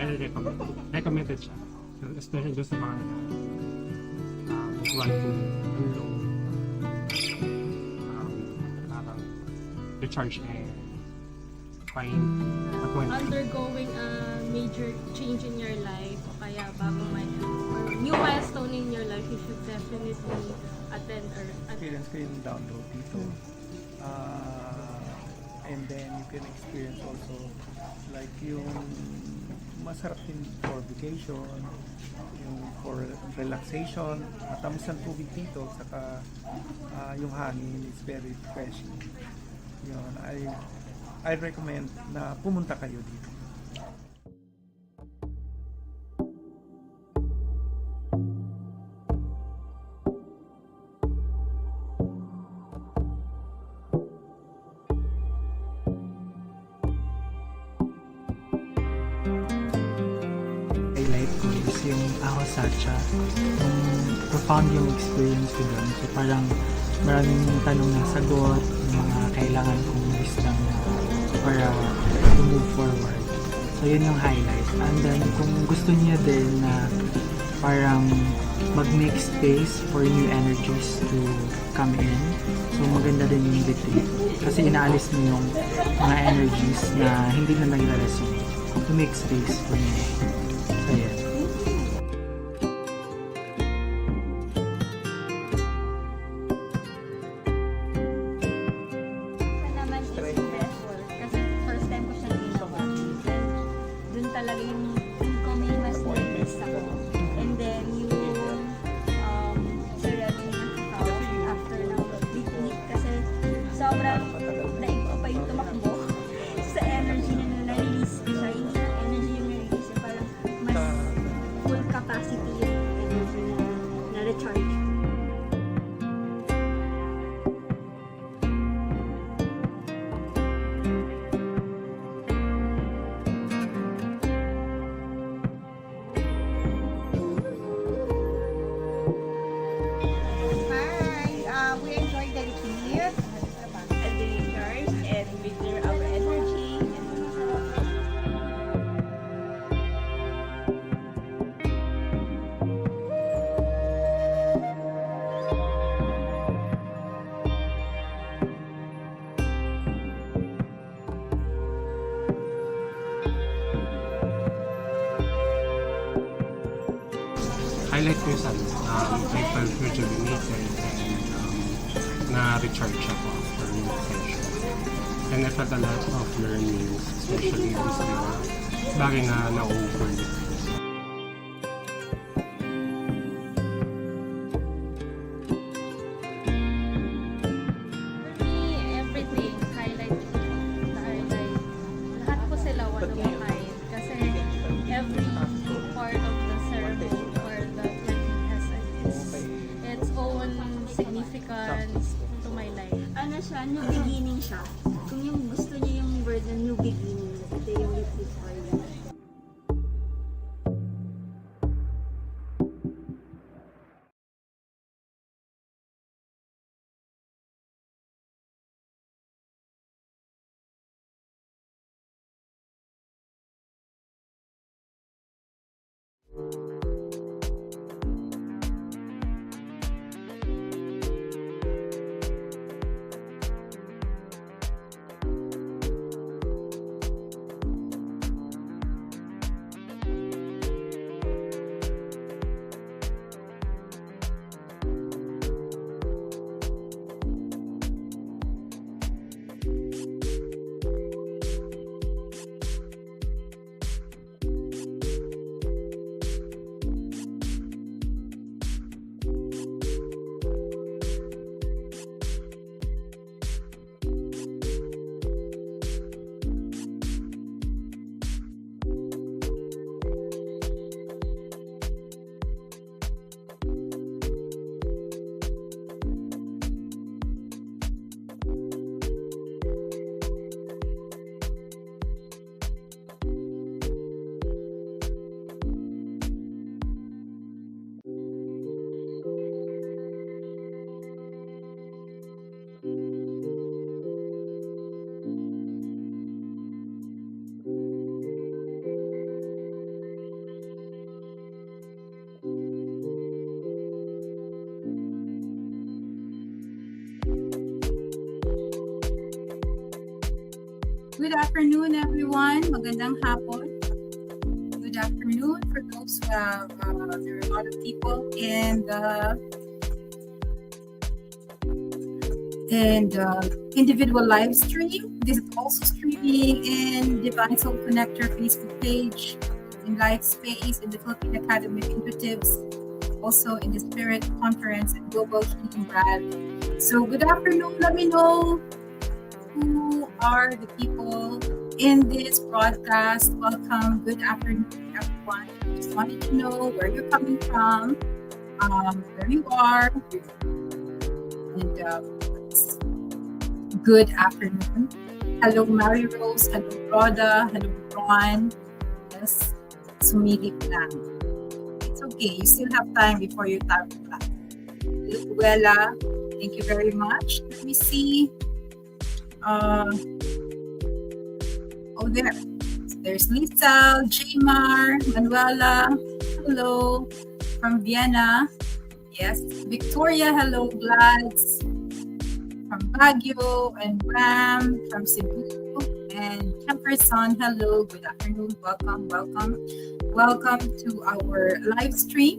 Very recommended siya. Especially doon sa mga want to unload, parang recharge and find a point. Undergoing a major change in your life o kaya or new milestone in your life, you should definitely attend or experience ko yung download dito. And then you can experience also like yung masarap din for vacation, yung for relaxation, matamis ang tubig dito, saka yung hangin is very refreshing. Yun, I recommend na pumunta kayo dito. Highlight ko is yung Sacha. Profound yung experience ko doon. So parang maraming tanong na sagot, yung mga kailangan kong wisdom para to move forward. So yun yung highlight. And then kung gusto niya din na parang mag-make space for new energies to come in, so maganda din yung retreat. Kasi inaalis mo yung mga energies na hindi na nagre-resonate to make space for new. So yeah. Talaga yung ko may mas nervous ako. And then yung surrounding ng house after ng week kasi sobrang daig ko pa yung tumakbo sa energy na na-release ko siya. Yung energy yung na-release parang mas full capacity yung energy na recharge. Highlight ko yung I felt rejuvenated and na-recharge ako after meditation. And I felt a lot of learnings, especially this bagay na na-overlook. everything, highlight. Lahat po sila one of a kind. Kasi every part of the ceremony or the planting has its own significance to my life. Ano siya, new beginning siya. Kung yung gusto niyo yung word na new beginning, ito yung retreat for you. Good afternoon, everyone. Magandang hapon. Good afternoon for those who have, there are a lot of people in the individual live stream. This is also streaming in Divine Soul Connector Facebook page, in Life Space, in the Philippine Academy of Intuitives, also in the Spirit Conference and Global Healing Rally. So good afternoon. Let me know who are the people in this broadcast. Welcome. Good afternoon, everyone. Just wanted to know where you're coming from, where you are, and good afternoon. Hello, Mary Rose. Hello, Rhoda. Hello, Ron. Yes, sumilip lang. It's okay. You still have time before your time back. Luella, thank you very much. Let me see. There's Lisa, Jamar, Manuela, hello, from Vienna. Yes, Victoria, hello, Glads, from Baguio, and Ram, from Cebu, and Temperson, hello, good afternoon, welcome. Welcome to our live stream,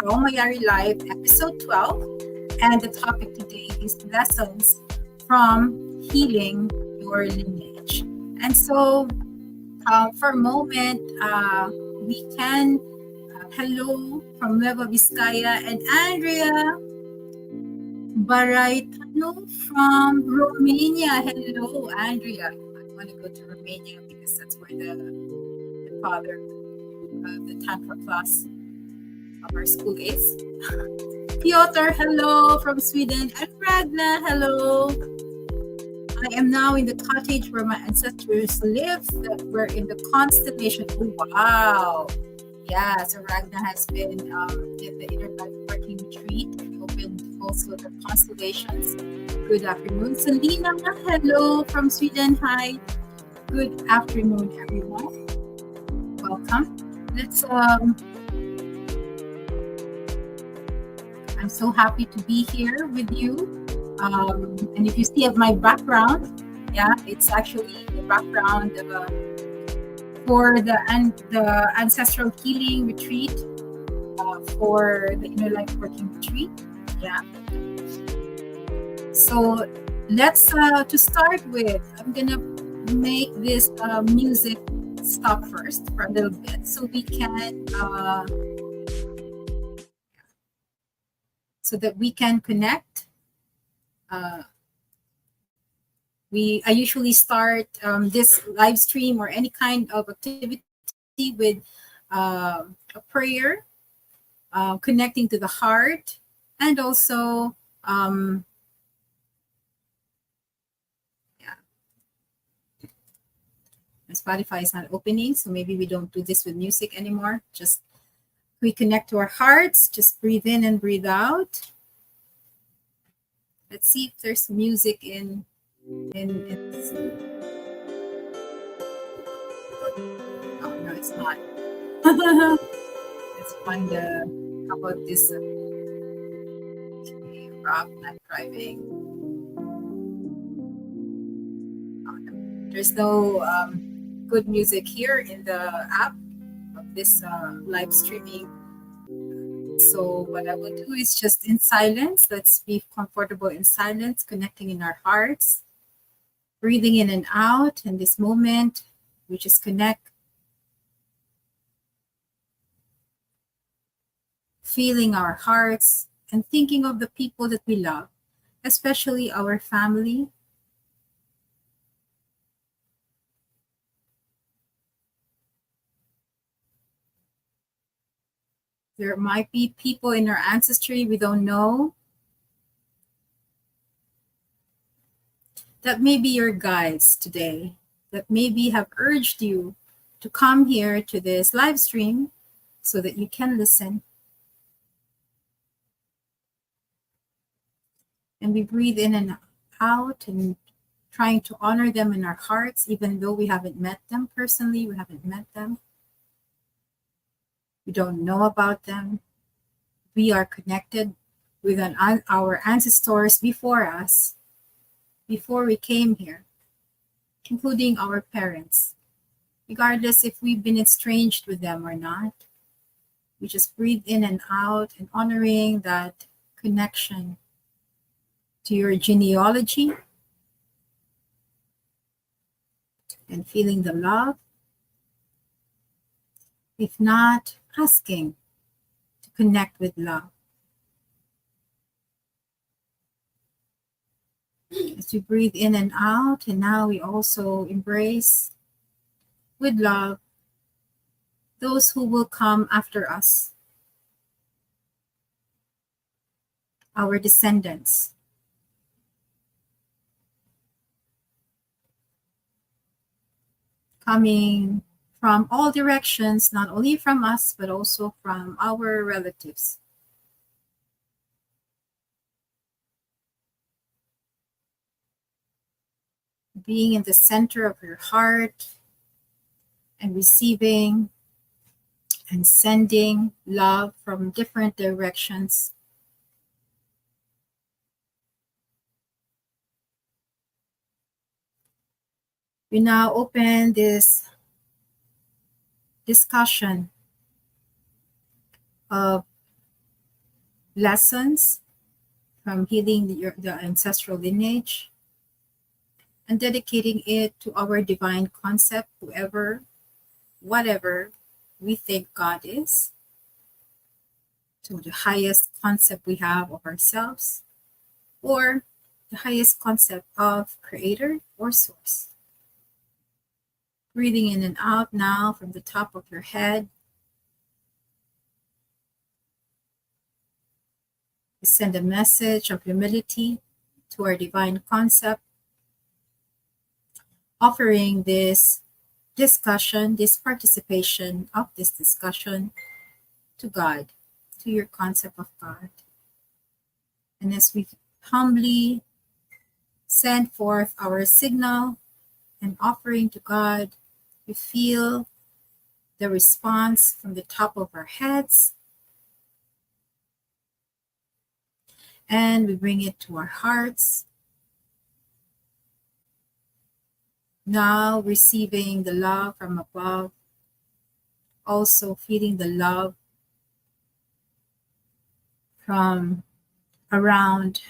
Mayari Live, episode 12, and the topic today is lessons from healing your lineage. And so for a moment, we can hello from Nueva Vizcaya, and Andrea Baraitano from Romania. Hello, Andrea. I want to go to Romania because that's where the father of the Tantra class of our school is. Piotr, hello from Sweden, and Ragna, hello. I am now in the cottage where my ancestors lived, that were in the constellation. Oh, wow. Yeah, so Ragna has been in the Inner Life Working Retreat. We opened also the constellations. Good afternoon. Selena, hello from Sweden. Hi. Good afternoon, everyone. Welcome. Let's I'm so happy to be here with you. And if you see of my background, yeah, it's actually the background of for the ancestral healing retreat, for the Inner Life Working Retreat. Yeah. So let's to start with, I'm gonna make this music stop first for a little bit so we can so that we can connect. I usually start this live stream or any kind of activity with a prayer, connecting to the heart, and also Spotify is not opening, so maybe we don't do this with music anymore. Just we connect to our hearts, just breathe in and breathe out. Let's see if there's music in this. Oh no, it's not. Let's find how about this? Okay, Rob, not driving. Oh, no. There's no good music here in the app of this live streaming. So what I will do is just in silence. Let's be comfortable in silence, connecting in our hearts, breathing in and out. In this moment, we just connect, feeling our hearts and thinking of the people that we love, especially our family. There might be people in our ancestry we don't know that may be your guides today, that maybe have urged you to come here to this live stream so that you can listen. And we breathe in and out and trying to honor them in our hearts, even though we haven't met them personally, we haven't met them. We don't know about them. We are connected with our ancestors before us, before we came here. including our parents, regardless if we've been estranged with them or not. We just breathe in and out and honoring that connection to your genealogy and feeling the love. If not, asking to connect with love. As we breathe in and out, and now we also embrace with love those who will come after us, our descendants. Coming from all directions, not only from us, but also from our relatives. Being in the center of your heart and receiving and sending love from different directions. We now open this discussion of lessons from healing the ancestral lineage and dedicating it to our divine concept, whoever, whatever we think God is, to the highest concept we have of ourselves, or the highest concept of creator or source. Breathing in and out now from the top of your head. We send a message of humility to our divine concept, offering this discussion, this participation of this discussion to God, to your concept of God. And as we humbly send forth our signal and offering to God, we feel the response from the top of our heads, and we bring it to our hearts. Now receiving the love from above, also feeling the love from around.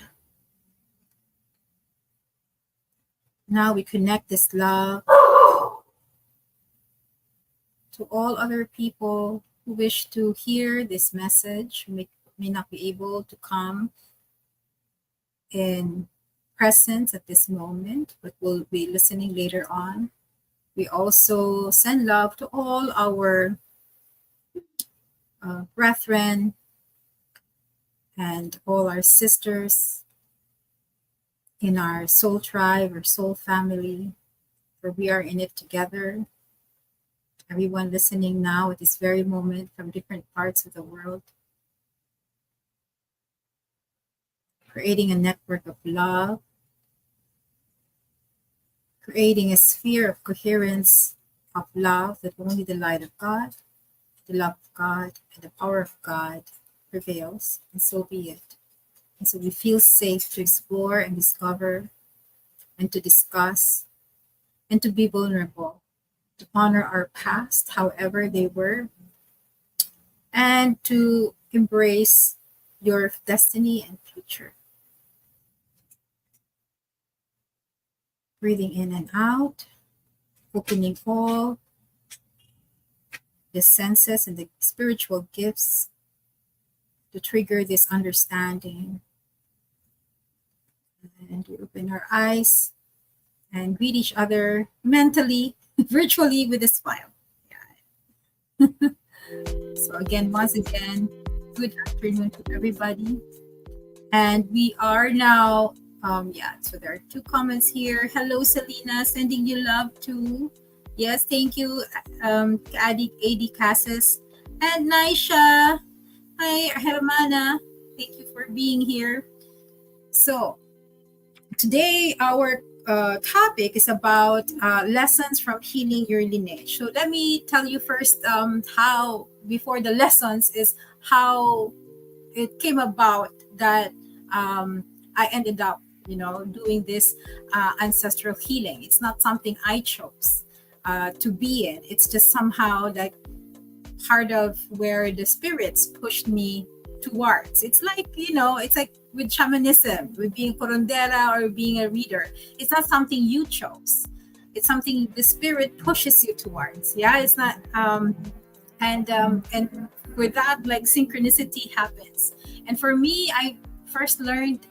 Now we connect this love to all other people who wish to hear this message, who may not be able to come in presence at this moment, but will be listening later on. We also send love to all our brethren and all our sisters in our soul tribe or soul family, for we are in it together. Everyone listening now at this very moment from different parts of the world, creating a network of love, creating a sphere of coherence of love that only the light of God, the love of God, and the power of God prevails, and so be it. And so we feel safe to explore and discover and to discuss and to be vulnerable, to honor our past, however they were, and to embrace your destiny and future. Breathing in and out, opening all the senses and the spiritual gifts to trigger this understanding. And we open our eyes and greet each other mentally, virtually with a smile. Yeah. So again, once again, good afternoon to everybody. And we are now, so there are 2 comments here. Hello, Selena, sending you love too. Yes, thank you, AD Cassis. And Naisha, hi, Hermana, thank you for being here. So today our topic is about lessons from healing your lineage. So let me tell you first how, before the lessons, is how it came about that I ended up doing this ancestral healing. It's not something I chose to be in. It's just somehow like part of where the spirits pushed me towards. It's like, it's like with shamanism, with being curandera or being a reader. It's not something you chose. It's something the spirit pushes you towards. Yeah, it's not. And with that, like synchronicity happens. And for me, I first learned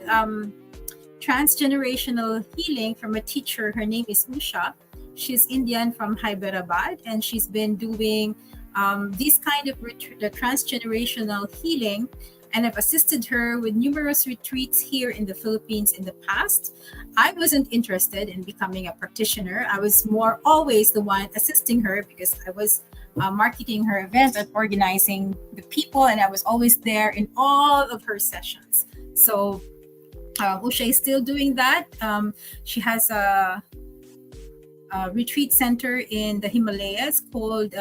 transgenerational healing from a teacher. Her name is Usha. She's Indian from Hyderabad, and she's been doing this kind of the transgenerational healing, and I've assisted her with numerous retreats here in the Philippines in the past. I wasn't interested in becoming a practitioner. I was more always the one assisting her because I was marketing her events and organizing the people, and I was always there in all of her sessions. So Usha is still doing that. She has a retreat center in the Himalayas called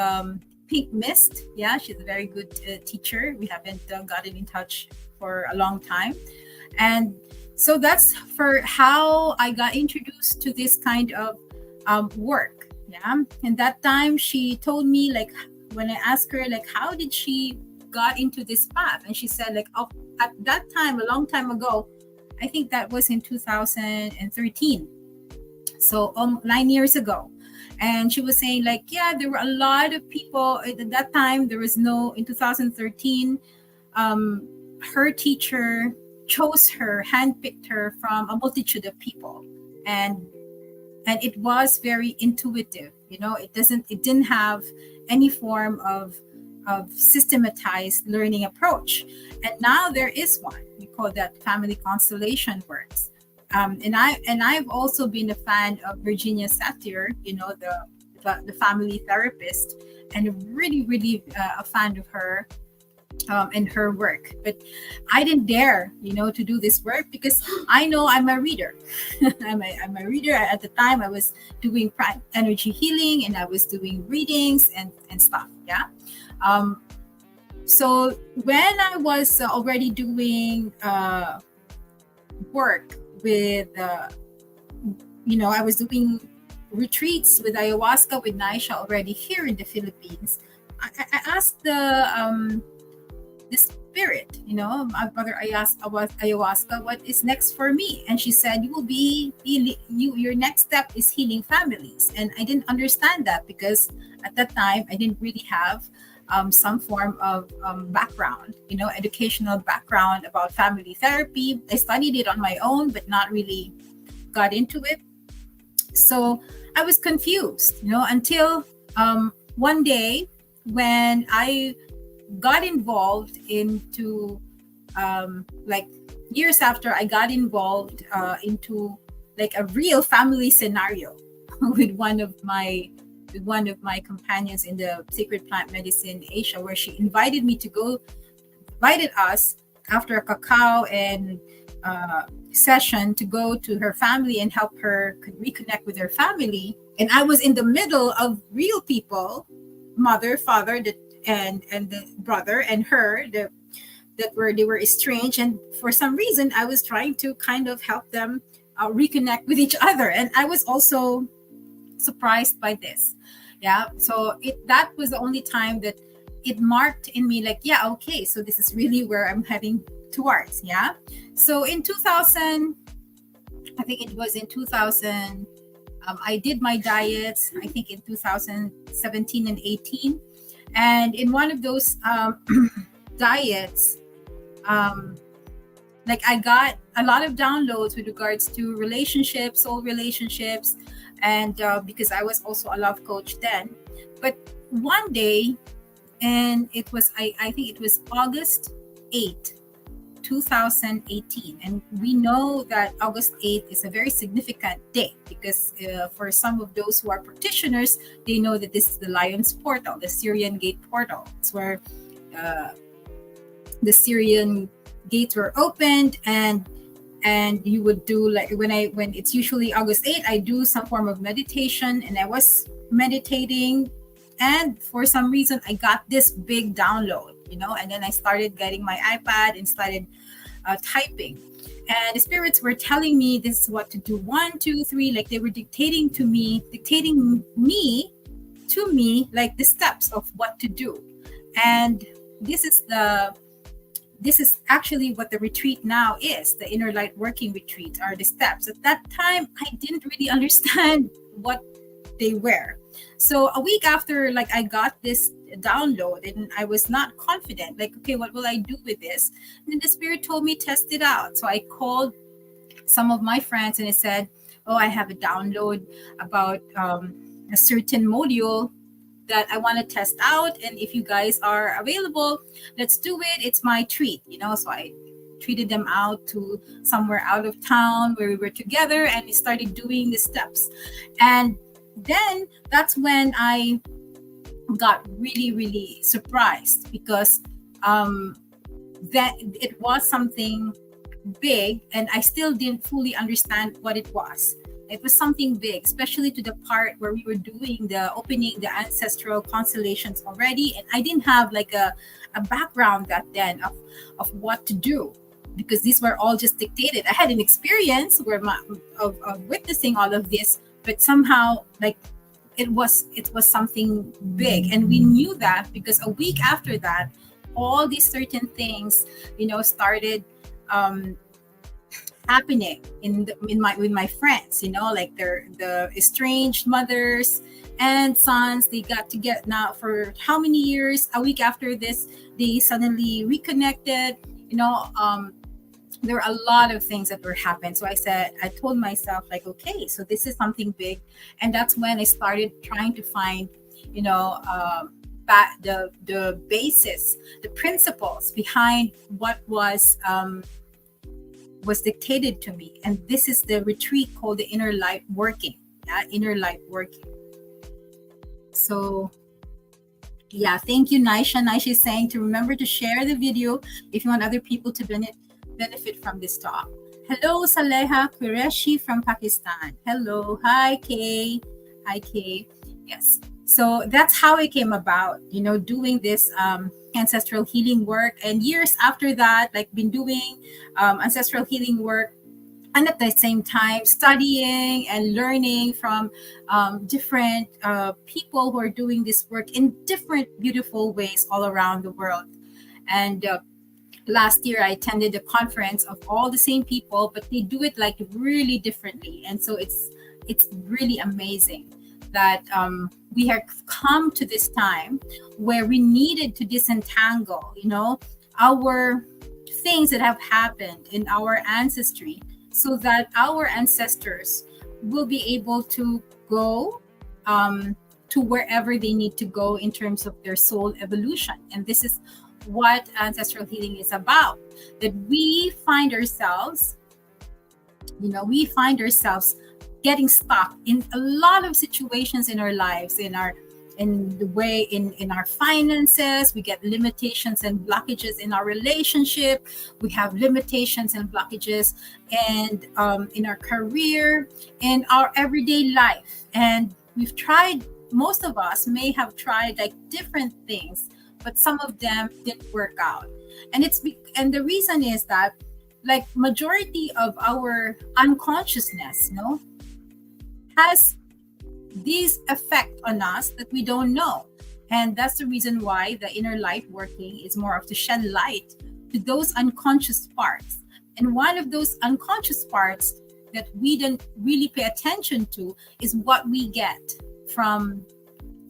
Pink Mist. Yeah, she's a very good teacher. We haven't gotten in touch for a long time. And so that's for how I got introduced to this kind of work. Yeah. And that time she told me, like, when I asked her, like, how did she got into this path? And she said, like, oh, at that time, a long time ago, I think that was in 2013. So 9 years ago. And she was saying, like, yeah, there were a lot of people at that time. There was in 2013, her teacher chose her, handpicked her from a multitude of people. And it was very intuitive. It didn't have any form of systematized learning approach. And now there is one. We call that family constellation works. And I've also been a fan of Virginia Satir, the family therapist, and really, really a fan of her and her work. But I didn't dare, to do this work because I know I'm a reader. I'm a reader. At the time, I was doing energy healing and I was doing readings and stuff. Yeah. So when I was already doing work with I was doing retreats with ayahuasca with Naisha already here in the Philippines. I asked the spirit, my brother, I asked about ayahuasca, what is next for me? And she said, your next step is healing families. And I didn't understand that because at that time I didn't really have some form of background, educational background about family therapy. I studied it on my own, but not really got into it. So I was confused, until one day when I got involved into, years after I got involved into like a real family scenario with one of my companions in the Sacred Plant Medicine Asia, where she invited us after a cacao and session to go to her family and help her reconnect with her family. And I was in the middle of real people, mother, father, and the brother and her, they were estranged. And for some reason, I was trying to kind of help them reconnect with each other. And I was also surprised by this. Yeah, so that was the only time that it marked in me, like, yeah, okay, so this is really where I'm heading towards. Yeah, so in 2000, I think it was in 2000, I did my diets, I think in 2017 and 18, and in one of those diets, I got a lot of downloads with regards to relationships, soul relationships, and because I was also a love coach then. But one day, and it was, I think it was August 8th, 2018. And we know that August 8th is a very significant day because for some of those who are practitioners, they know that this is the Lion's Portal, the Syrian Gate Portal. It's where the Syrian gates were opened, and you would do, like, when it's usually August 8th, I do some form of meditation, and I was meditating, and for some reason I got this big download, and then I started getting my iPad and started typing, and the spirits were telling me this is what to do, 1, 2, 3, like they were dictating me to me, like the steps of what to do. And this is actually what the retreat now is. The inner light working retreat are the steps. At that time, I didn't really understand what they were. So a week after, like, I got this download and I was not confident, like, okay, what will I do with this? And then the spirit told me, test it out. So I called some of my friends and I said, oh, I have a download about a certain module that I want to test out, and if you guys are available, let's do it. It's my treat, so I treated them out to somewhere out of town where we were together, and we started doing the steps. And then that's when I got really, really surprised, because that it was something big and I still didn't fully understand what it was. It was something big, especially to the part where we were doing the ancestral constellations already. And I didn't have like a background back then of what to do, because these were all just dictated. I had an experience of witnessing all of this, but somehow like it was something big. And we knew that because a week after that, all these certain things, started happening with my friends, like the estranged mothers and sons. They got together now for how many years? A week after this, they suddenly reconnected. There were a lot of things that were happening. So I told myself, like, okay, so this is something big. And that's when I started trying to find, the basis, the principles behind what was dictated to me. And this is the retreat called the inner light working. Inner light working. So yeah, thank you, Naisha. Naisha is saying to remember to share the video if you want other people to benefit from this talk. Hello, Saleha Qureshi from Pakistan. Hello. Hi, Kay. Hi, Kay. Yes. So that's how it came about, doing this ancestral healing work. And years after that, like, been doing ancestral healing work, and at the same time studying and learning from different people who are doing this work in different beautiful ways all around the world. And last year I attended a conference of all the same people, but they do it like really differently. And so it's really amazing that we have come to this time where we needed to disentangle, our things that have happened in our ancestry, so that our ancestors will be able to go to wherever they need to go in terms of their soul evolution. And this is what ancestral healing is about, that we find ourselves getting stuck in a lot of situations in our lives, in our finances. We get limitations and blockages in our relationship. We have limitations and blockages and in our career, in our everyday life. And most of us may have tried like different things, but some of them didn't work out. And the reason is that, like, majority of our unconsciousness, has this effect on us that we don't know. And that's the reason why the inner light working is more of to shed light to those unconscious parts. And one of those unconscious parts that we don't really pay attention to is what we get from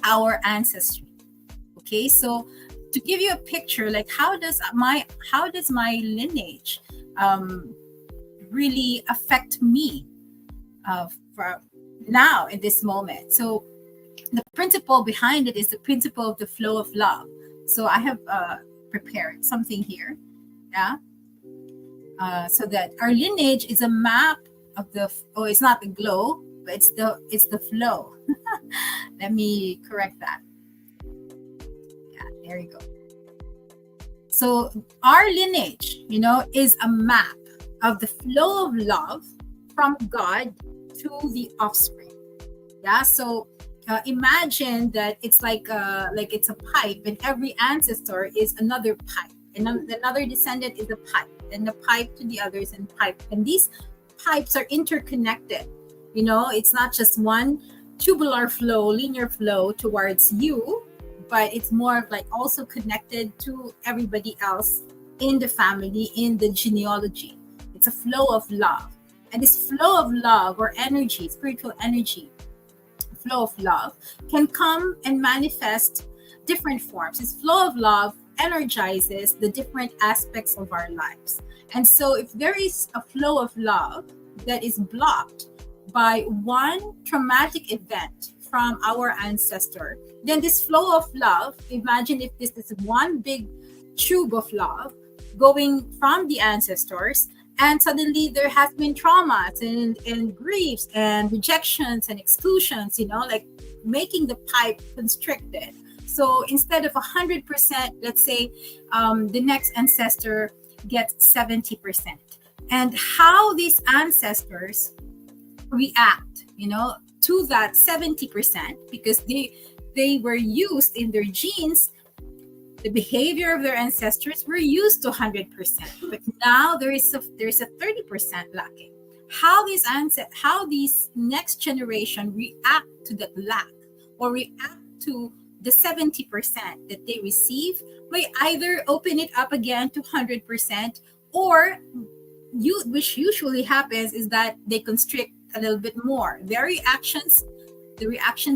our ancestry. Okay, so to give you a picture, like, how does my lineage really affect me for now in this moment? So the principle behind it is the principle of the flow of love. So I have prepared something here, so that our lineage is a map of it's not the glow, but it's the flow. Let me correct that. There you go. So our lineage, is a map of the flow of love from God to the offspring. So imagine that it's like it's a pipe, and every ancestor is another pipe, and another descendant is a pipe. and a pipe to the others, and pipe. And these pipes are interconnected. It's not just one tubular flow, linear flow towards you, but it's more of like also connected to everybody else in the family, in the genealogy. It's a flow of love. And this flow of love or energy, spiritual energy, flow of love, can come and manifest different forms. This flow of love energizes the different aspects of our lives. And so if there is a flow of love that is blocked by one traumatic event from our ancestor, then this flow of love, imagine if this is one big tube of love going from the ancestors, and suddenly there has been traumas and griefs and rejections and exclusions, like making the pipe constricted. So instead of 100%, let's say the next ancestor gets 70%. And how these ancestors react, to that 70%, because they were used in their genes, the behavior of their ancestors were used to 100%, but now there's a 30% lacking. How these next generation react to that lack, or react to the 70% that they receive, may either open it up again to 100%, or which usually happens is that they constrict a little bit more. The reactions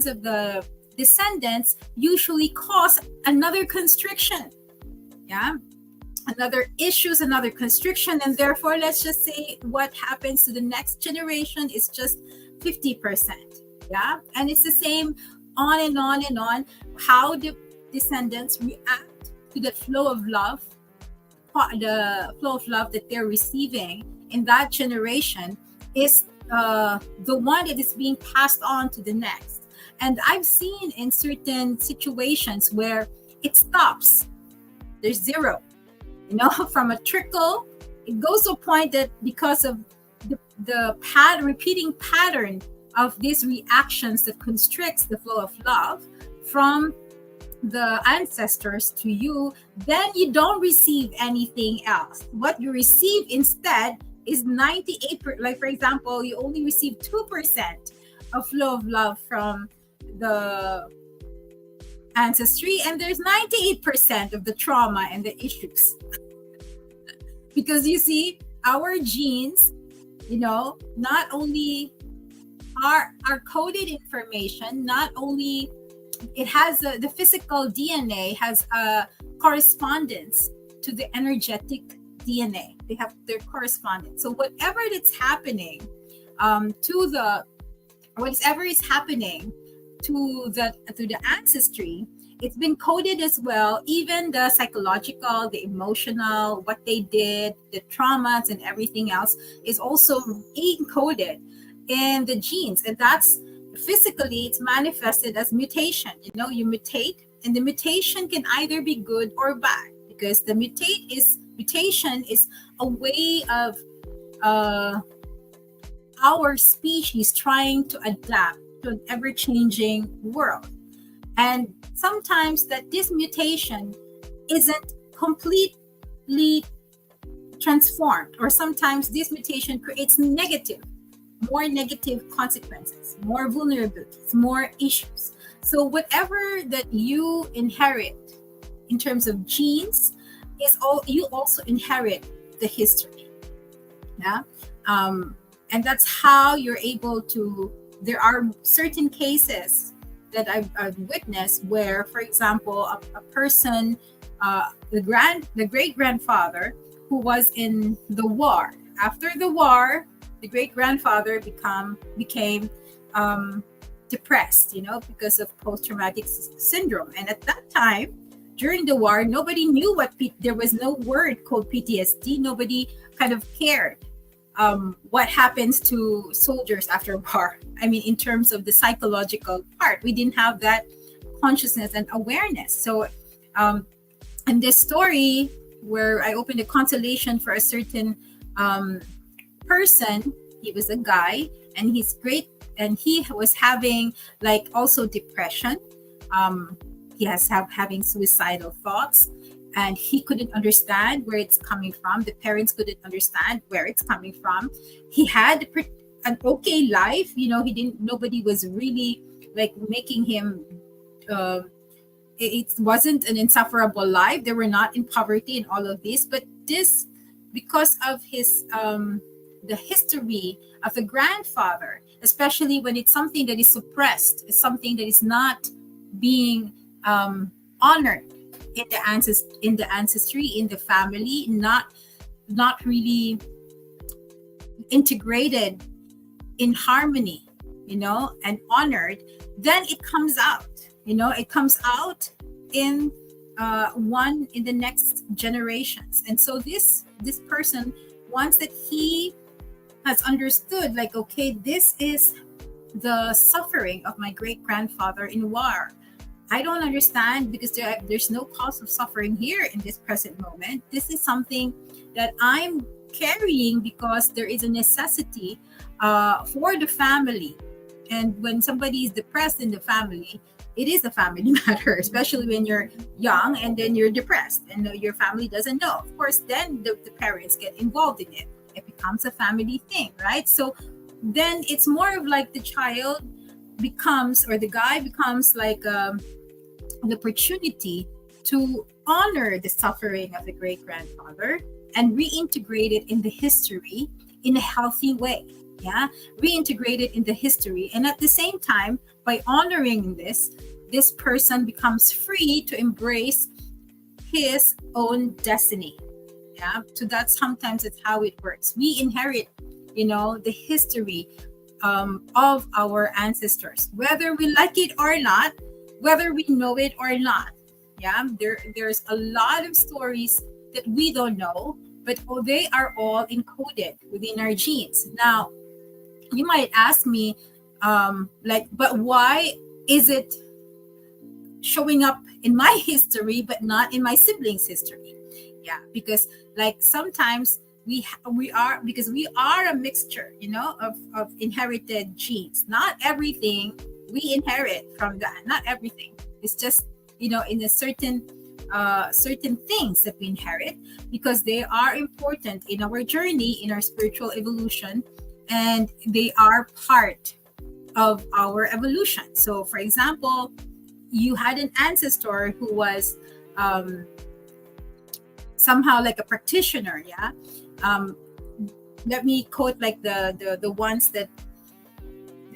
of the descendants usually cause another constriction, another constriction, and therefore let's just say what happens to the next generation is just 50%, and it's the same on and on and on. How the descendants react to the flow of love, that they're receiving in that generation is the one that is being passed on to the next. And I've seen in certain situations where it stops. There's zero, from a trickle. It goes to a point that because of the repeating pattern of these reactions that constricts the flow of love from the ancestors to you, then you don't receive anything else. What you receive instead is 98%. Like, for example, you only receive 2% of flow of love from the ancestry, and there's 98% of the trauma and the issues. Because you see, our genes, not only are coded information, not only it has the physical DNA has a correspondence to the energetic DNA. They have their correspondence. So whatever that's happening whatever is happening to the ancestry, it's been coded as well. Even the psychological, the emotional, what they did, the traumas and everything else is also encoded in the genes. And that's physically, it's manifested as mutation. You mutate, and the mutation can either be good or bad, because the mutation is a way of our species trying to adapt to an ever-changing world. And sometimes that this mutation isn't completely transformed, or sometimes this mutation creates more negative consequences, more vulnerabilities, more issues. So whatever that you inherit in terms of genes you also inherit the history. And that's how you're able to. There are certain cases that I've witnessed where, for example, a person, the great-grandfather who was in the war. After the war, the great-grandfather became depressed, because of post-traumatic syndrome. And at that time, during the war, nobody knew there was no word called PTSD. Nobody kind of cared what happens to soldiers after war. I mean, in terms of the psychological part, we didn't have that consciousness and awareness. So, in this story where I opened a consultation for a certain person, he was a guy, and he's great, and he was having also depression. He has having suicidal thoughts, and he couldn't understand where it's coming from. The parents couldn't understand where it's coming from. He had an okay life, he didn't, nobody was really like making him, it wasn't an insufferable life. They were not in poverty and all of this, but this, because of his the history of the grandfather, especially when it's something that is suppressed, it's something that is not being honored in the ancestry, in the family, not really integrated in harmony, and honored, then it comes out. It comes out in in the next generations. And so this person, once that he has understood, like, okay, this is the suffering of my great grandfather in war. I don't understand because there's no cause of suffering here in this present moment. This is something that I'm carrying because there is a necessity for the family. And when somebody is depressed in the family, it is a family matter, especially when you're young and then you're depressed and your family doesn't know. Of course, then the parents get involved in it. It becomes a family thing, right? So then it's more of like the child becomes, or the guy becomes like an opportunity to honor the suffering of the great grandfather and reintegrate it in the history in a healthy way. Yeah, reintegrate it in the history. And at the same time, by honoring this person becomes free to embrace his own destiny. Yeah, so that's sometimes it's how it works. We inherit, the history of our ancestors, whether we like it or not, whether we know it or not. Yeah, there's a lot of stories that we don't know, but they are all encoded within our genes. Now, you might ask me, but why is it showing up in my history but not in my siblings' history? Yeah, because like sometimes we are a mixture, of inherited genes. Not everything we inherit from that. Not everything. It's just, in a certain things that we inherit because they are important in our journey, in our spiritual evolution, and they are part of our evolution. So, for example, you had an ancestor who was somehow like a practitioner. Yeah. Let me quote like the ones that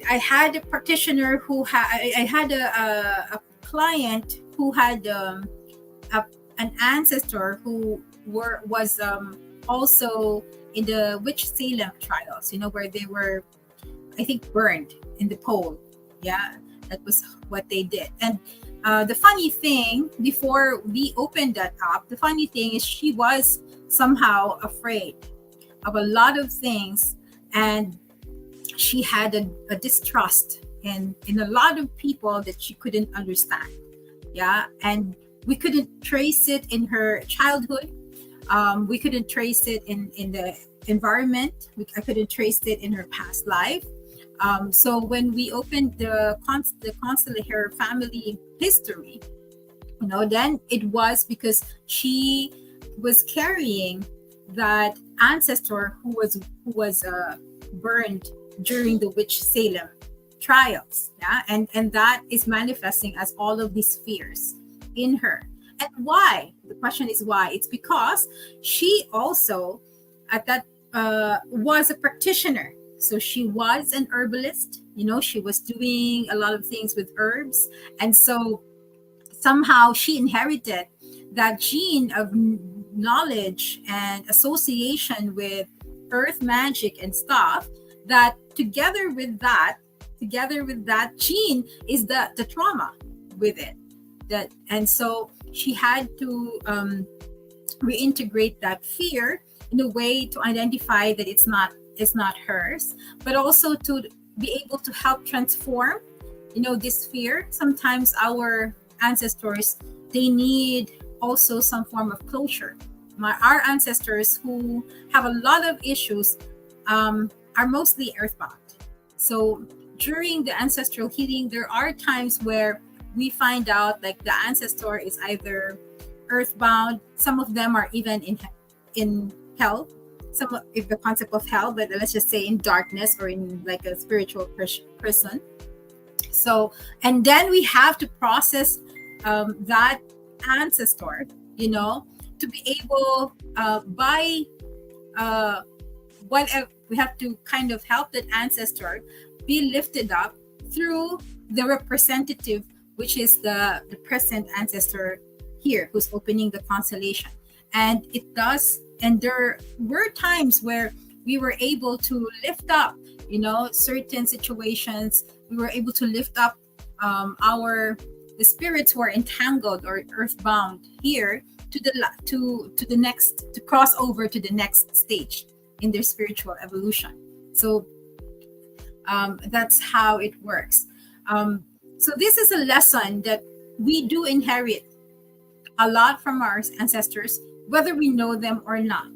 I had a practitioner who I had a client who had an ancestor who was also in the witch Salem trials, where they were, I think, burned in the pole. Yeah, that was what they did. And the funny thing, before we opened that up, the funny thing is she was somehow afraid of a lot of things, and she had a distrust in a lot of people that she couldn't understand. Yeah, and we couldn't trace it in her childhood. We couldn't trace it in the environment. I couldn't trace it in her past life. So when we opened the Constellar family history, then it was because she was carrying that ancestor who was burned during the witch Salem trials. Yeah, and that is manifesting as all of these fears in her. And why? The question is why. It's because she also at that was a practitioner. So she was an herbalist. She was doing a lot of things with herbs, and so somehow she inherited that gene of knowledge and association with earth magic and stuff. That together with that gene is the trauma with it. And so she had to reintegrate that fear in a way to identify that it's not hers, but also to be able to help transform, this fear. Sometimes our ancestors, they need also some form of closure. Our ancestors who have a lot of issues are mostly earthbound. So during the ancestral healing, there are times where we find out like the ancestor is either earthbound. Some of them are even in hell. Some if the concept of hell, but let's just say in darkness or in like a spiritual prison. So, and then we have to process that ancestor, to be able by whatever, we have to kind of help that ancestor be lifted up through the representative, which is the present ancestor here, who's opening the constellation. And it does, and there were times where we were able to lift up, certain situations. We were able to lift up the spirits who are entangled or earthbound here to the next, to cross over to the next stage in their spiritual evolution. So that's how it works. So this is a lesson that we do inherit a lot from our ancestors, whether we know them or not,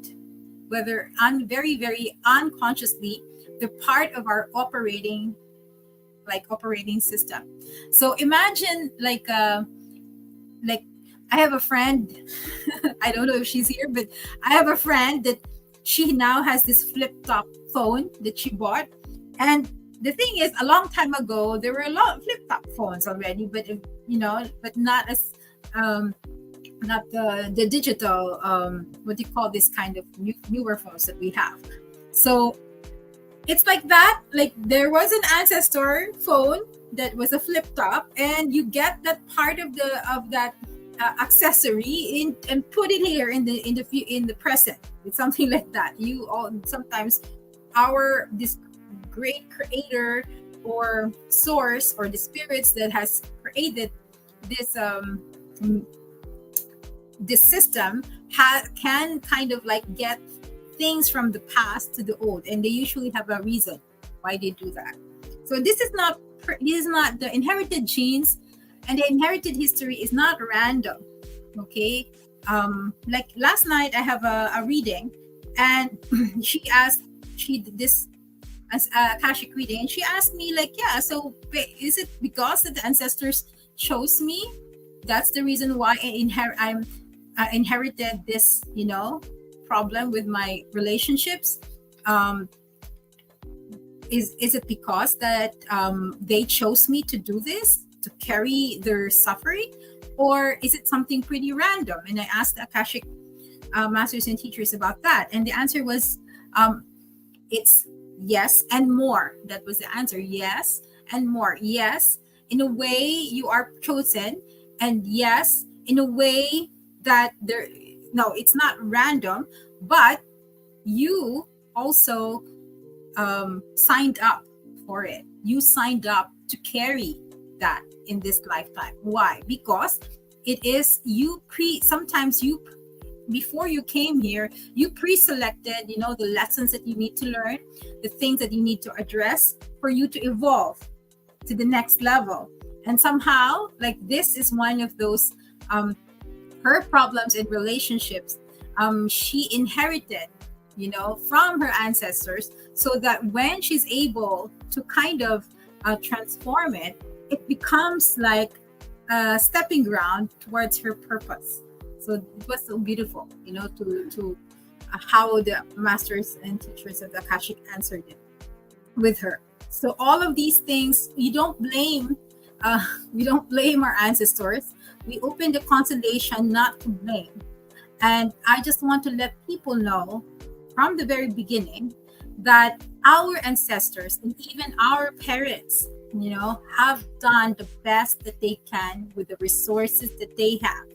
whether very, very unconsciously, they're part of our operating system. So imagine like I have a friend, I don't know if she's here, but I have a friend that she now has this flip-top phone that she bought. And the thing is, a long time ago, there were a lot of flip-top phones already, but but not as not the digital what do you call this kind of newer phones that we have. So it's like that, like there was an ancestor phone that was a flip top, and you get that part of that accessory and put it here in the present. It's something like that. You all sometimes this great creator or source or the spirits that has created this system can kind of like get things from the past to the old, and they usually have a reason why they do that. So this is not the inherited genes, and the inherited history is not random. Okay, like last night I have a reading, and she did this as a Akashic reading, and she asked me like, yeah, so is it because that the ancestors chose me? That's the reason why I inherited this, problem with my relationships. Is it because that they chose me to do this, to carry their suffering, or is it something pretty random? And I asked the Akashic masters and teachers about that, and the answer was it's yes and more. That was the answer. Yes and more. Yes, in a way you are chosen, and yes, in a way that it's not random, but you also signed up for it. You signed up to carry that in this lifetime. Why? Because it is sometimes before you came here, you pre-selected, the lessons that you need to learn, the things that you need to address for you to evolve to the next level. And somehow, like this is one of those her problems in relationships, she inherited, from her ancestors, so that when she's able to kind of transform it, it becomes like a stepping ground towards her purpose. So it was so beautiful, to how the masters and teachers of the Akashic answered it with her. So all of these things, we don't blame our ancestors. We open the constellation not to blame. And I just want to let people know from the very beginning that our ancestors and even our parents, have done the best that they can with the resources that they have.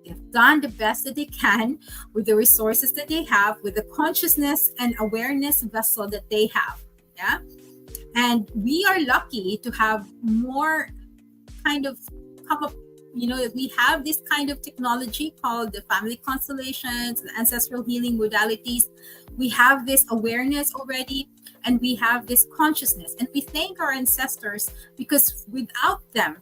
They've done the best that they can with the resources that they have, with the consciousness and awareness vessel that they have. Yeah. And we are lucky to have more kind of come up, we have this kind of technology called the family constellations, the ancestral healing modalities. We have this awareness already, and we have this consciousness. And we thank our ancestors, because without them,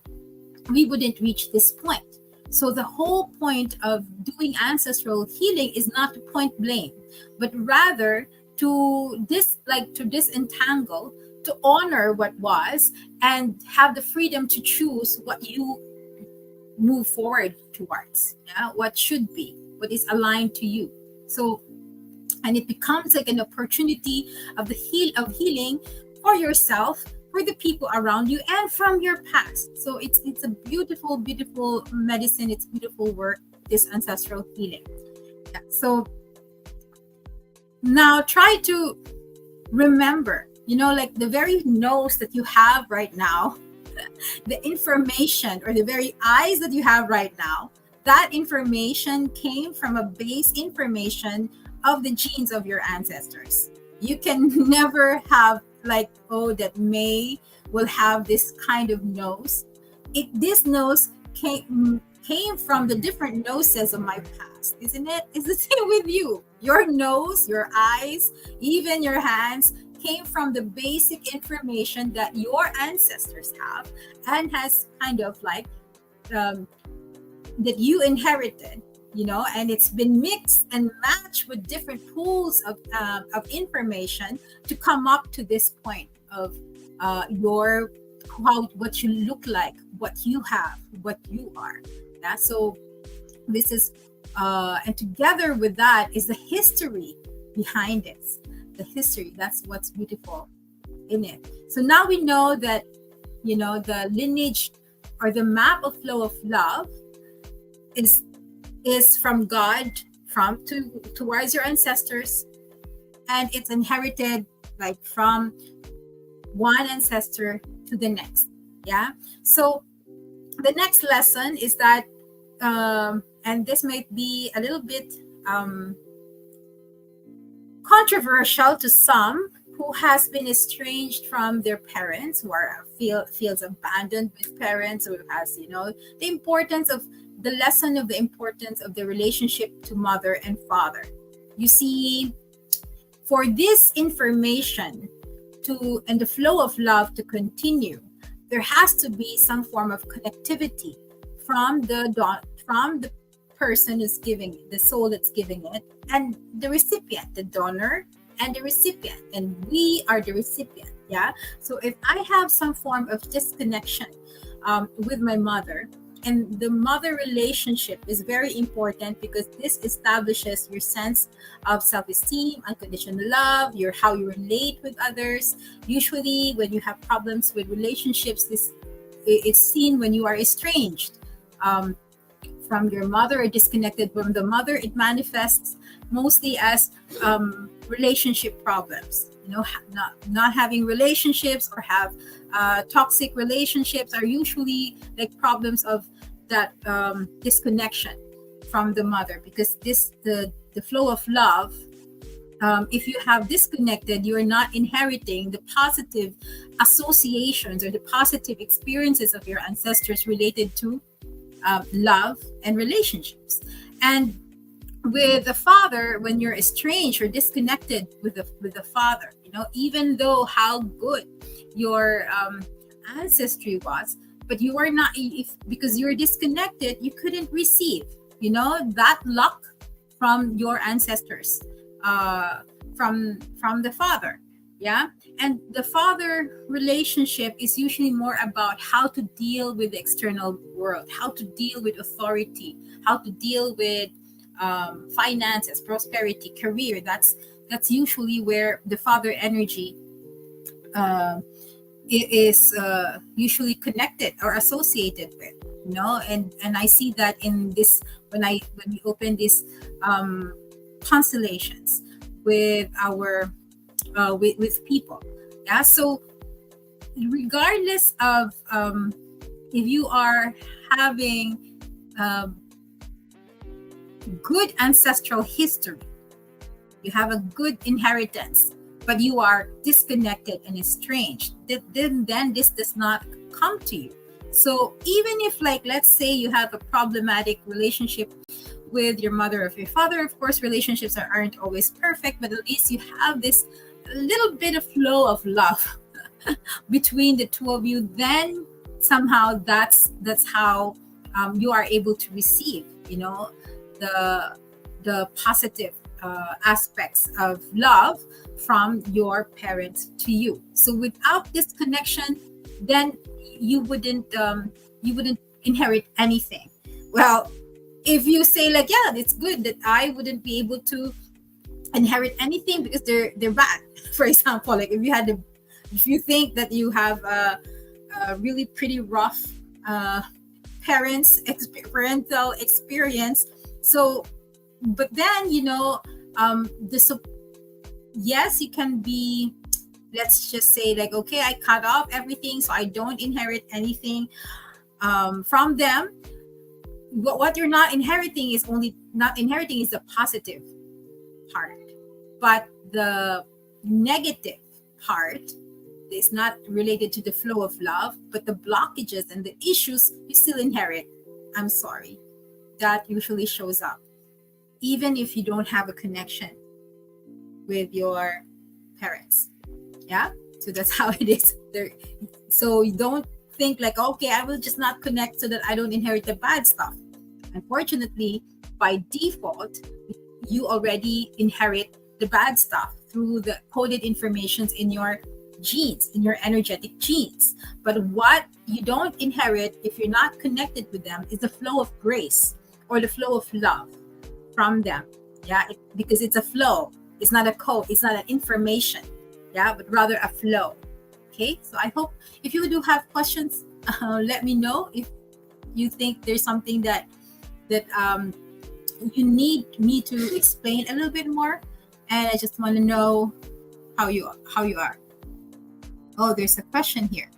we wouldn't reach this point. So the whole point of doing ancestral healing is not to point blame, but rather to disentangle, to honor what was, and have the freedom to choose what you move forward towards. Yeah, what should be, what is aligned to you. So, and it becomes like an opportunity of healing for yourself, for the people around you, and from your past. So it's a beautiful medicine. It's beautiful work, this ancestral healing. Yeah. So now try to remember, like the very nose that you have right now, the information, or the very eyes that you have right now, that information came from a base information of the genes of your ancestors. You can never have like, oh, that May will have this kind of nose. This nose came from the different noses of my past, isn't it? It's the same with you. Your nose, your eyes, even your hands came from the basic information that your ancestors have, and has kind of like that you inherited, and it's been mixed and matched with different pools of information to come up to this point of what you look like, what you have, what you are. Yeah. So this is and together with that is the history behind it. The history, that's what's beautiful in it. So now we know that the lineage, or the map of flow of love, is from God, towards your ancestors, and it's inherited like from one ancestor to the next. Yeah. So the next lesson is that and this might be a little bit controversial to some who has been estranged from their parents, who feels abandoned with parents, or has the lesson of the importance of the relationship to mother and father. You see, for this information and the flow of love to continue, there has to be some form of connectivity from the person who's giving it, the soul that's giving it, and the recipient, the donor and the recipient, and we are the recipient. Yeah. So if I have some form of disconnection with my mother, and the mother relationship is very important, because this establishes your sense of self-esteem, unconditional love, how you relate with others. Usually when you have problems with relationships, this is seen when you are estranged from your mother, or disconnected from the mother. It manifests mostly as relationship problems. Not having relationships, or have toxic relationships, are usually like problems of that disconnection from the mother, because the flow of love, if you have disconnected, you are not inheriting the positive associations or the positive experiences of your ancestors related to love and relationships. And with the father, when you're estranged or disconnected with the father, even though how good your ancestry was, but you are not, because you're disconnected, you couldn't receive that luck from your ancestors, from the father. Yeah. And the father relationship is usually more about how to deal with the external world, how to deal with authority, how to deal with finances, prosperity, career. That's usually where the father energy is usually connected or associated with, and I see that in this, when we open these constellations with our with people. Yeah. So regardless of if you are having good ancestral history, you have a good inheritance, but you are disconnected and estranged, then this does not come to you. So even if, like, let's say you have a problematic relationship with your mother or your father, of course relationships aren't always perfect, but at least you have this little bit of flow of love between the two of you. Then somehow that's how you are able to receive the positive aspects of love from your parents to you. So without this connection, then you wouldn't inherit anything. Well, if you say like, yeah, it's good that I wouldn't be able to inherit anything because they're bad. For example, like if you think that you have a really pretty rough parental experience, so but then yes, you can be, let's just say like, okay, I cut off everything so I don't inherit anything from them. What you're not inheriting is the positive part, but the negative part is not related to the flow of love, but the blockages and the issues you still inherit. I'm sorry, that usually shows up even if you don't have a connection with your parents. Yeah, so that's how it is there. So you don't think like, okay, I will just not connect so that I don't inherit the bad stuff. Unfortunately, by default, you already inherit the bad stuff through the coded informations in your genes, in your energetic genes. But what you don't inherit if you're not connected with them is the flow of grace or the flow of love from them. Yeah, because it's a flow. It's not a code. It's not an information. Yeah, but rather a flow. Okay, so I hope if you do have questions, let me know if you think there's something that you need me to explain a little bit more, and I just want to know how you are. Oh, there's a question here.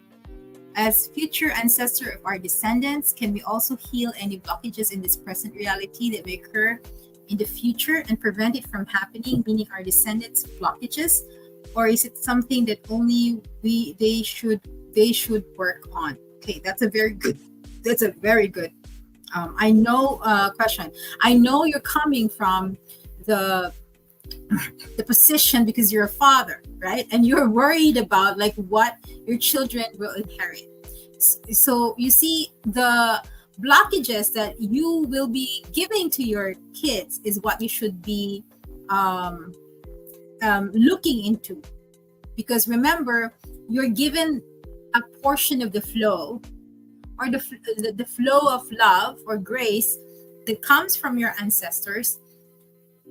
As future ancestor of our descendants, can we also heal any blockages in this present reality that may occur in the future and prevent it from happening, meaning our descendants' blockages? Or is it something that only they should work on? Okay, that's a very good question. I know you're coming from the position because you're a father, right? And you're worried about like what your children will inherit. So you see, the blockages that you will be giving to your kids is what you should be looking into, because remember, you're given a portion of the flow, or the flow of love or grace that comes from your ancestors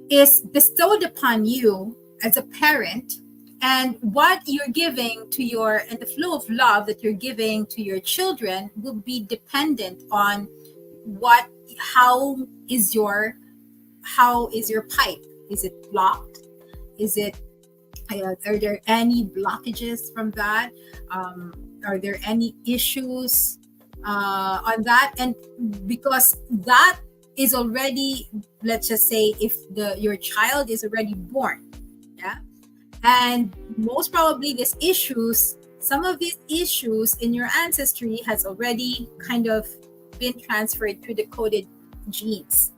is bestowed upon you as a parent, and what you're giving to and the flow of love that you're giving to your children will be dependent on how is your pipe? Is it blocked? Are there any blockages from that? Are there any issues on that? And because that is already, let's just say, if your child is already born, yeah, and most probably some of these issues in your ancestry has already kind of been transferred through the coded genes.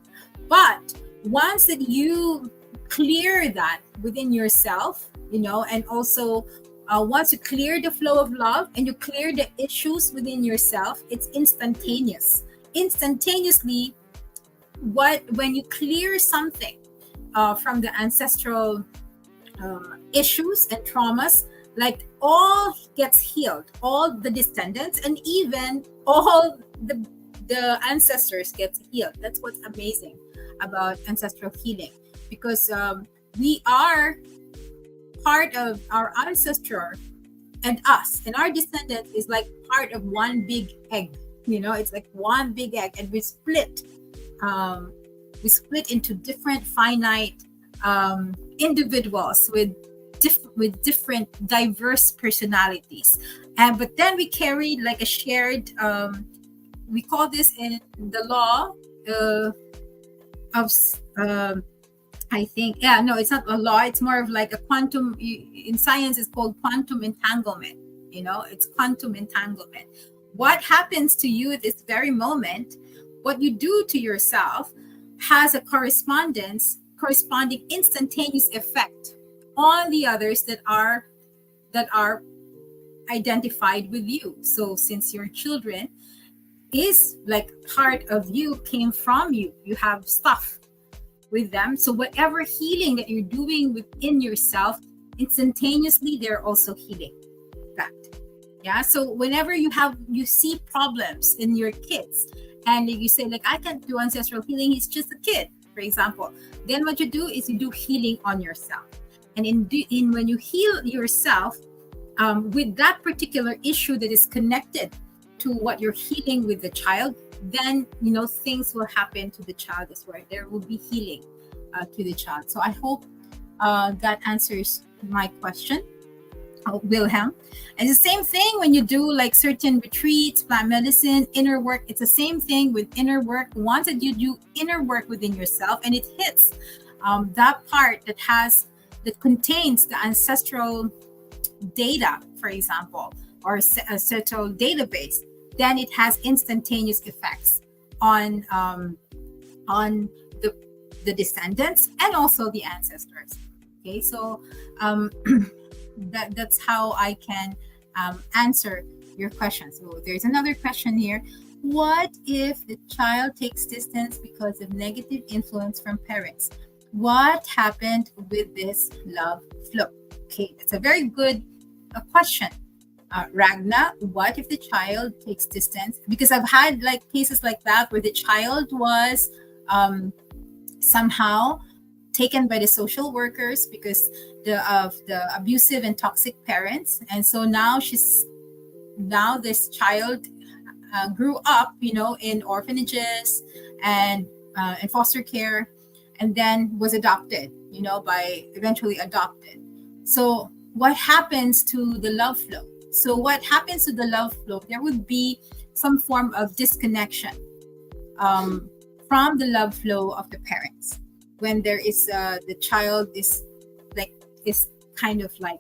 But once that you clear that within yourself, and also once you clear the flow of love and you clear the issues within yourself, it's instantaneously. When you clear something from the ancestral issues and traumas, like all gets healed, all the descendants and even all the ancestors gets healed. That's what's amazing about ancestral healing, because we are part of our ancestor, and us and our descendants is like part of one big egg. It's like one big egg, and we split into different finite individuals with different diverse personalities, but then we carry like a shared we call this in the law of I think, it's not a law, it's more of like a quantum. In science it's called quantum entanglement. It's quantum entanglement. What happens to you at this very moment, what you do to yourself, has a corresponding instantaneous effect on the others that are identified with you. So since your children is like part of you, came from you, you have stuff with them. So whatever healing that you're doing within yourself, instantaneously they're also healing that. Yeah. So whenever you see problems in your kids, and you say like, I can't do ancestral healing, he's just a kid, for example, then what you do is you do healing on yourself. And in when you heal yourself with that particular issue that is connected to what you're healing with the child, then things will happen to the child as well. There will be healing to the child. So I hope that answers my question, Wilhelm. And the same thing when you do like certain retreats, plant medicine, inner work. It's the same thing with inner work. Once that you do inner work within yourself, and it hits that part that contains the ancestral data, for example, or ancestral database, then it has instantaneous effects on the descendants and also the ancestors. Okay, so that's how I can answer your question. So there's another question here. What if the child takes distance because of negative influence from parents? What happened with this love flow? Okay, that's a very good question. Ragna, what if the child takes distance? Because I've had like cases like that where the child was somehow taken by the social workers because of the abusive and toxic parents, and so now this child grew up, in orphanages and in foster care, and then was adopted, eventually adopted. So what happens to the love flow? So what happens to the love flow? There would be some form of disconnection from the love flow of the parents when there is the child is kind of like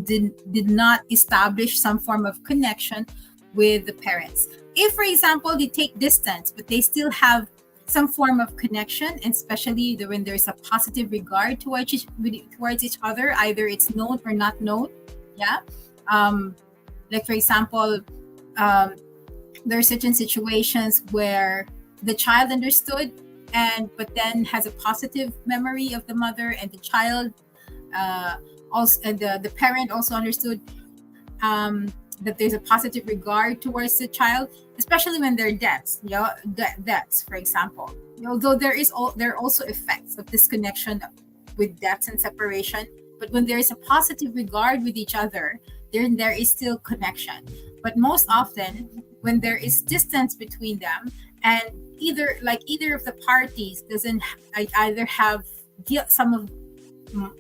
did not establish some form of connection with the parents. If, for example, they take distance, but they still have some form of connection, and especially when there's a positive regard towards each other, either it's known or not known. Yeah. Like, for example, there are certain situations where the child understood but then has a positive memory of the mother, and the child also, and the parent also understood that there's a positive regard towards the child, especially when there are deaths, deaths, for example. Although there are also effects of disconnection with deaths and separation, but when there is a positive regard with each other, then there is still connection. But most often, when there is distance between them, and either of the parties doesn't either have guilt, some of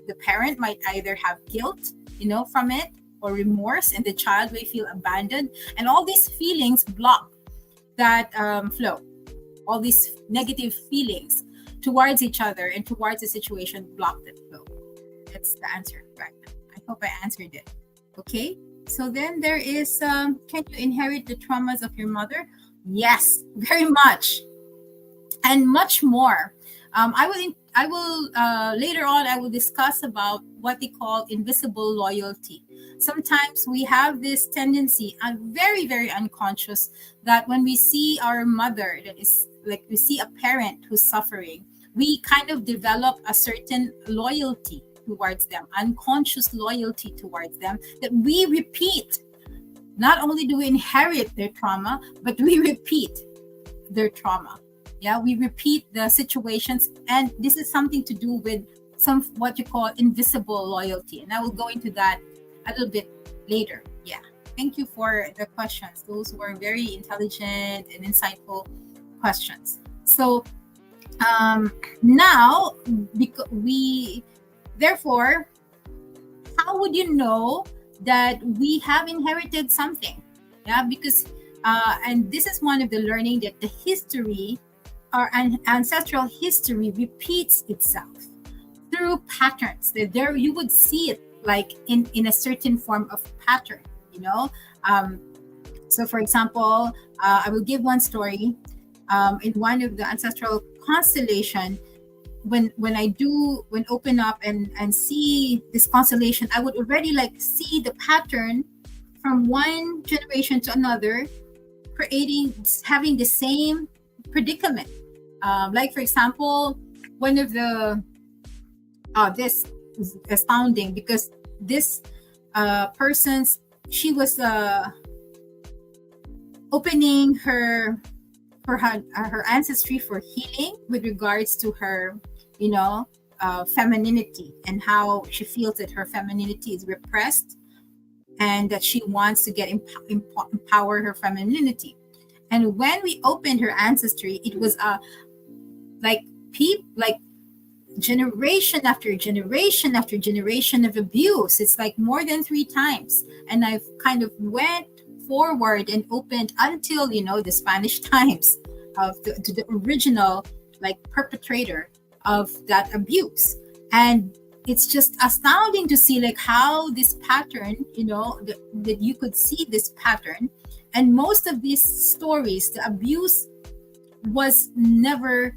the parent might either have guilt, from it, or remorse, and the child may feel abandoned, and all these feelings block that flow. All these negative feelings towards each other and towards the situation block that flow. That's the answer, right? I hope I answered it. Okay, so then there is can you inherit the traumas of your mother? Yes, very much, and much more. I will later on I will discuss about what they call invisible loyalty. Sometimes we have this tendency, very, very unconscious, that when we see our mother, that is like we see a parent who's suffering, we kind of develop a certain loyalty towards them, unconscious loyalty towards them, that we repeat. Not only do we inherit their trauma, but we repeat their trauma. Yeah, we repeat the situations, and this is something to do with some what you call invisible loyalty, and I will go into that a little bit later. Yeah, thank you for the questions. Those were very intelligent and insightful questions. So now, therefore, how would you know that we have inherited something? Yeah, because and this is one of the learning, that the history, our ancestral history, repeats itself through patterns. There you would see it like in a certain form of pattern, so for example, I will give one story. In one of the ancestral constellation, when open up and see this constellation, I would already like see the pattern from one generation to another, having the same predicament. Like, for example, one of the this is astounding, because this person's she was opening her ancestry for healing with regards to her, femininity, and how she feels that her femininity is repressed, and that she wants to get empower her femininity. And when we opened her ancestry, it was like generation after generation after generation of abuse. It's like more than 3 times. And I've kind of went forward and opened until, the Spanish times to the original perpetrator of that abuse. And it's just astounding to see how this pattern, that you could see this pattern. And most of these stories, the abuse was never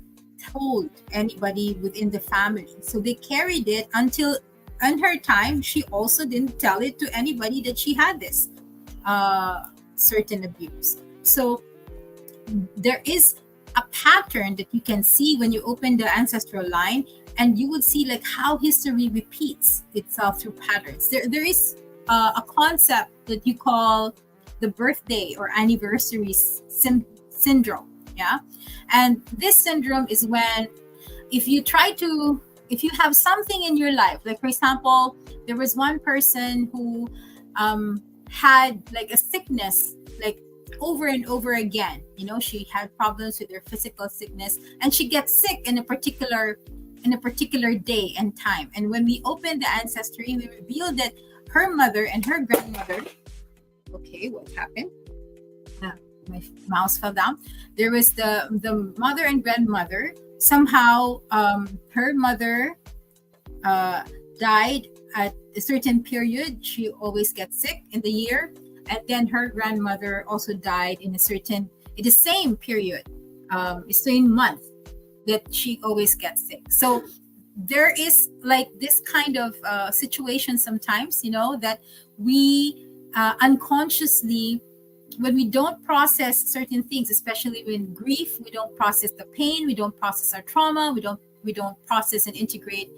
told anybody within the family. So they carried it until in her time, she also didn't tell it to anybody that she had this certain abuse. So there is a pattern that you can see when you open the ancestral line, and you would see how history repeats itself through patterns. There is a concept that you call the birthday or anniversary syndrome. Yeah. And this syndrome is when if you have something in your life, for example, there was one person who had a sickness over and over again. She had problems with her physical sickness, and she gets sick in a particular day and time. And when we open the ancestry, we reveal that her mother and her grandmother. Okay, what happened? My mouse fell down. There was the mother and grandmother. Somehow, her mother died at a certain period. She always gets sick in the year, and then her grandmother also died in the same period, same month that she always gets sick. So there is this kind of situation sometimes, that we unconsciously, when we don't process certain things, especially when grief, we don't process the pain, we don't process our trauma, we don't process and integrate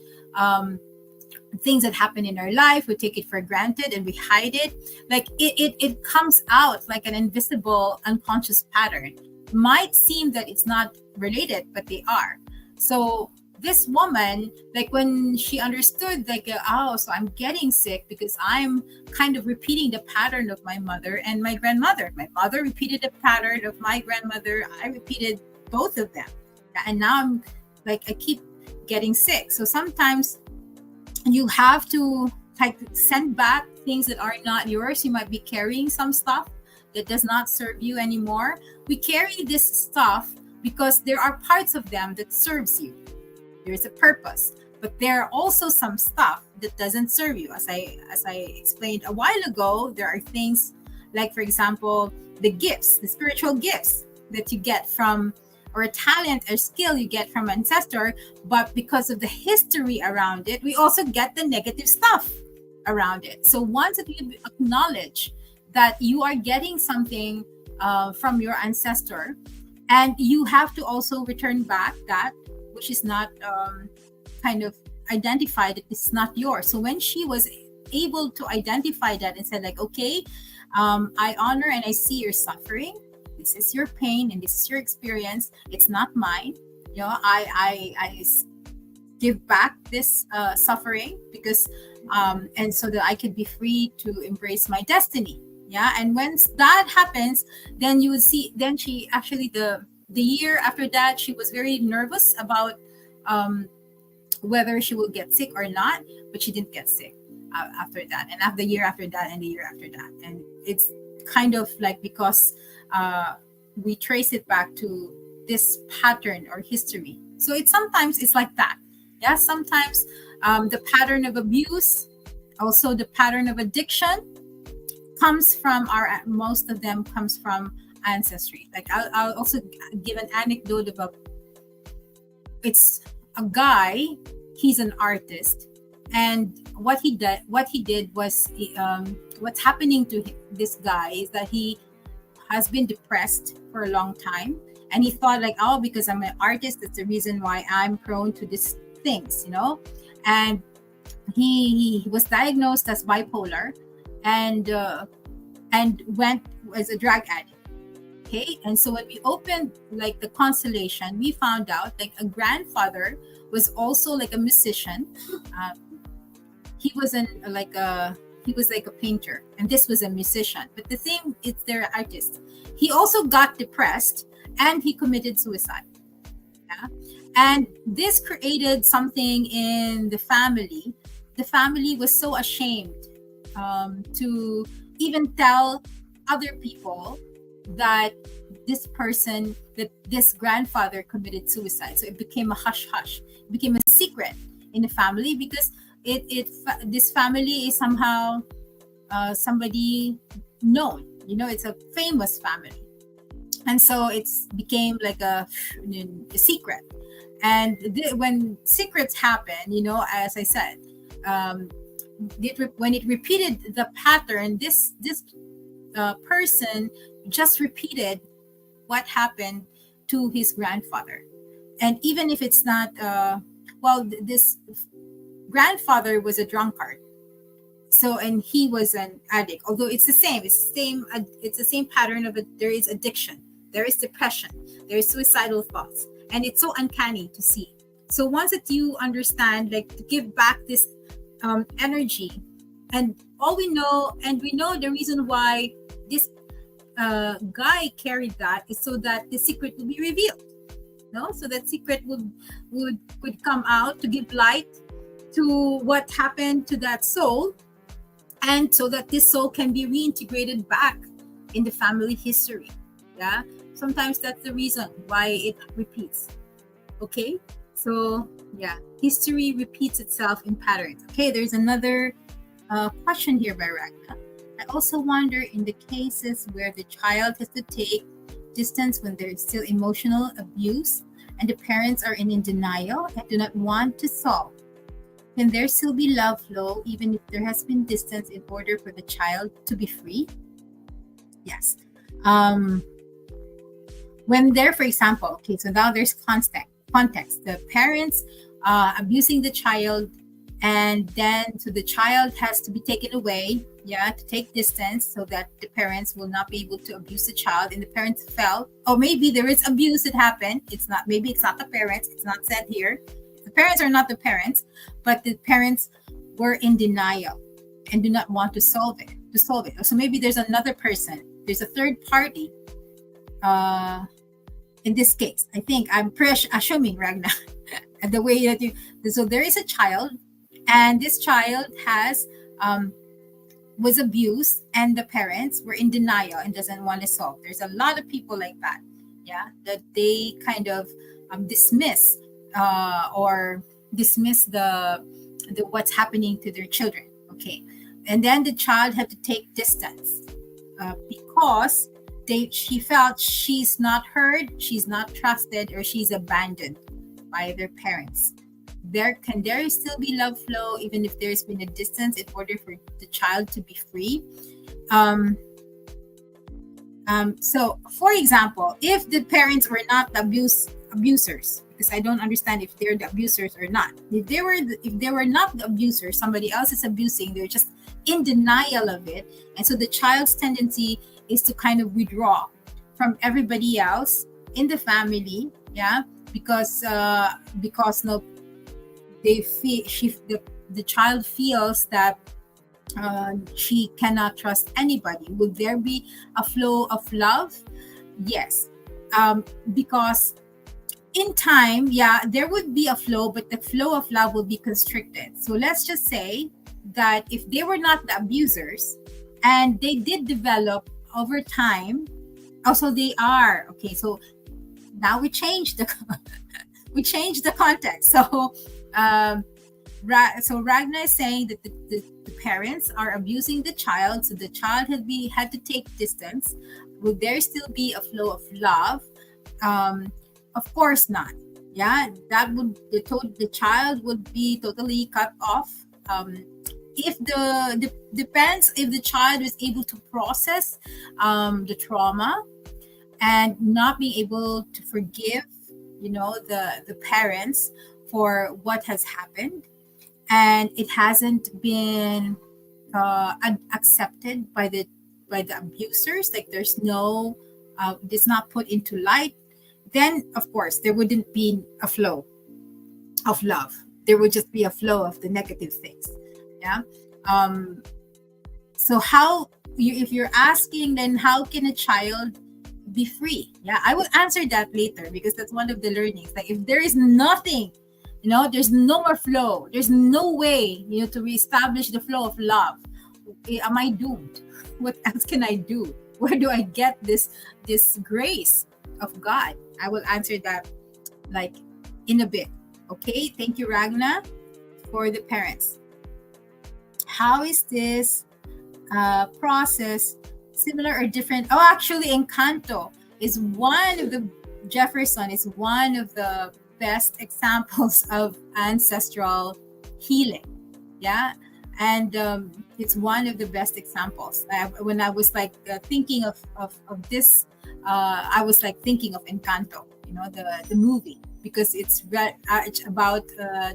things that happen in our life. We take it for granted and we hide it. It comes out like an invisible unconscious pattern. Might seem that it's not related, but they are. So this woman, when she understood, so I'm getting sick because I'm kind of repeating the pattern of my mother and my grandmother. My mother repeated the pattern of my grandmother. I repeated both of them. And now I'm I keep getting sick. So sometimes you have to send back things that are not yours. You might be carrying some stuff that does not serve you anymore. We carry this stuff because there are parts of them that serves you. There's a purpose, but there are also some stuff that doesn't serve you. As I explained a while ago, there are things for example, the gifts, the spiritual gifts that you get from, or a talent or skill you get from ancestor, but because of the history around it, we also get the negative stuff around it. So once that you acknowledge that you are getting something from your ancestor, and you have to also return back that which is not kind of identified, it's not yours. So when she was able to identify that and said okay, I honor and I see your suffering. This is your pain and this is your experience. It's not mine. I give back this suffering because and so that I could be free to embrace my destiny. Yeah. And once that happens, then you would see, then she actually the year after that, she was very nervous about whether she will get sick or not, but she didn't get sick after that, and after the year after that, and the year after that. And it's kind of because we trace it back to this pattern or history. So sometimes it's like that. Yeah, sometimes the pattern of abuse, also the pattern of addiction comes from most of them comes from ancestry. I'll also give an anecdote about, it's a guy, he's an artist, and what he did was what's happening to this guy is that he has been depressed for a long time, and he thought because I'm an artist, that's the reason why I'm prone to these things, and he was diagnosed as bipolar. And and went as a drug addict. Okay, and so when we opened like the constellation, we found out like a grandfather was also like a musician. He wasn't like a he was like a painter, and this was a musician. But the thing is, they're artists. He also got depressed and he committed suicide. Yeah, and this created something in the family. The family was so ashamed to even tell other people that this grandfather committed suicide. So it became a hush hush. It became a secret in the family because this family is somehow somebody known. It's a famous family, and so it became like a secret. And when secrets happen, as I said, when it repeated the pattern, this person just repeated what happened to his grandfather. And even if it's not this grandfather was a drunkard, so, and he was an addict, although it's the same pattern of there is addiction, there is depression, there is suicidal thoughts, and it's so uncanny to see. So once that you understand, like, to give back this energy, and we know the reason why this guy carried that is so that the secret will be revealed. So that secret would come out to give light to what happened to that soul, and so that this soul can be reintegrated back in the family history. Yeah, sometimes that's the reason why it repeats. Okay, so yeah, history repeats itself in patterns. Okay, there's another question here by Ragna. I also wonder, in the cases where the child has to take distance when there is still emotional abuse and the parents are in denial and do not want to solve, can there still be love flow even if there has been distance in order for the child to be free? Yes. When there, for example, okay, so now there's context. The parents abusing the child, and then so the child has to be taken away, to take distance so that the parents will not be able to abuse the child. And the parents felt, or maybe there is abuse that happened. It's not the parents. It's not said here. The parents are not the parents, but the parents were in denial and do not want to solve it. So maybe there's another person. There's a third party. In this case, I think I'm assuming, Ragna, the way that so there is a child, and this child was abused, and the parents were in denial and doesn't want to solve. There's a lot of people like that, that they kind of dismiss the what's happening to their children. Okay, and then the child had to take distance because she felt she's not heard, she's not trusted, or she's abandoned by their parents. Can there still be love flow even if there's been a distance in order for the child to be free? So, for example, if the parents were not the abusers, because I don't understand if they're the abusers or not. If they were not the abusers, somebody else is abusing, they're just in denial of it, and so the child's tendency is to kind of withdraw from everybody else in the family, because no, the child feels that she cannot trust anybody. Would there be a flow of love? Yes, because in time, there would be a flow, but the flow of love will be constricted. So let's just say that if they were not the abusers and they did develop over time, also they are. Okay, so now we change the context. So Ragna is saying that the parents are abusing the child, so the child had to take distance. Would there still be a flow of love? Of course not. That would the child would be totally cut off. If depends if the child is able to process the trauma and not being able to forgive, the parents for what has happened, and it hasn't been accepted by by the abusers, like there's no, it's not put into light, then of course there wouldn't be a flow of love. There would just be a flow of the negative things. Yeah. So how you, if you're asking, then how can a child be free? Yeah, I will answer that later, because that's one of the learnings. Like if there is nothing, there's no more flow, there's no way, to reestablish the flow of love, am I doomed? What else can I do? Where do I get this grace of God? I will answer that like in a bit. Okay, thank you, Ragna, for the parents. How is this process similar or different? Oh, actually, Encanto is one of the, Jefferson is one of the best examples of ancestral healing. Yeah. And it's one of the best examples. When I was like thinking of this, I was like thinking of Encanto, the movie, because it's about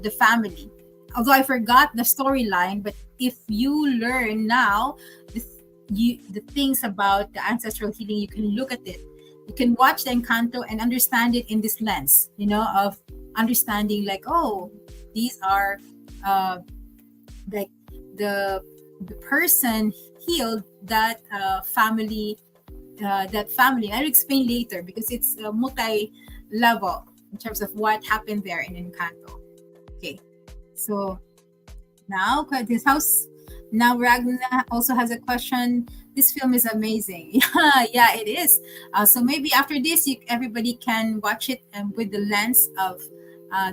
the family. Although I forgot the storyline, but if you learn now the things about the ancestral healing, you can look at it. You can watch the Encanto and understand it in this lens, of understanding like, oh, these are like the person healed that family. I'll explain later, because it's multi-level in terms of what happened there in Encanto. Okay, so now this house. Now Ragna also has a question. This film is amazing. Yeah, it is. So maybe after this, everybody can watch it and with the lens of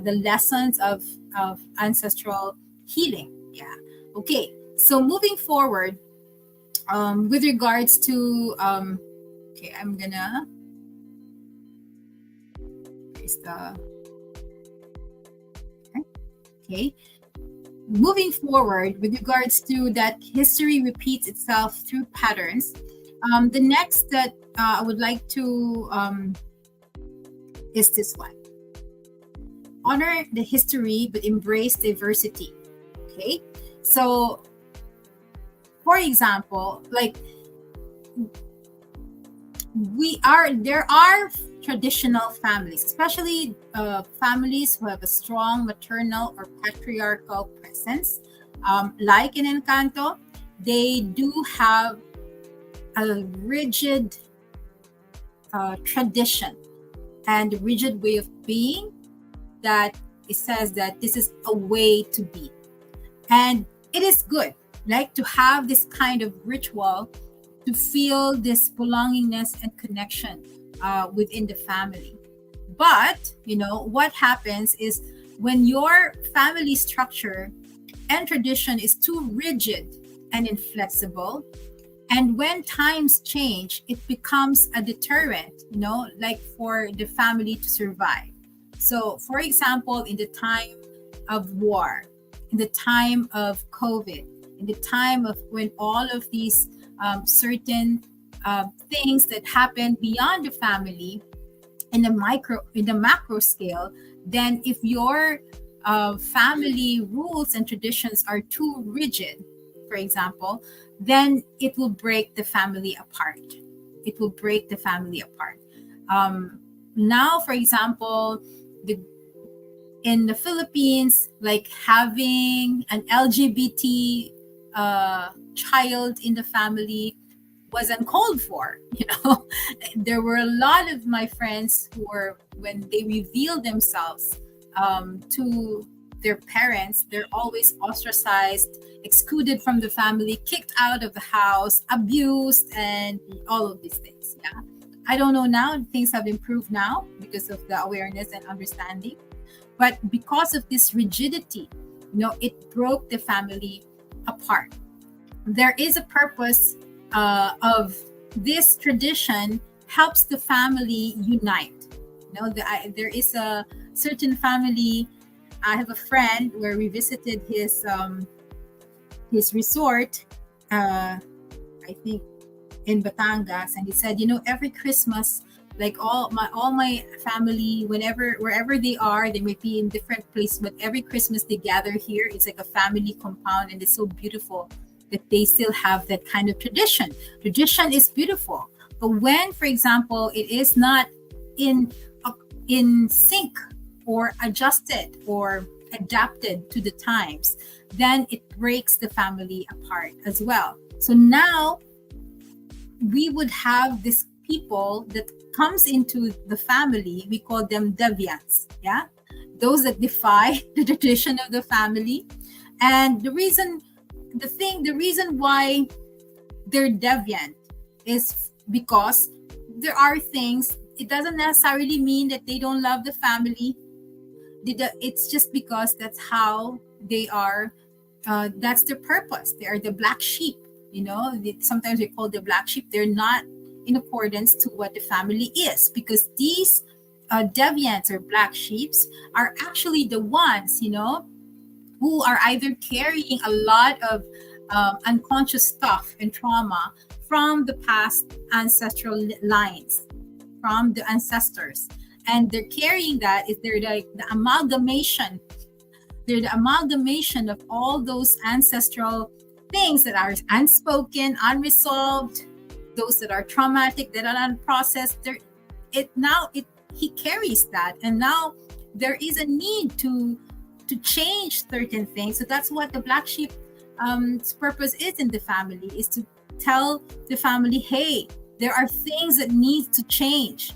the lessons of ancestral healing. Yeah. Okay. So moving forward, with regards to okay, I'm gonna. Here's the. Okay. Moving forward, with regards to that history repeats itself through patterns, the next that I would like to is this one. Honor the history, but embrace diversity. Okay, so for example, like there are traditional families, especially families who have a strong maternal or patriarchal presence, like in Encanto. They do have a rigid tradition and a rigid way of being, that it says that this is a way to be, and it is good, like to have this kind of ritual to feel this belongingness and connection within the family. But what happens is, when your family structure and tradition is too rigid and inflexible, and when times change, it becomes a deterrent, like for the family to survive. So for example, in the time of war, in the time of COVID, in the time of when all of these certain things that happen beyond the family in the macro scale, then if your family rules and traditions are too rigid, for example, then it will break the family apart. It will break the family apart. Now, for example, in the Philippines, like having an LGBT child in the family was uncalled for. There were a lot of my friends who were, when they reveal themselves to their parents, they're always ostracized, excluded from the family, kicked out of the house, abused, and all of these things. Yeah, I don't know now. Things have improved now because of the awareness and understanding, but because of this rigidity, it broke the family apart. There is a purpose of this tradition, helps the family unite. There is a certain family. I have a friend where we visited his resort, I think in Batangas, and he said, every Christmas, like all my family, wherever they are, they may be in different places, but every Christmas they gather here. It's like a family compound, and it's so beautiful. that they still have that kind of tradition. Tradition is beautiful, but when, for example, it is not in sync or adjusted or adapted to the times, then it breaks the family apart as well. So now we would have these people that comes into the family, we call them deviants, yeah, those that defy the tradition of the family. And the reason why they're deviant is because there are things, it doesn't necessarily mean that they don't love the family. It's just because that's how they are. That's their purpose. They are the black sheep. Sometimes we call the black sheep. They're not in accordance to what the family is, because these deviants or black sheeps are actually the ones, who are either carrying a lot of unconscious stuff and trauma from the past ancestral lines, from the ancestors. And they're carrying that. They're like the amalgamation. They're the amalgamation of all those ancestral things that are unspoken, unresolved, those that are traumatic, that are unprocessed. He carries that, and now there is a need to change certain things. So that's what the black sheep purpose is in the family, is to tell the family, hey, there are things that need to change.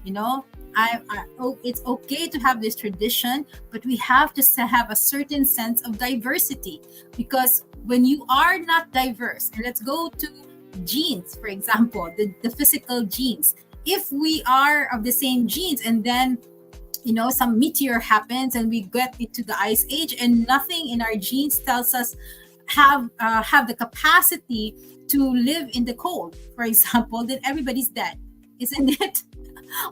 It's okay to have this tradition, but we have to have a certain sense of diversity, because when you are not diverse, and let's go to genes, for example, the physical genes. If we are of the same genes, and then some meteor happens and we get into the ice age, and nothing in our genes tells us have the capacity to live in the cold, for example, then everybody's dead, isn't it?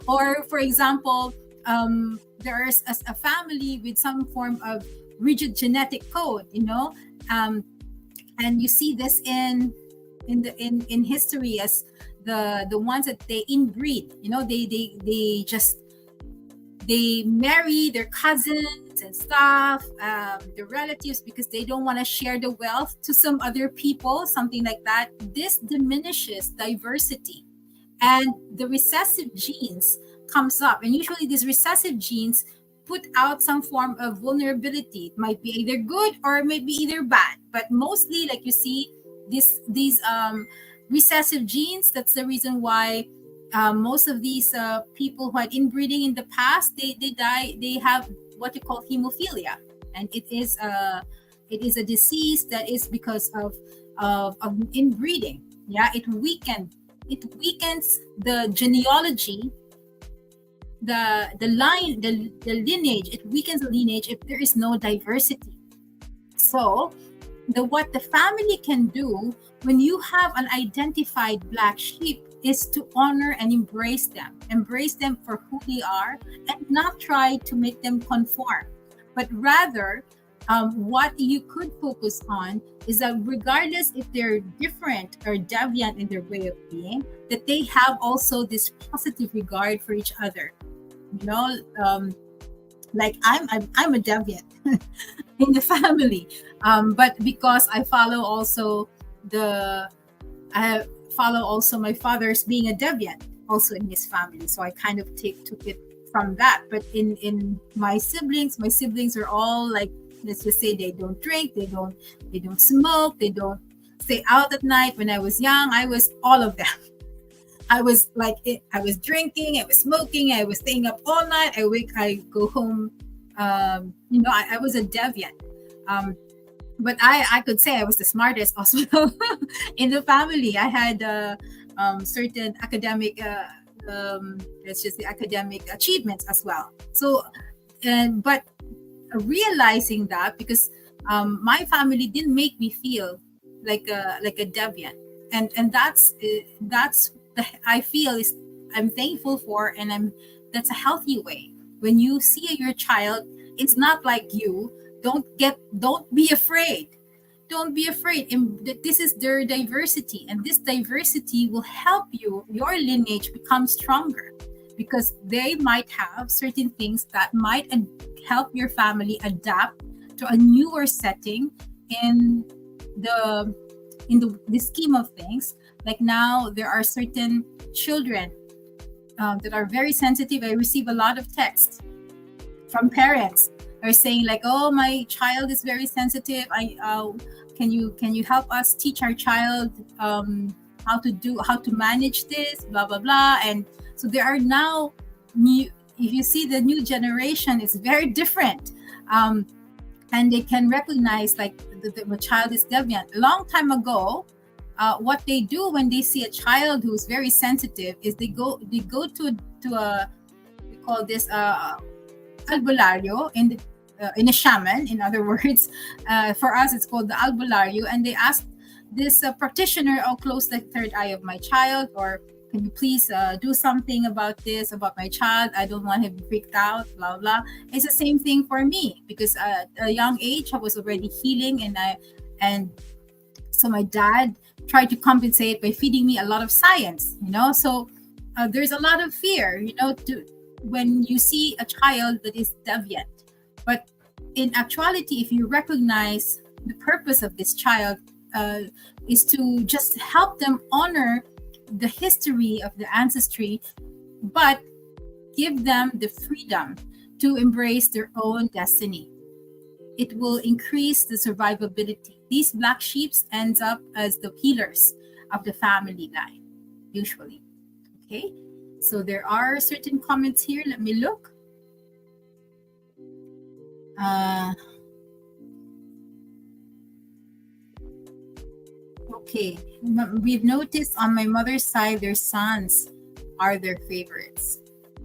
Or, for example, there's a family with some form of rigid genetic code, and you see this in history as the ones that they inbreed. They marry their cousins and stuff, their relatives, because they don't want to share the wealth to some other people, something like that. This diminishes diversity, and the recessive genes comes up, and usually these recessive genes put out some form of vulnerability. It might be either good or it might be either bad, but mostly, like you see, these recessive genes. That's the reason why most of these people who had inbreeding in the past, they die. They have what you call hemophilia, and it is a disease that is because of inbreeding. Yeah, it weakens the genealogy, the lineage. It weakens the lineage if there is no diversity. So what the family can do when you have an identified black sheep is to honor and embrace them for who they are, and not try to make them conform, but rather what you could focus on is that regardless if they're different or deviant in their way of being, that they have also this positive regard for each other. Like I'm a deviant in the family, but because I follow also my father's being a deviant also in his family, so I kind of took it from that. But in my siblings are all like, let's just say, they don't drink, they don't smoke, they don't stay out at night. When I was young, I was all of them. I was like it. I was drinking, I was smoking, I was staying up all night. I go home. I was a deviant. But I could say I was the smartest also in the family. I had certain academic, let's just say, academic achievements as well. So, but realizing that, because my family didn't make me feel like a deviant, and that's I feel is I'm thankful for, and that's a healthy way. When you see your child, it's not like you. Don't be afraid. Don't be afraid. This is their diversity, and this diversity will help your lineage become stronger, because they might have certain things that might help your family adapt to a newer setting in the in the scheme of things, like now there are certain children that are very sensitive. I receive a lot of texts from parents are saying like, oh, my child is very sensitive. Can you help us teach our child how to manage this, blah blah blah. And so there are now new, if you see the new generation is very different, and they can recognize like the child is deviant. A long time ago, what they do when they see a child who's very sensitive is they go to a, we call this albularyo in a shaman, in other words. For us it's called the albularyo, and they ask this practitioner, oh, close the third eye of my child, or can you please do something about this, about my child, I don't want him freaked out, blah blah. It's the same thing for me, because at a young age I was already healing, and so my dad tried to compensate by feeding me a lot of science, so there's a lot of fear, when you see a child that is deviant. But in actuality, if you recognize the purpose of this child is to just help them honor the history of the ancestry, but give them the freedom to embrace their own destiny, it will increase the survivability. These black sheep ends up as the healers of the family line, usually. Okay, so there are certain comments here. Let me look. Okay, we've noticed on my mother's side, their sons are their favorites.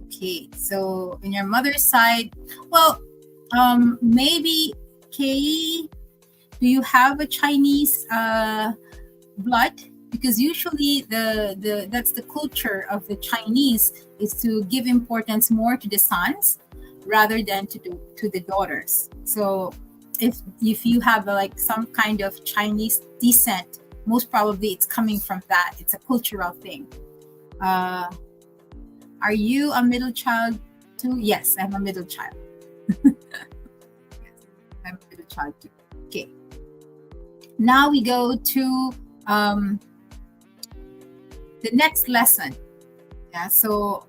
Okay, so in your mother's side, well, maybe Kay, do you have a Chinese blood? Because usually that's the culture of the Chinese, is to give importance more to the sons rather than to the daughters. So if you have like some kind of Chinese descent, most probably it's coming from that. It's a cultural thing. Are you a middle child too? Yes, I'm a middle child. Yes, I'm a middle child too. Okay. Now we go to the next lesson. Yeah, so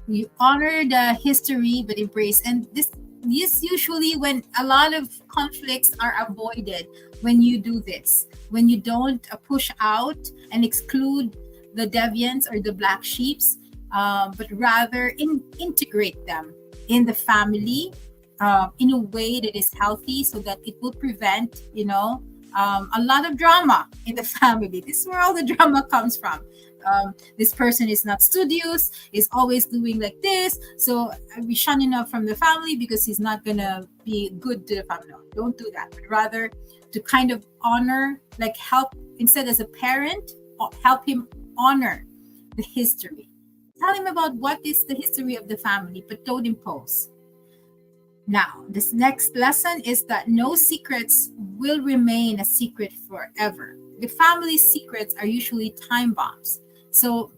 you honor the history but embrace, and this usually when a lot of conflicts are avoided when you do this, when you don't push out and exclude the deviants or the black sheeps, but rather integrate them in the family in a way that is healthy, so that it will prevent a lot of drama in the family. This is where all the drama comes from. This person is not studious, is always doing like this, so we shun him off from the family because he's not gonna be good to the family. No, don't do that, but rather to kind of honor, like help, instead as a parent, help him honor the history. Tell him about what is the history of the family, but don't impose. Now, this next lesson is that no secrets will remain a secret forever. The family secrets are usually time bombs. So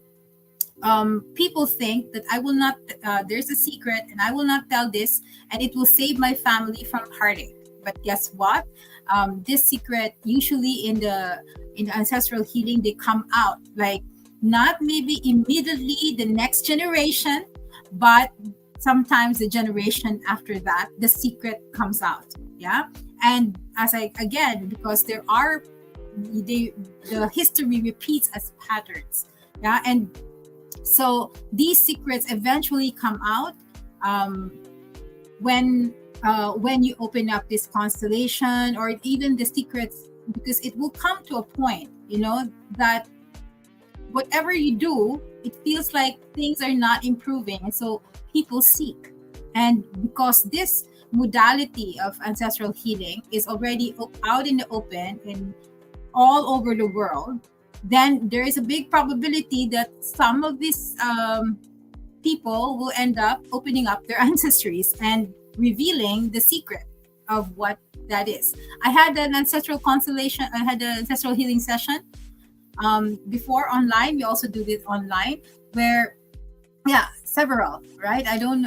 people think that I will not, there's a secret and I will not tell this and it will save my family from heartache. But guess what? This secret, usually in the ancestral healing, they come out like not maybe immediately the next generation, but sometimes the generation after that, the secret comes out. Yeah. And because the history repeats as patterns. Yeah. And so these secrets eventually come out when you open up this constellation, or even the secrets, because it will come to a point, that whatever you do, it feels like things are not improving. And so people seek. And because this modality of ancestral healing is already out in the open and all over the world, then there is a big probability that some of these people will end up opening up their ancestries and revealing the secret of what that is. I had an ancestral constellation, I had an ancestral healing session before online. We also do this online where, several, right? I don't,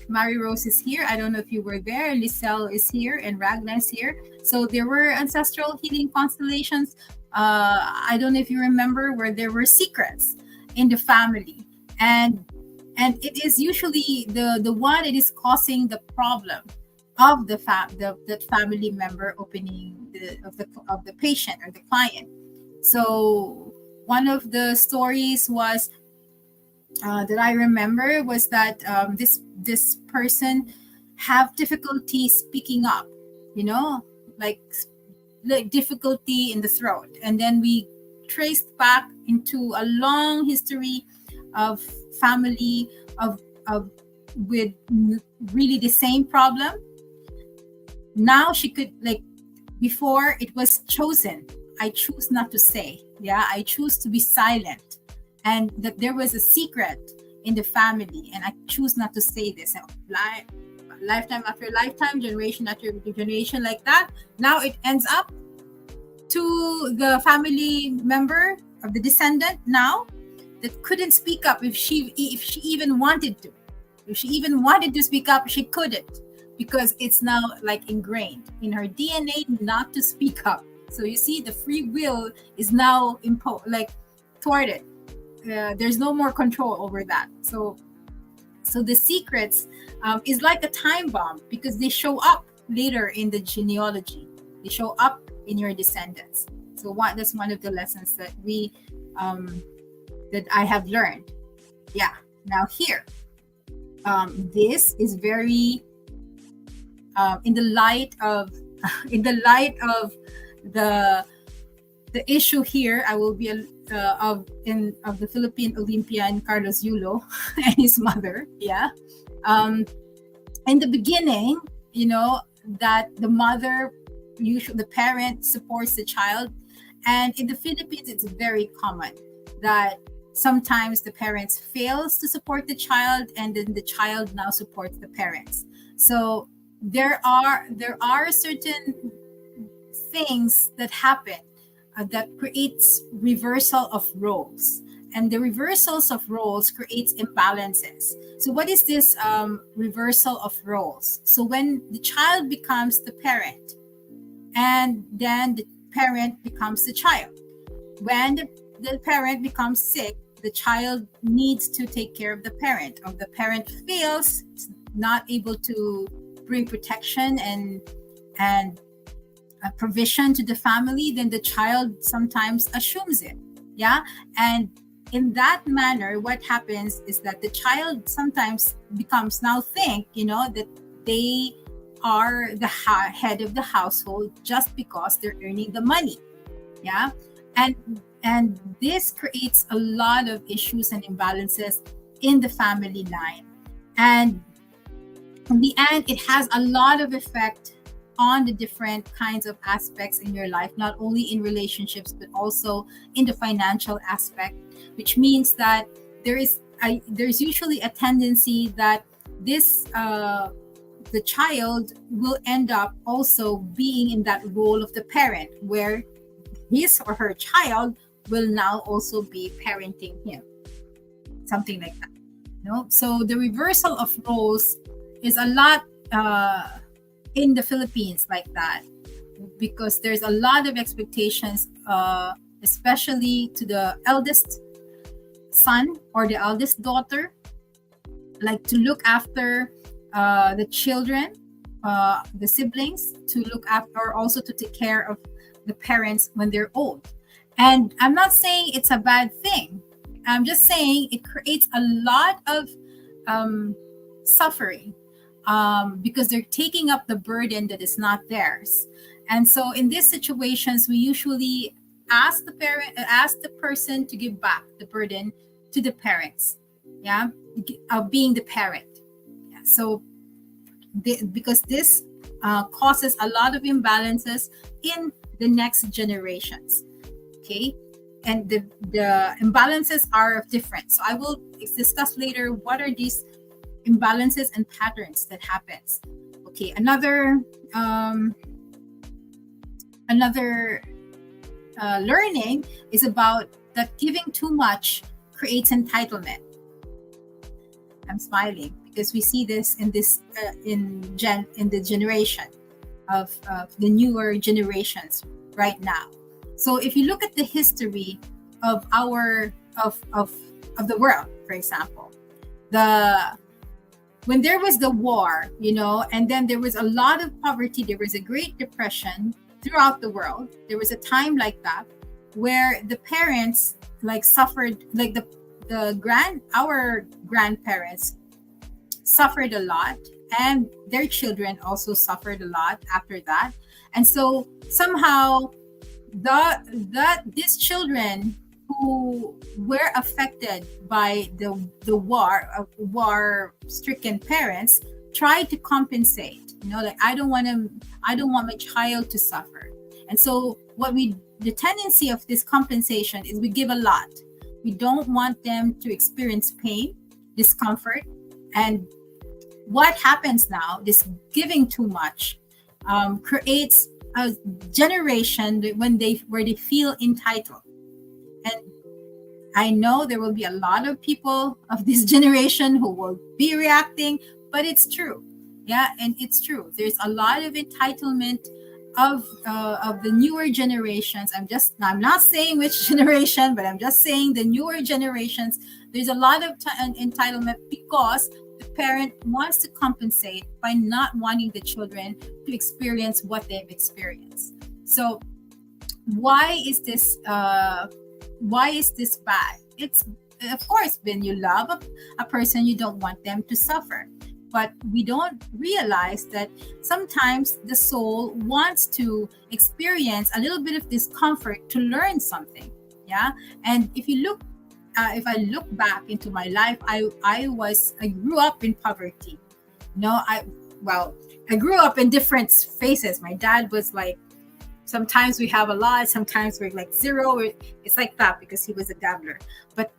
Mary Rose is here. I don't know if you were there. Lisel is here and Ragna is here. So there were ancestral healing constellations. I don't know if you remember, where there were secrets in the family, and it is usually the one that is causing the problem of the family member opening of the patient or the client. So one of the stories was that I remember was that this person have difficulty speaking up, like difficulty in the throat, and then we traced back into a long history of family of with really the same problem. Now she could, like, before it was chosen, I choose not to say, I choose to be silent, and that there was a secret in the family, and I choose not to say this. Lifetime after lifetime, generation after generation, like that. Now it ends up to the family member of the descendant now that couldn't speak up if she even wanted to. If she even wanted to speak up, she couldn't, because it's now like ingrained in her DNA not to speak up. So you see, the free will is now thwarted. There's no more control over that. So the secrets is like a time bomb, because they show up later in the genealogy. They show up in your descendants. So that's one of the lessons that that I have learned. Now here, this is very in the light of the issue here. I will be of the Philippine Olympian Carlos Yulo and his mother. In the beginning, that the mother, usually the parent, supports the child, and in the Philippines it's very common that sometimes the parents fails to support the child, and then the child now supports the parents. So there are certain things that happen that creates reversal of roles, and the reversals of roles creates imbalances. So what is this reversal of roles? So when the child becomes the parent, and then the parent becomes the child. When the parent becomes sick, the child needs to take care of the parent. Or the parent fails, not able to bring protection and provision to the family, then the child sometimes assumes it. And in that manner, what happens is that the child sometimes becomes now think, that they are the head of the household just because they're earning the money. And this creates a lot of issues and imbalances in the family line. And in the end, it has a lot of effect on the different kinds of aspects in your life, not only in relationships, but also in the financial aspect, which means that there's usually a tendency that the child will end up also being in that role of the parent, where his or her child will now also be parenting him, something like that. So the reversal of roles is a lot in the Philippines like that, because there's a lot of expectations, especially to the eldest son or the eldest daughter, like to look after the children, the siblings, to look after, or also to take care of the parents when they're old. And I'm not saying it's a bad thing. I'm just saying it creates a lot of suffering, because they're taking up the burden that is not theirs. And so in these situations, we usually ask the person to give back the burden to the parents, of being the parent. So because this causes a lot of imbalances in the next generations. And the imbalances are different. So I will discuss later what are these imbalances and patterns that happens. Another learning is about that giving too much creates entitlement. I'm smiling is we see this in the generation of the newer generations right now. So if you look at the history of the world, for example, when there was the war, and then there was a lot of poverty, there was a Great Depression throughout the world. There was a time like that where the parents suffered, our grandparents suffered a lot, and their children also suffered a lot after that. And so somehow these children who were affected by the war-stricken parents tried to compensate. I don't want my child to suffer. And so the tendency of this compensation is we give a lot. We don't want them to experience pain, discomfort, and what happens now, this giving too much, creates a generation where they feel entitled. And I know there will be a lot of people of this generation who will be reacting, but it's true. Yeah, and it's true. There's a lot of entitlement of the newer generations. I'm not saying which generation, but I'm just saying the newer generations. There's a lot of entitlement because the parent wants to compensate by not wanting the children to experience what they've experienced. So why is this bad? It's, of course, when you love a person, you don't want them to suffer. But we don't realize that sometimes the soul wants to experience a little bit of discomfort to learn something. Yeah. And if I look back into my life, I grew up in poverty. I grew up in different phases. My dad was like, sometimes we have a lot, sometimes we're like zero. It's like that because he was a dabbler. But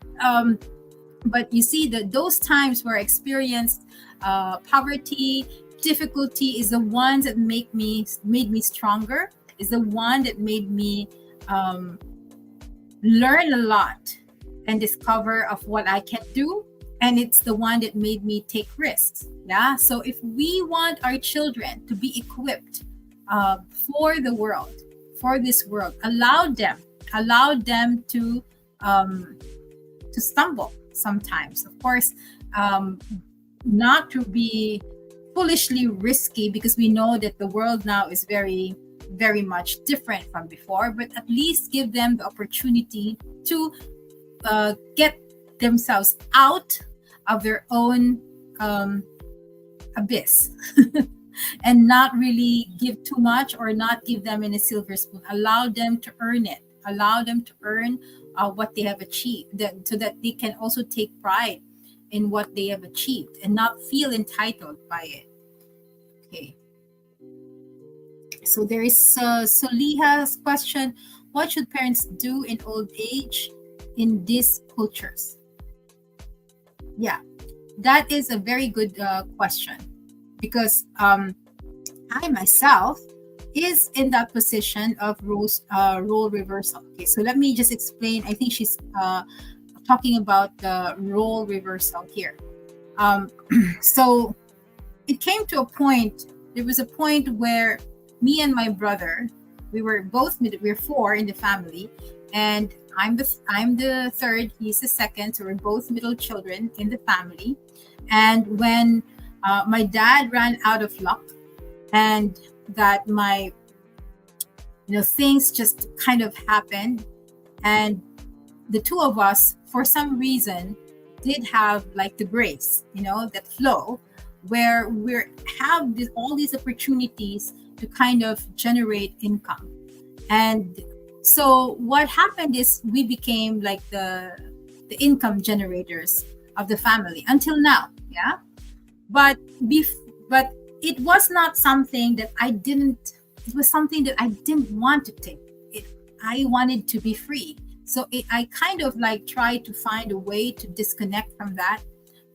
you see that those times where I experienced poverty, difficulty is the ones that made me stronger, is the one that made me learn a lot and discover of what I can do. And it's the one that made me take risks. Yeah. So if we want our children to be equipped for the world, for this world, allow them to stumble sometimes. Of course, not to be foolishly risky, because we know that the world now is very, very much different from before, but at least give them the opportunity to get themselves out of their own abyss and not really give too much or not give them in a silver spoon. Allow them to earn it. Allow them to earn what they have achieved, so that they can also take pride in what they have achieved and not feel entitled by it. Okay. So there is Soliha's question: what should parents do in old age in these cultures? Yeah, that is a very good question, because I myself is in that position of role reversal. Okay, so let me just explain. I think she's talking about the role reversal here. So it came to a point. There was a point where me and my brother, we're four in the family, and I'm the third, he's the second, so we're both middle children in the family. And when my dad ran out of luck, and that things just kind of happened, and the two of us, for some reason, did have like the grace, that flow, where we have all these opportunities to kind of generate income. And so what happened is we became like the income generators of the family until now. Yeah. But it was not something that it was something that I didn't want to take. I wanted to be free. So I kind of like tried to find a way to disconnect from that.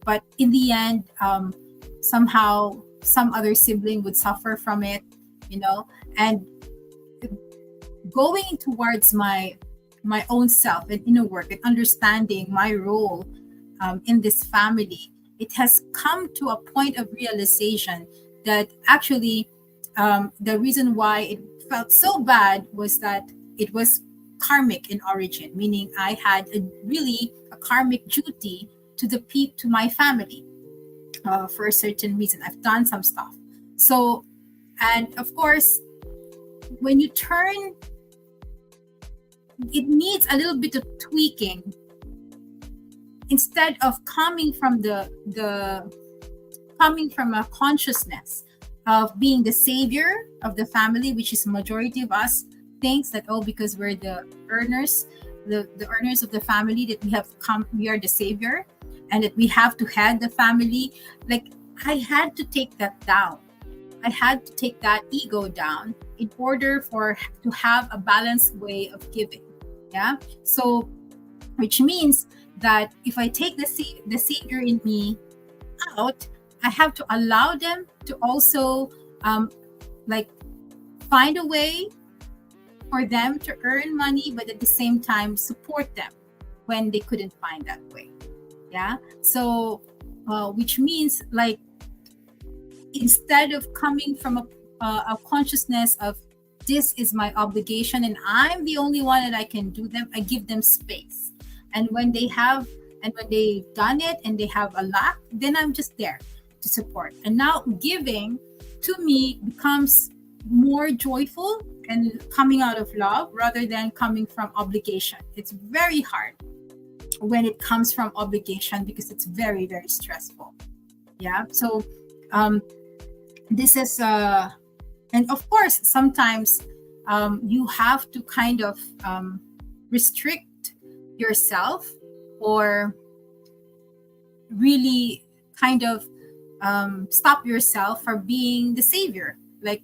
But in the end, somehow some other sibling would suffer from it, and going towards my own self and inner work and understanding my role in this family it has come to a point of realization that actually the reason why it felt so bad was that it was karmic in origin, meaning I had a karmic duty to my family for a certain reason. I've done some stuff. So, and of course, when you turn, it needs a little bit of tweaking. Instead of coming from coming from a consciousness of being the savior of the family, which is the majority of us thinks that, oh, because we're the earners, the earners of the family, that we are the savior, and that we have to head the family. Like, I had to take that down. I had to take that ego down in order to have a balanced way of giving. Yeah. So, which means that if I take the savior in me out, I have to allow them to also find a way for them to earn money, but at the same time support them when they couldn't find that way. Yeah. So which means, like, instead of coming from a consciousness of this is my obligation and I'm the only one that I can do them, I give them space. And when they've done it and they have a lack, then I'm just there to support. And now giving to me becomes more joyful and coming out of love rather than coming from obligation. It's very hard when it comes from obligation because it's very, very stressful. Yeah. So this is and of course sometimes you have to kind of restrict yourself, or really kind of stop yourself from being the savior, like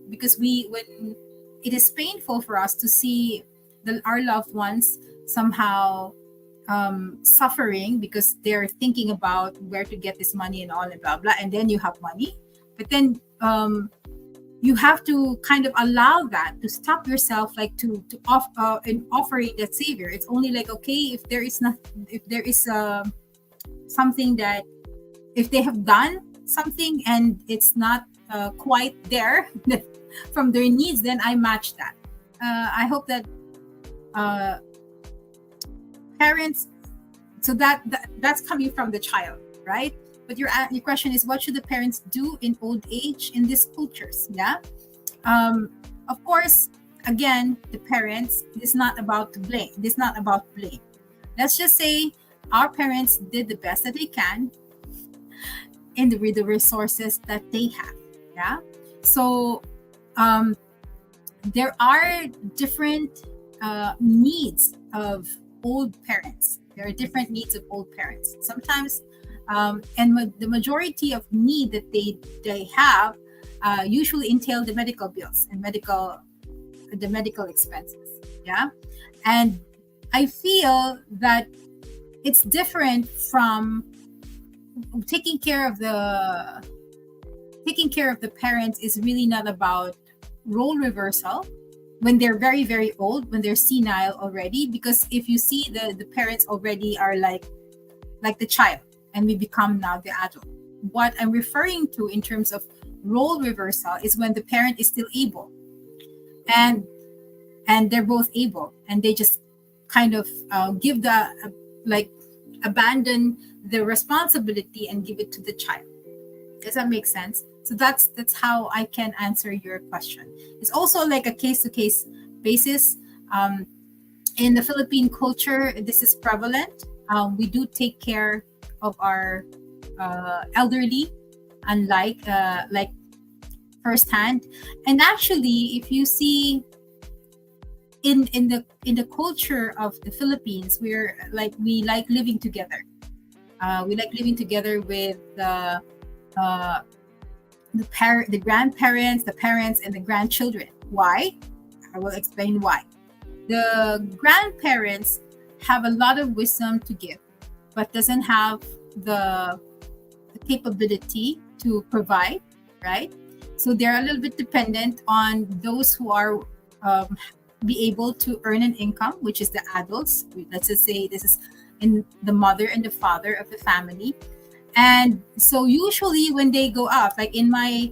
because when it is painful for us to see our loved ones somehow suffering because they're thinking about where to get this money and all and blah blah, and then you have money, but then you have to kind of allow that to stop yourself, like in offering that savior. It's only like, okay, if there is something that, if they have done something and it's not quite there from their needs, then I match that. I hope that parents, so that's coming from the child, right? But your question is, what should the parents do in old age in these cultures? Yeah. Of course, again, the parents, it's not about blame. It's not about blame. Let's just say our parents did the best that they can with the resources that they have. Yeah. So there are different needs of old parents. There are different needs of old parents. Sometimes, and the majority of need that they have usually entail the medical bills and the medical expenses. Yeah. And I feel that it's different from taking care of the parents is really not about role reversal when they're very, very old, when they're senile already. Because if you see the parents already are like the child, and we become now the adult. What I'm referring to in terms of role reversal is when the parent is still able, and they're both able, and they just kind of abandon the responsibility and give it to the child. Does that make sense? So that's how I can answer your question. It's also like a case-to-case basis. In the Philippine culture, this is prevalent. We do take care of our elderly, unlike like firsthand. And actually, if you see in the culture of the Philippines, we like living together. We like living together with the grandparents, the parents, and the grandchildren. Why? I will explain why. The grandparents have a lot of wisdom to give, but doesn't have the capability to provide, right? So they're a little bit dependent on those who are be able to earn an income, which is the adults. Let's just say this is in the mother and the father of the family. And so usually when they go up, like in my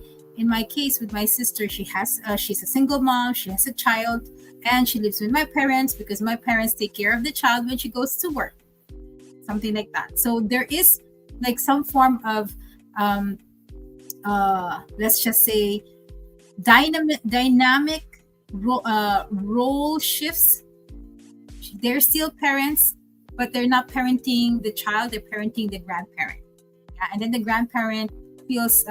case with my sister, she's a single mom, she has a child, and she lives with my parents because my parents take care of the child when she goes to work, something like that. So there is like some form of let's just say dynamic role shifts. They're still parents, but they're not parenting the child, they're parenting the grandparent. Yeah, and then the grandparent feels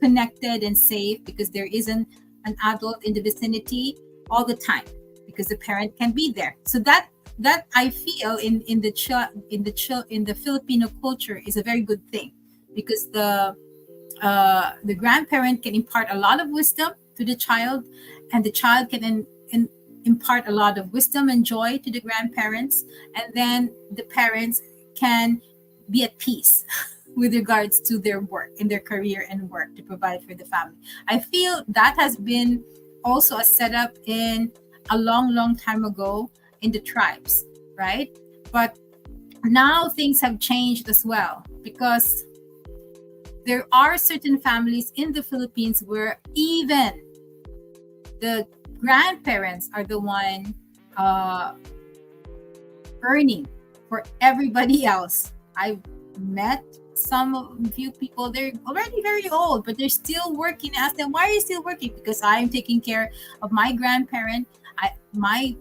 connected and safe because there isn't an adult in the vicinity all the time because the parent can be there. So that I feel in the Filipino culture is a very good thing, because the grandparent can impart a lot of wisdom to the child, and the child can impart a lot of wisdom and joy to the grandparents, and then the parents can be at peace with regards to their work and their career and work to provide for the family. I feel that has been also a setup in a long time ago in the tribes, right? But now things have changed as well, because there are certain families in the Philippines where even the grandparents are the one earning for everybody else. I've met few people, they're already very old, but they're still working. I ask them, why are you still working? Because I'm taking care of my grandparent. My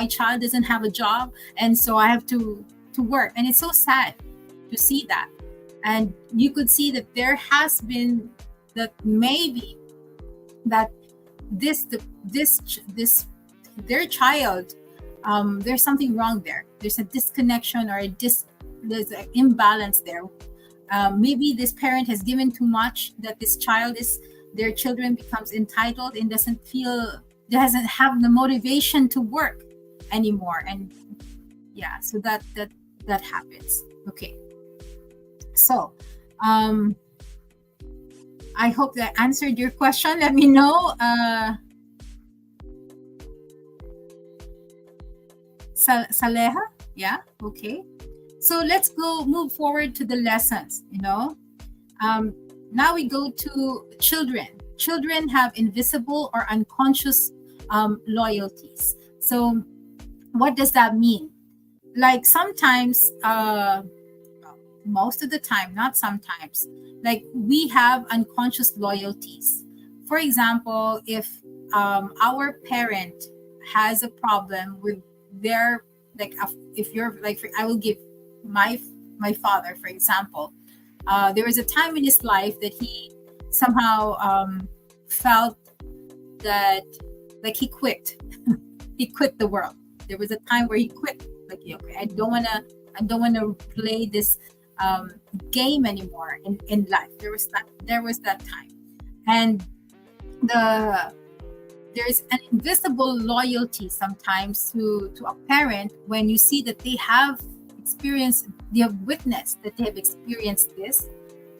child doesn't have a job, and so I have to work. And it's so sad to see that. And you could see that there has been that maybe that their child, there's something wrong there. There's a disconnection or there's an imbalance there. Maybe this parent has given too much, that their children becomes entitled and doesn't have the motivation to work anymore. And yeah, so that happens. Okay. So, I hope that answered your question. Let me know. Saleha? Yeah, okay. So let's move forward to the lessons, Now we go to children. Children have invisible or unconscious loyalties. So what does that mean? Like sometimes, most of the time, not sometimes, like we have unconscious loyalties. For example, if our parent has a problem with their, like, if you're like, I will give my father, for example. There was a time in his life that he somehow felt that, like, he quit. He quit the world. There was a time where he quit. Like, okay, I don't wanna play this game anymore in life. There was that time, and there's an invisible loyalty sometimes to a parent when you see that they have witnessed that they have experienced this,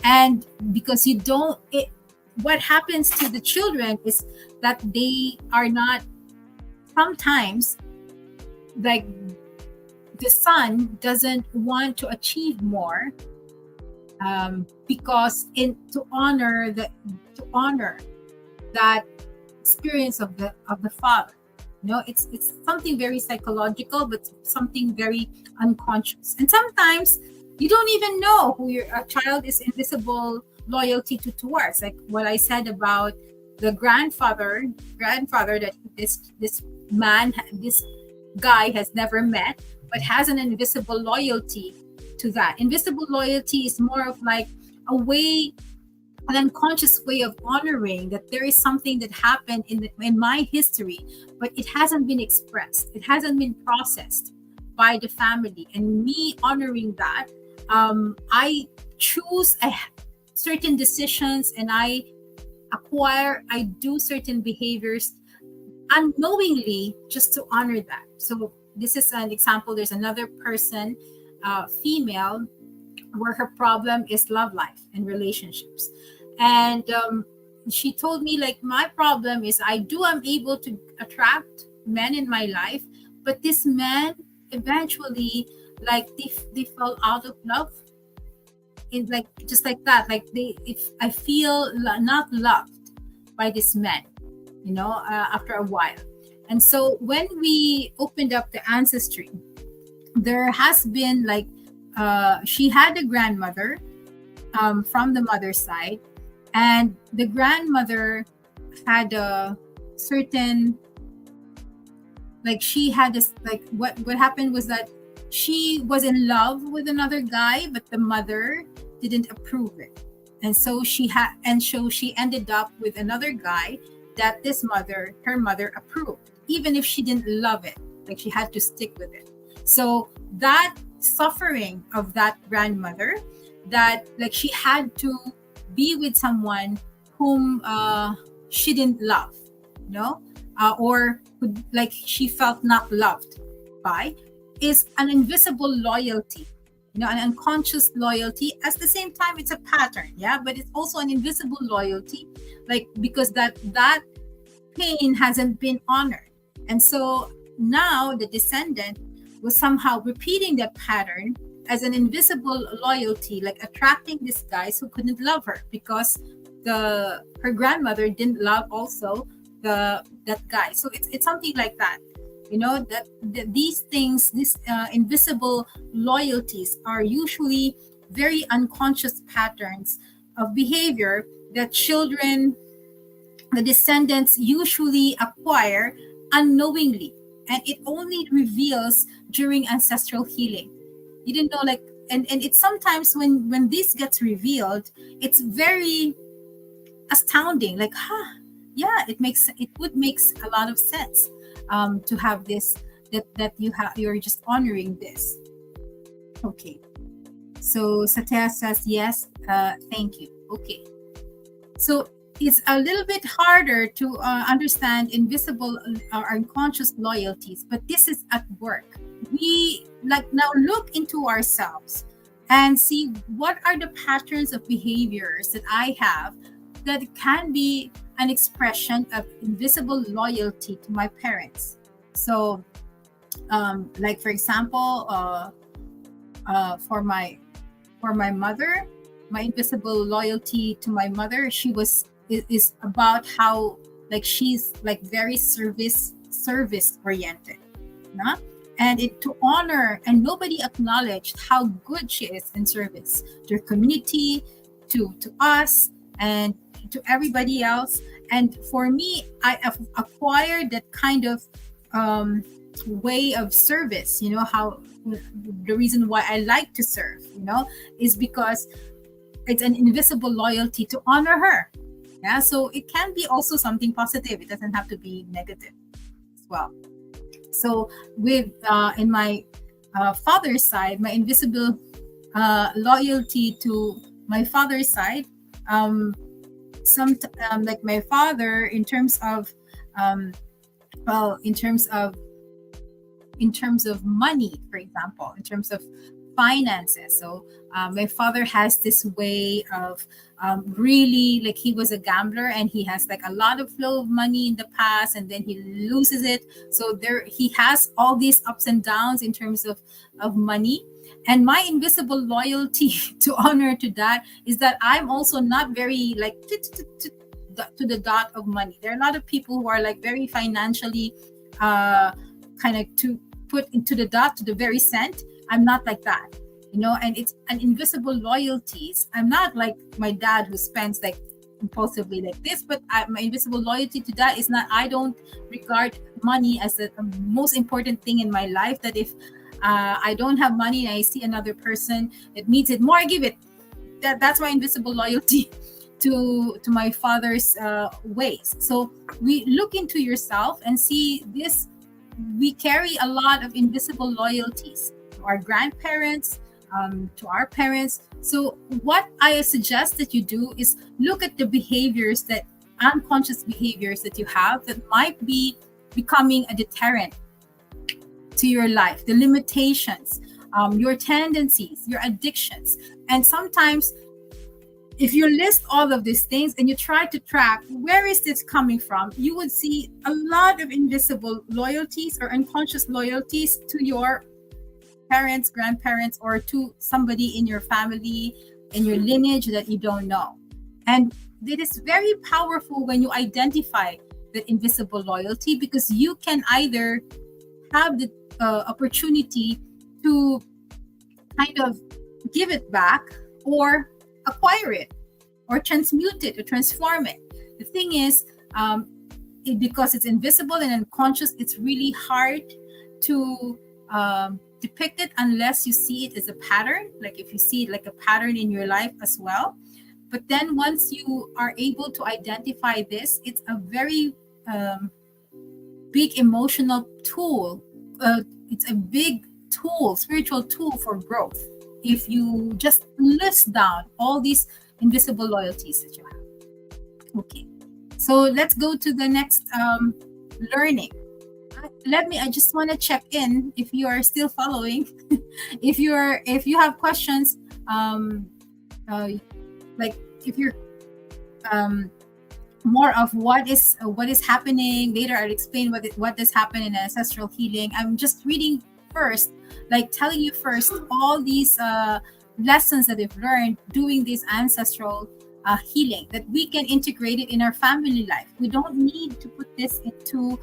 and because what happens to the children is that they are not, sometimes, like, the son doesn't want to achieve more, because to honor that experience of the father. It's something very psychological, but something very unconscious. And sometimes you don't even know who your child is invisible loyalty towards. Like what I said about the grandfather that this guy has never met, but has an invisible loyalty to that. Invisible loyalty is more of like an unconscious way of honoring that there is something that happened in my history, but it hasn't been expressed. It hasn't been processed by the family. And me honoring that, I choose certain decisions, and I do certain behaviors unknowingly just to honor that. So this is an example. There's another person, female, where her problem is love life and relationships. And she told me, like, my problem is I'm able to attract men in my life, but this man eventually, like, they fall out of love. it's like just like that. Like if I feel not loved by this man, after a while. And so when we opened up the ancestry, there has been like she had a grandmother from the mother's side, and the grandmother had a certain, like she had this, like what happened was that she was in love with another guy, but the mother didn't approve it, and so she ended up with another guy that her mother approved, even if she didn't love it. Like she had to stick with it. So that suffering of that grandmother, that like she had to be with someone whom she didn't love, or like she felt not loved by, is an invisible loyalty, an unconscious loyalty. At the same time, it's a pattern, but it's also an invisible loyalty, like because that pain hasn't been honored. And so now the descendant was somehow repeating that pattern as an invisible loyalty, like attracting these guys who couldn't love her because her grandmother didn't love also that guy. So it's something like that, that these things, these invisible loyalties are usually very unconscious patterns of behavior that the descendants usually acquire unknowingly, and it only reveals during ancestral healing. You didn't know, like, and it's sometimes when this gets revealed, it's very astounding, like, it would makes a lot of sense to have this, that you're just honoring this. Okay, so Satya says yes, thank you. Okay, so it's a little bit harder to understand invisible or unconscious loyalties, but this is at work. We now look into ourselves and see what are the patterns of behaviors that I have that can be an expression of invisible loyalty to my parents. So like for example, for my mother, my invisible loyalty to my mother, is about how like she's like very service oriented, and to honor, and nobody acknowledged how good she is in service to her community, to us, and to everybody else. And for me, I have acquired that kind of way of service, how the reason why I like to serve, is because it's an invisible loyalty to honor her. So it can be also something positive. It doesn't have to be negative as well. So with in my father's side, my invisible loyalty to my father's side, like my father, in terms of money, for example, in terms of finances. So my father has this way of really, like, he was a gambler and he has like a lot of flow of money in the past, and then he loses it. So he has all these ups and downs in terms of money. And my invisible loyalty to honor to that is that I'm also not very like to the dot of money. There are a lot of people who are like very financially kind of to put into the dot to the very cent. I'm not like that, and it's an invisible loyalties. I'm not like my dad who spends like impulsively like this, but my invisible loyalty to that is not, I don't regard money as the most important thing in my life, that if I don't have money and I see another person that needs it more, I give it. That's my invisible loyalty to my father's ways. So we look into yourself and see this. We carry a lot of invisible loyalties to our grandparents, to our parents. So what I suggest that you do is look at the behaviors, that unconscious behaviors that you have that might be becoming a deterrent to your life, the limitations, your tendencies, your addictions. And sometimes if you list all of these things and you try to track where is this coming from, you would see a lot of invisible loyalties or unconscious loyalties to your parents, grandparents, or to somebody in your family, in your lineage that you don't know. And it is very powerful when you identify that invisible loyalty, because you can either have the opportunity to kind of give it back, or acquire it, or transmute it, or transform it. The thing is, because it's invisible and unconscious, it's really hard to depict it unless you see it as a pattern, like if you see it like a pattern in your life as well. But then once you are able to identify this, it's a very big emotional tool. It's a big tool, spiritual tool for growth, if you just list down all these invisible loyalties that you have. Okay, so let's go to the next learning. I just want to check in if you are still following. if you have questions, like if you're more of what is happening later, I'll explain what does happen in ancestral healing. I'm just reading first, like telling you first all these lessons that we've learned doing this ancestral healing, that we can integrate it in our family life. We don't need to put this into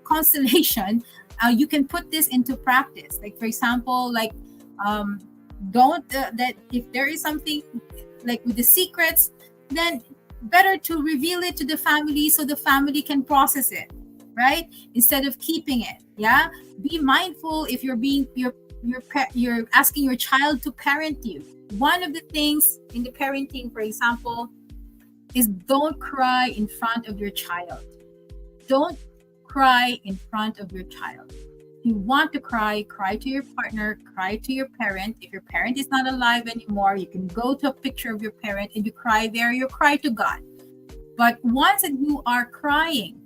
constellation. You can put this into practice. Like for example, like don't that if there is something like with the secrets, then better to reveal it to the family so the family can process it, right? Instead of keeping it. Yeah, be mindful if you're asking your child to parent you. One of the things in the parenting, for example, is don't cry in front of your child. Don't cry in front of your child. If you want to cry, cry to your partner, cry to your parent. If your parent is not alive anymore, you can go to a picture of your parent and you cry there, you cry to God. But once that you are crying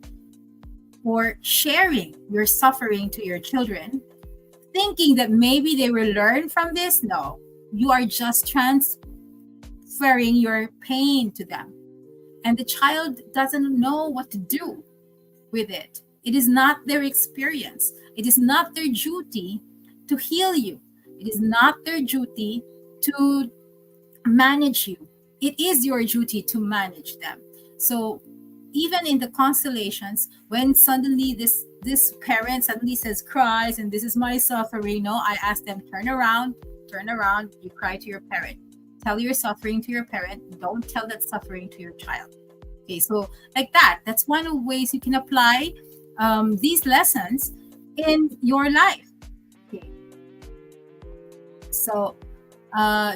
or sharing your suffering to your children, thinking that maybe they will learn from this, no, you are just transferring your pain to them. And the child doesn't know what to do with it. It is not their experience. It is not their duty to heal you. It is not their duty to manage you. It is your duty to manage them. So even in the constellations, when suddenly this parent suddenly says, cries, and this is my suffering, no, I ask them, turn around, you cry to your parent. Tell your suffering to your parent. Don't tell that suffering to your child. Okay, so like that. That's one of the ways you can apply these lessons in your life. Okay. So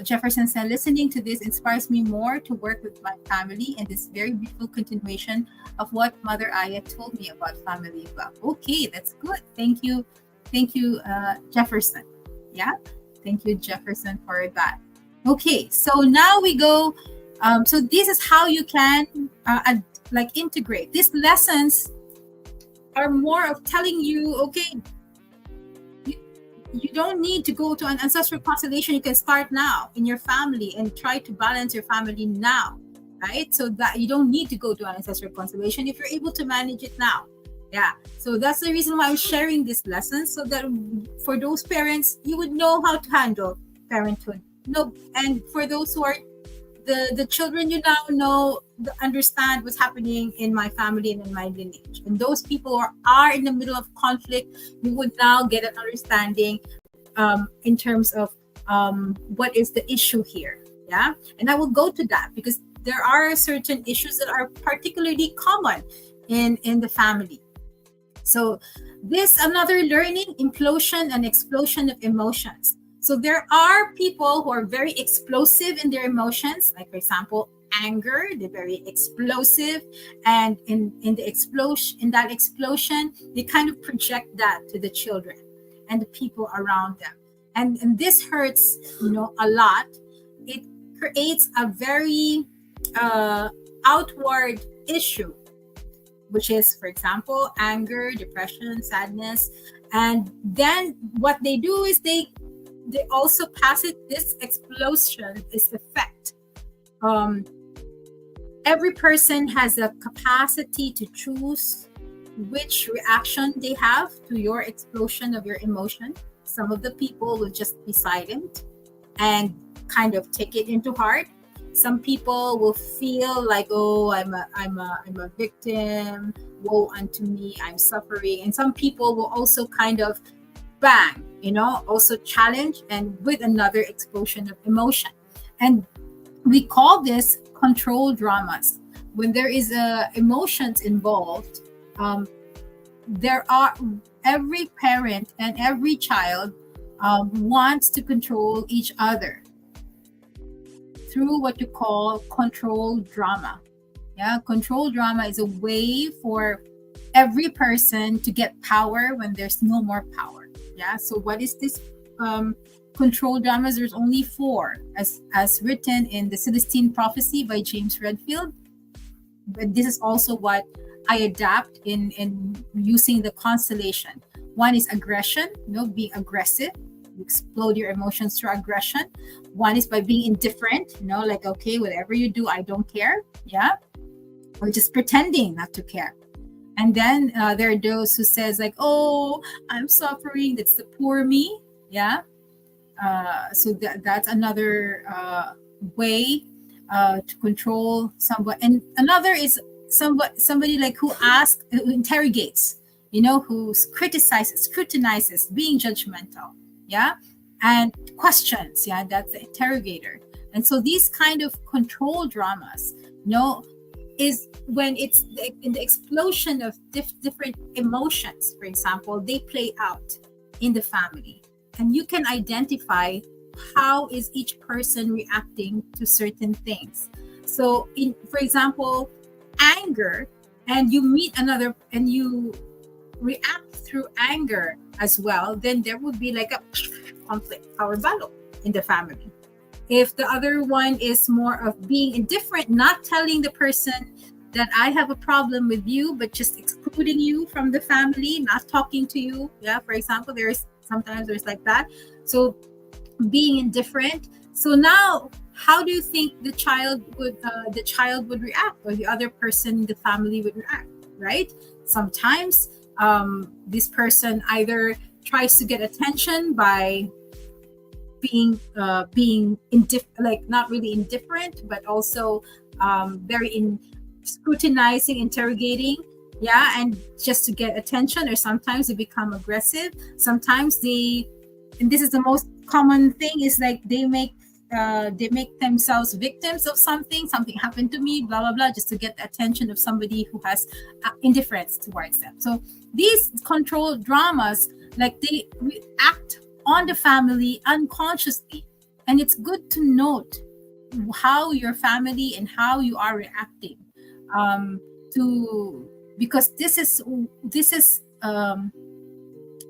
Jefferson said, listening to this inspires me more to work with my family, and this very beautiful continuation of what Mother Aya told me about family love. Okay, that's good. Thank you, Jefferson. Yeah, thank you, Jefferson, for that. Okay, so now we go. So this is how you can like integrate. These lessons are more of telling you, okay, you don't need to go to an ancestral constellation. You can start now in your family and try to balance your family now, right? So that you don't need to go to an ancestral constellation if you're able to manage it now. Yeah, so that's the reason why I'm sharing this lesson, so that for those parents, you would know how to handle parenthood. No, and for those who are the children, you now know, understand what's happening in my family and in my lineage. And those people who are in the middle of conflict, you would now get an understanding in terms of what is the issue here. Yeah, and I will go to that because there are certain issues that are particularly common in the family. So this another learning, implosion and explosion of emotions. So there are people who are very explosive in their emotions, like for example, anger. They're very explosive, and in that explosion, they kind of project that to the children and the people around them. And this hurts, a lot. It creates a very outward issue, which is, for example, anger, depression, sadness. And then what they do is they also pass it, this explosion, this effect. Every person has a capacity to choose which reaction they have to your explosion of your emotion. Some of the people will just be silent. and kind of take it into heart. Some people will feel like, oh, I'm a victim, woe unto me, I'm suffering. And some people will also kind of bang, also challenge and with another explosion of emotion. And we call this control dramas. When there is emotions involved, there are every parent and every child wants to control each other through what you call control drama. Yeah, control drama is a way for every person to get power when there's no more power. Yeah, so what is this control dramas? There's only 4, as written in the Celestine Prophecy by James Redfield. But this is also what I adapt in using the constellation. One is aggression, being aggressive. You explode your emotions through aggression. One is by being indifferent, like, okay, whatever you do, I don't care. Yeah. Or just pretending not to care. And then there are those who says like, oh, I'm suffering. That's the poor me. Yeah. So that's another way to control someone. And another is somebody like who interrogates, who criticizes, scrutinizes, being judgmental. Yeah. And questions. Yeah. That's the interrogator. And so these kind of control dramas, is when it's in the explosion of different emotions. For example, they play out in the family, and you can identify how is each person reacting to certain things. So for example, anger, and you meet another and you react through anger as well, then there would be like a conflict, power battle in the family. If the other one is more of being indifferent, not telling the person that I have a problem with you, but just excluding you from the family, not talking to you. Yeah, for example, sometimes there's like that. So being indifferent. So now, how do you think the child would react, or the other person in the family would react? Right? Sometimes this person either tries to get attention by being not really indifferent, but also very scrutinizing, interrogating, yeah, and just to get attention. Or sometimes they become aggressive. Sometimes and this is the most common thing, is like they make themselves victims of something happened to me, blah blah blah, just to get the attention of somebody who has indifference towards them. So these control dramas, like, they react on the family unconsciously. And it's good to note how your family and how you are reacting because this is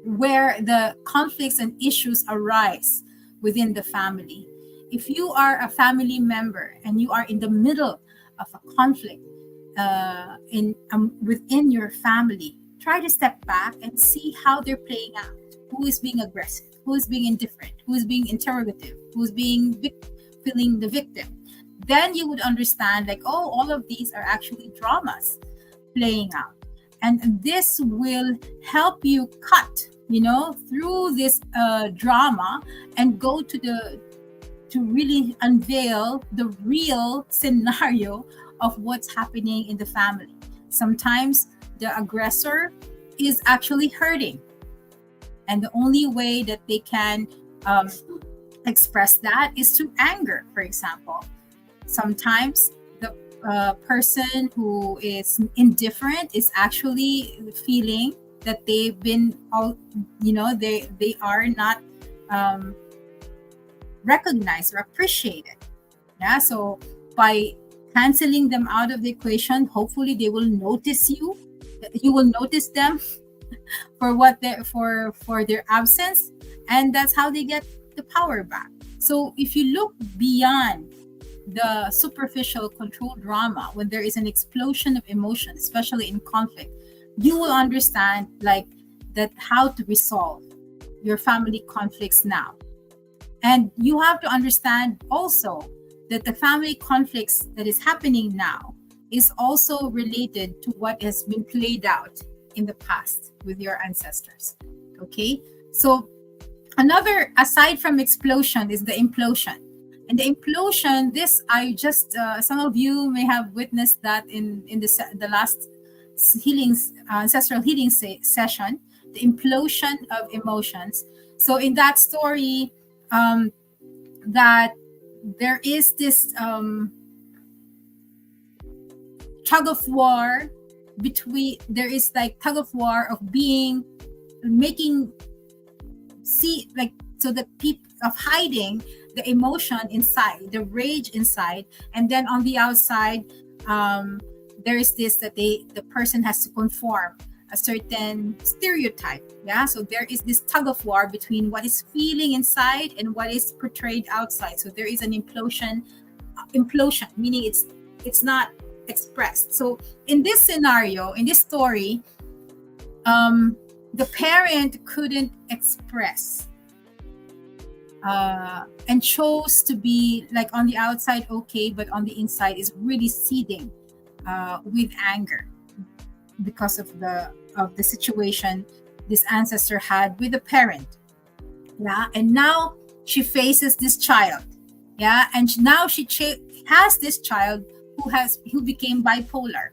where the conflicts and issues arise within the family. If you are a family member and you are in the middle of a conflict within your family, try to step back and see how they're playing out. Who is being aggressive? Who is being indifferent? Who is being interrogative? Who is feeling the victim? Then you would understand, like, oh, all of these are actually dramas playing out. And this will help you cut, through this drama and go to really unveil the real scenario of what's happening in the family. Sometimes the aggressor is actually hurting. And the only way that they can express that is through anger, for example. Sometimes the person who is indifferent is actually feeling that they've been they are not recognized or appreciated. Yeah, so by canceling them out of the equation, hopefully they will notice you. You will notice them for their absence, and that's how they get the power back. So if you look beyond the superficial control drama, when there is an explosion of emotion, especially in conflict, you will understand how to resolve your family conflicts now. And you have to understand also that the family conflicts that is happening now is also related to what has been played out in the past with your ancestors. Okay, so Another, aside from explosion, is the implosion. And the implosion, this I just some of you may have witnessed that in the last healings ancestral healing session, the implosion of emotions. So in that story, that there is this tug of war between, there is like tug of war of making see, like, so that people of hiding the emotion inside, the rage inside, and then on the outside, there is this that the person has to conform a certain stereotype. Yeah, so there is this tug of war between what is feeling inside and what is portrayed outside. So there is an implosion, meaning it's not expressed. So in this scenario, in this story, the parent couldn't express and chose to be like on the outside okay, but on the inside is really seething with anger because of the situation this ancestor had with the parent. Yeah, and now she faces this child. Yeah, and now she has this child who became bipolar.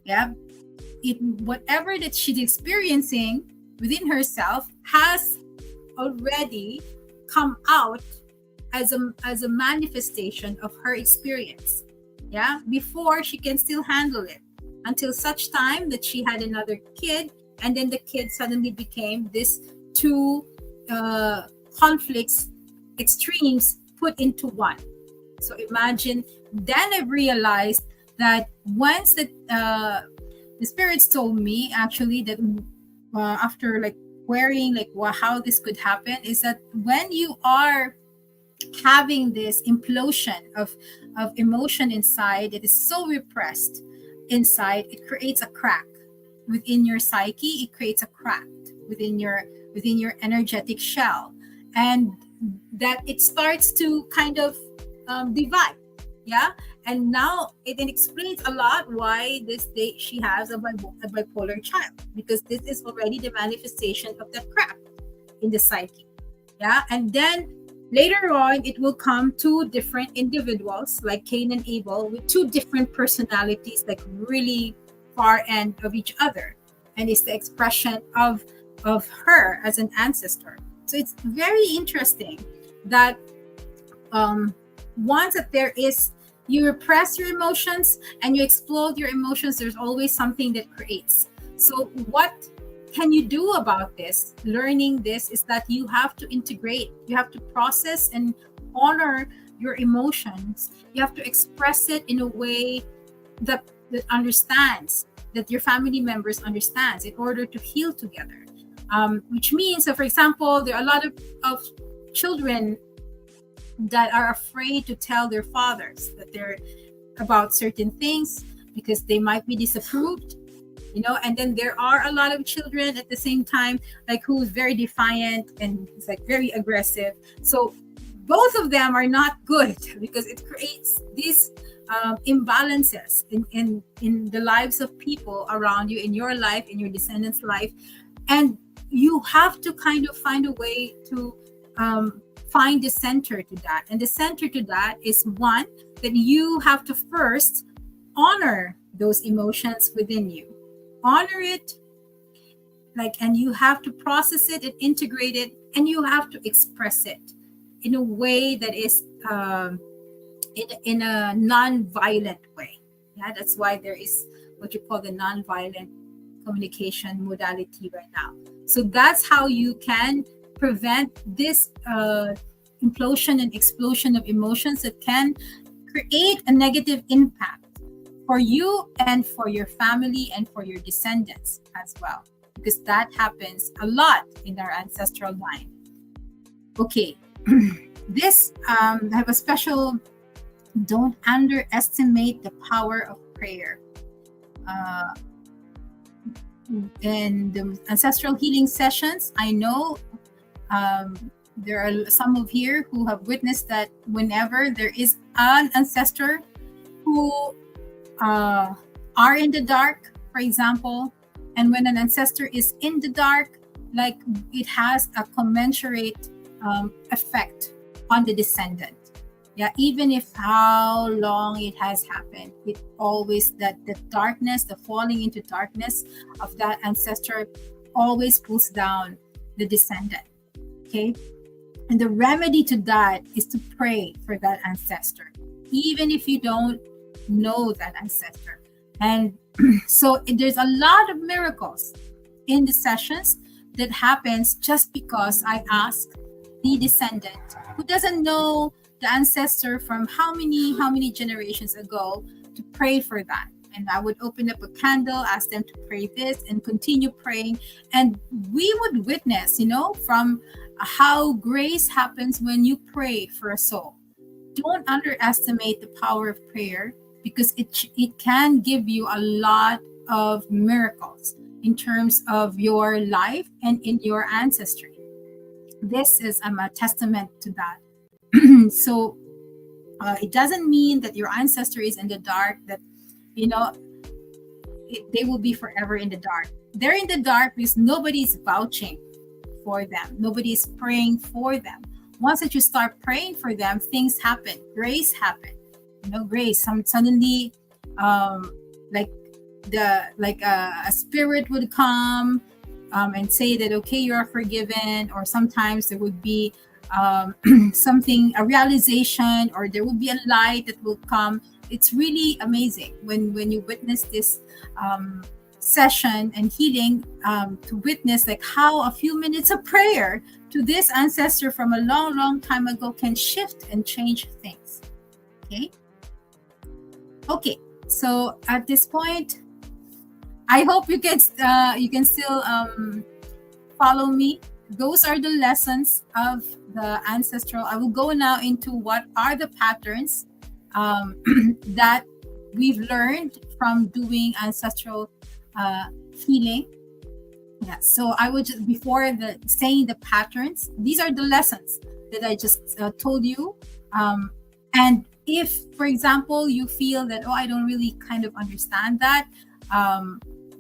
Yeah, whatever that she's experiencing within herself has already come out as a manifestation of her experience. Yeah, before she can still handle it, until such time that she had another kid, and then the kid suddenly became this two conflicts, extremes put into one. So imagine, then I realized that once that the spirits told me actually that after like querying like how this could happen, is that when you are having this implosion of emotion inside, it is so repressed inside, it creates a crack within your psyche. It creates a crack within your energetic shell, and that it starts to kind of divide. Yeah, and now it explains a lot why she has a bipolar child, because this is already the manifestation of that crack in the psyche. Yeah, and then later on it will come two different individuals like Cain and Abel with two different personalities, like really far end of each other, and it's the expression of her as an ancestor. So it's very interesting that once that there is, you repress your emotions and you explode your emotions, there's always something that creates. So what can you do about this? Learning this is that you have to integrate, you have to process and honor your emotions. You have to express it in a way that understands, that your family members understands, in order to heal together. Which means, so for example, there are a lot of children that are afraid to tell their fathers that they're about certain things because they might be disapproved, and then there are a lot of children at the same time like who's very defiant and it's like very aggressive. So both of them are not good because it creates these imbalances in the lives of people around you, in your life, in your descendants' life, and you have to kind of find a way to find the center to that. And the center to that is, one, that you have to first honor those emotions within you. Honor it, and you have to process it and integrate it, and you have to express it in a way that is in a non-violent way. Yeah, that's why there is what you call the non-violent communication modality right now. So that's how you can prevent this implosion and explosion of emotions that can create a negative impact for you and for your family and for your descendants as well, because that happens a lot in our ancestral line. Okay, this I have a special, don't underestimate the power of prayer. In the ancestral healing sessions, I know there are some of here who have witnessed that whenever there is an ancestor who are in the dark, for example, and when an ancestor is in the dark, like it has a commensurate effect on the descendant. Yeah, even if how long it has happened, it always, that the darkness, the falling into darkness of that ancestor always pulls down the descendant. Okay, and the remedy to that is to pray for that ancestor, even if you don't know that ancestor. And so there's a lot of miracles in the sessions that happens just because I ask the descendant who doesn't know the ancestor from how many generations ago to pray for that. And I would open up a candle, ask them to pray this, and continue praying. And we would witness, from how grace happens when you pray for a soul. Don't underestimate the power of prayer, because it can give you a lot of miracles in terms of your life and in your ancestry. This is a testament to that. So it doesn't mean that your ancestor is in the dark, that they will be forever in the dark. They're in the dark because nobody's vouching for them, nobody's praying for them. Once that you start praying for them, things happen, grace happen. Grace. Suddenly, like a spirit would come and say that, okay, you are forgiven. Or sometimes there would be something, a realization, or there will be a light that will come. It's really amazing when you witness this session and healing, to witness like how a few minutes of prayer to this ancestor from a long time ago can shift and change things. Okay, so at this point, I hope you can still follow me. Those are the lessons of the ancestral. I will go now into what are the patterns that we've learned from doing ancestral healing. Yeah, so I would just, before saying the patterns, these are the lessons that I just told you. And if, for example, you feel that, I don't really kind of understand that,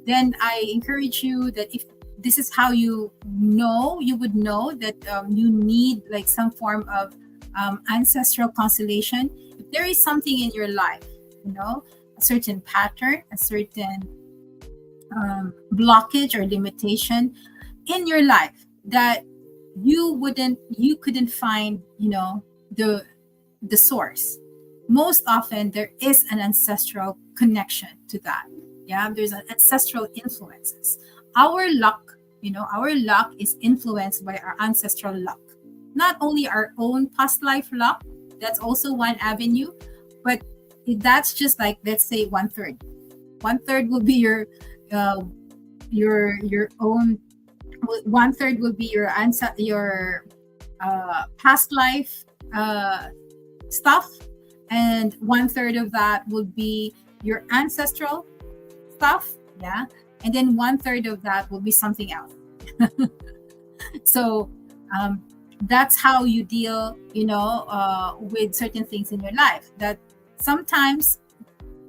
then I encourage you that if this is how you would know that you need like some form of ancestral constellation. If there is something in your life, a certain pattern, a certain blockage or limitation in your life that you couldn't find, the source. Most often there is an ancestral connection to that. Yeah, there's an ancestral influences. Our luck is influenced by our ancestral luck. Not only our own past life luck, that's also one avenue, but that's just like, let's say 1/3. 1/3 will be your own. 1/3 will be your past life stuff, and 1/3 of that would be your ancestral stuff. Yeah, and then 1/3 of that will be something else. So that's how you deal, with certain things in your life. That sometimes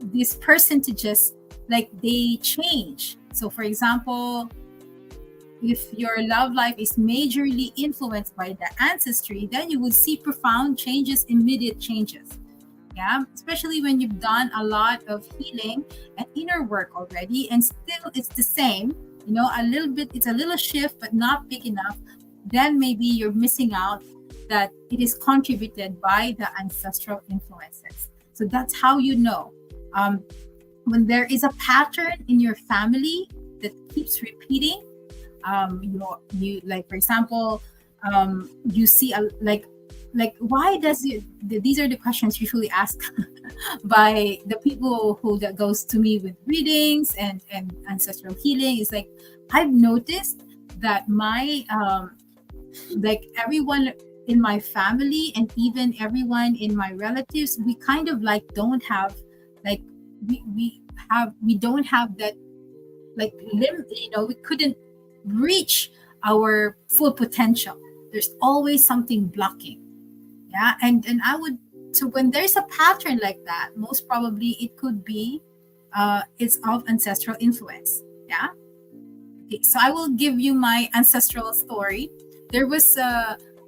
these percentages, like, they change. So for example, if your love life is majorly influenced by the ancestry, then you will see profound changes, immediate changes. Yeah, especially when you've done a lot of healing and inner work already, and still it's the same, a little bit, it's a little shift, but not big enough. Then maybe you're missing out that it is contributed by the ancestral influences. So that's how you know. When there is a pattern in your family that keeps repeating, you like, for example, you see like why does it? These are the questions usually asked by the people that goes to me with readings and ancestral healing. Is like, I've noticed that my like everyone in my family and even everyone in my relatives, we kind of like don't have like we don't have that like we couldn't reach our full potential. There's always something blocking. Yeah, and I would, so when there's a pattern like that, most probably it could be it's of ancestral influence. Yeah, Okay, so I will give you my ancestral story. There was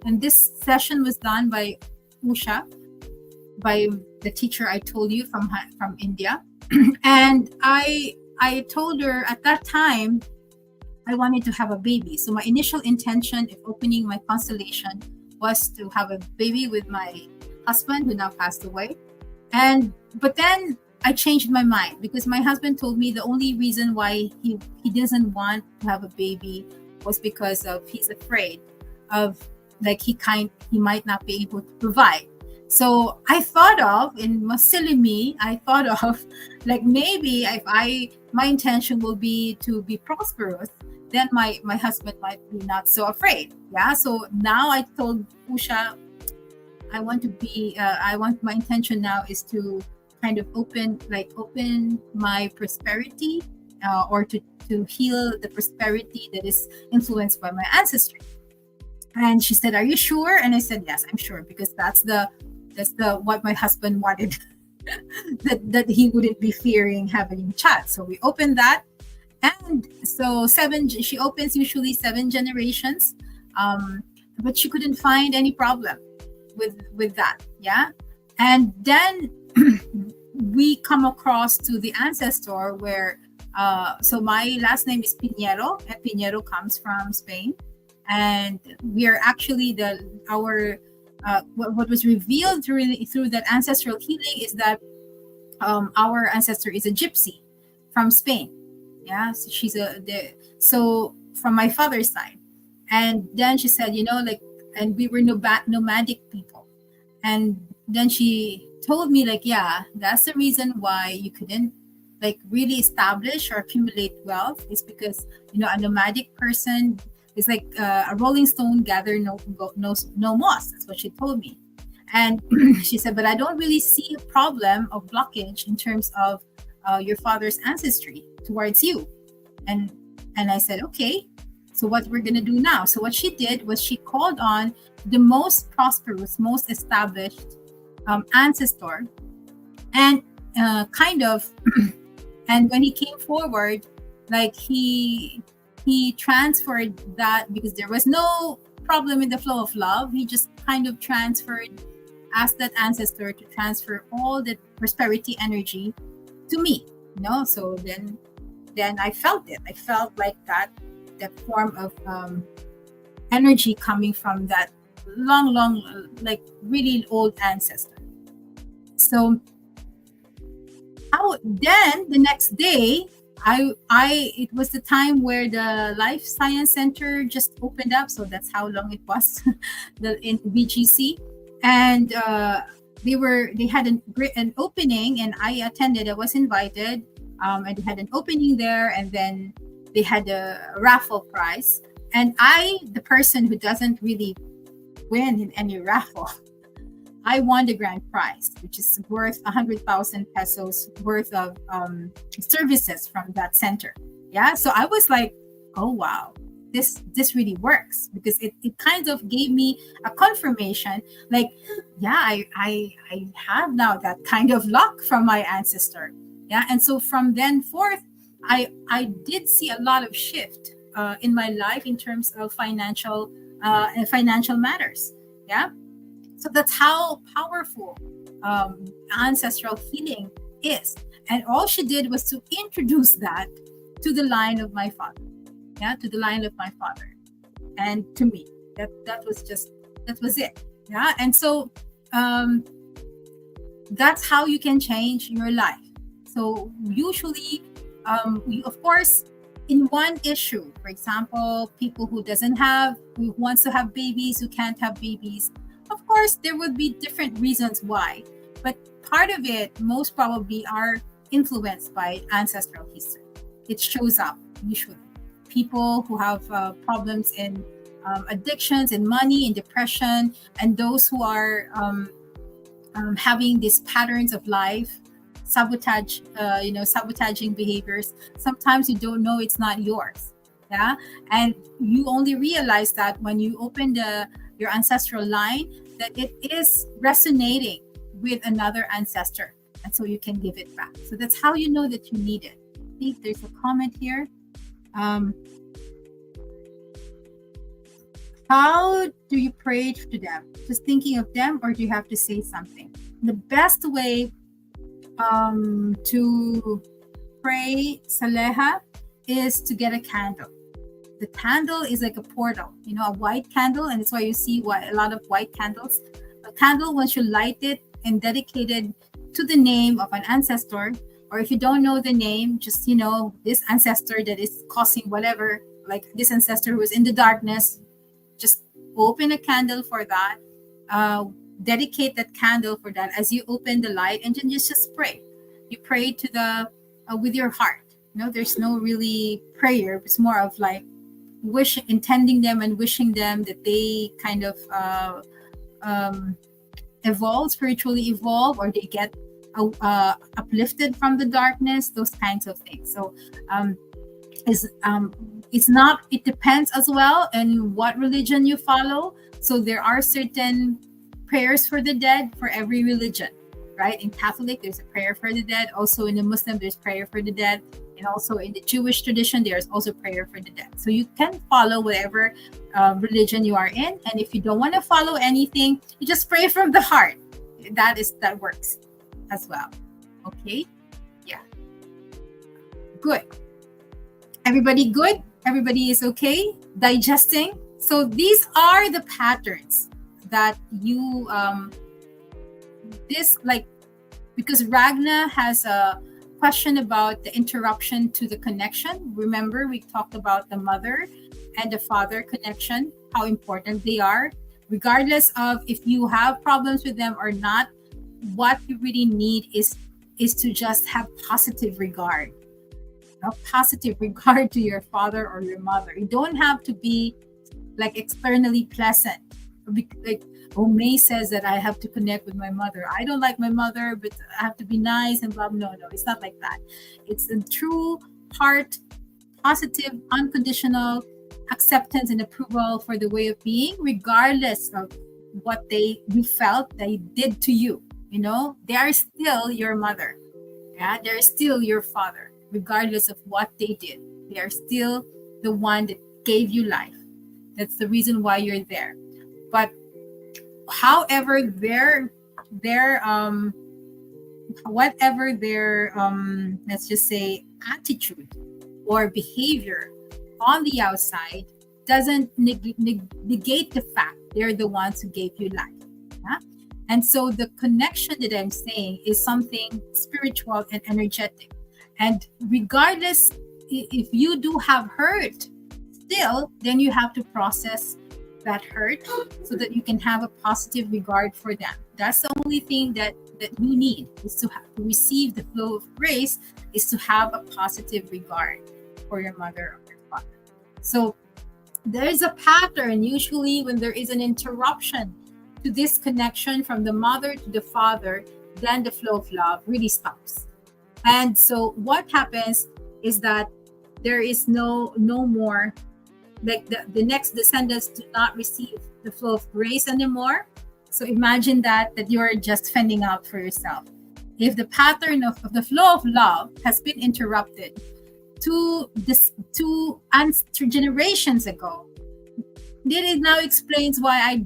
and this session was done by Usha, by the teacher I told you from India. And I told her at that time I wanted to have a baby. So my initial intention of opening my constellation was to have a baby with my husband, who now passed away. But then I changed my mind, because my husband told me the only reason why he doesn't want to have a baby was because of he's afraid of, like, he might not be able to provide. So I thought of, in silly me, I thought of, like, maybe if my intention will be to be prosperous, then my husband might be not so afraid. Yeah. So now I told Usha, I want my intention now is to kind of open my prosperity, or to heal the prosperity that is influenced by my ancestry. And she said, "Are you sure?" And I said, "Yes, I'm sure, because that's the what my husband wanted." that he wouldn't be fearing having a child. So we opened that, and so she opens usually 7 generations, but she couldn't find any problem with that. Yeah. And then we come across to the ancestor where so my last name is Pinheiro, and Pinheiro comes from Spain, and we are actually what was revealed through that ancestral healing is that our ancestor is a gypsy from Spain. Yeah, so she's so from my father's side. And then she said, and we were nomadic people. And then she told me, like, yeah, that's the reason why you couldn't, like, really establish or accumulate wealth, is because a nomadic person is like a rolling stone, gather no moss. That's what she told me. And she said, but I don't really see a problem of blockage in terms of your father's ancestry towards you. And I said, okay, so what we're gonna do now? So what she did was she called on the most prosperous, most established ancestor, and and when he came forward, like, he transferred that, because there was no problem in the flow of love. He just kind of asked that ancestor to transfer all the prosperity energy to me. So then I felt it. I felt like that form of energy coming from that long, like, really old ancestor. So then the next day, it was the time where the Life Science Center just opened up. So that's how long it was in BGC. And they had an opening, and I attended. I was invited, and they had an opening there, and then they had a raffle prize. And the person who doesn't really win in any raffle, I won the grand prize, which is worth 100,000 pesos worth of services from that center. Yeah, so I was like, oh wow, this really works, because it kind of gave me a confirmation, like, yeah, I have now that kind of luck from my ancestor. Yeah, and so from then forth, I did see a lot of shift in my life in terms of financial matters. Yeah. So that's how powerful ancestral healing is. And all she did was to introduce that to the line of my father. Yeah, to the line of my father. And to me. That was it. Yeah. And so that's how you can change your life. So usually, of course, in one issue, for example, people who wants to have babies, who can't have babies, of course, there would be different reasons why, but part of it most probably are influenced by ancestral history. It shows up usually. People who have problems in addictions, in money, in depression, and those who are having these patterns of life, sabotaging behaviors. Sometimes you don't know it's not yours. Yeah, and you only realize that when you open your ancestral line, that it is resonating with another ancestor, and so you can give it back. So that's how you know that you need it. I think there's a comment here. Um, how do you pray to them? Just thinking of them, or do you have to say something? The best way to pray Saleha is to get a candle. The candle is like a portal, a white candle, and it's why you see a lot of white candles. A candle, once you light it and dedicate it to the name of an ancestor, or if you don't know the name, just this ancestor that is causing whatever, like this ancestor who is in the darkness, just open a candle for that. Dedicate that candle for that as you open the light, and then just pray. You pray to the with your heart. There's no really prayer. It's more of like intending them and wishing them that they kind of spiritually evolve, or they get uplifted from the darkness, those kinds of things. So it depends as well on what religion you follow. So there are certain prayers for the dead for every religion, right? In Catholic, there's a prayer for the dead. Also in the Muslim, there's prayer for the dead. And also in the Jewish tradition, there's also prayer for the dead. So you can follow whatever religion you are in. And if you don't want to follow anything, you just pray from the heart. That works as well. Okay? Yeah. Good. Everybody good? Everybody is okay? Digesting? So these are the patterns that you, because Ragna has a question about the interruption to the connection. Remember, we talked about the mother and the father connection, how important they are. Regardless of if you have problems with them or not, what you really need is to just have positive regard. Positive regard to your father or your mother. You don't have to be like externally pleasant. Like May says that I have to connect with my mother. I don't like my mother, but I have to be nice and blah. No, it's not like that. It's a true heart, positive, unconditional acceptance and approval for the way of being, regardless of what you felt they did to you. They are still your mother. Yeah, they're still your father, regardless of what they did. They are still the one that gave you life. That's the reason why you're there. But however whatever their let's just say attitude or behavior on the outside doesn't negate the fact they're the ones who gave you life. Yeah? And so the connection that I'm saying is something spiritual and energetic. And regardless if you do have hurt still, then you have to process that hurt so that you can have a positive regard for them. That's the only thing that you need, is to receive the flow of grace, is to have a positive regard for your mother or your father. So there is a pattern usually when there is an interruption to this connection from the mother to the father, then the flow of love really stops. And so what happens is that there is no more, like the next descendants do not receive the flow of grace anymore. So imagine that you're just fending out for yourself. If the pattern of the flow of love has been interrupted two generations ago, then it now explains why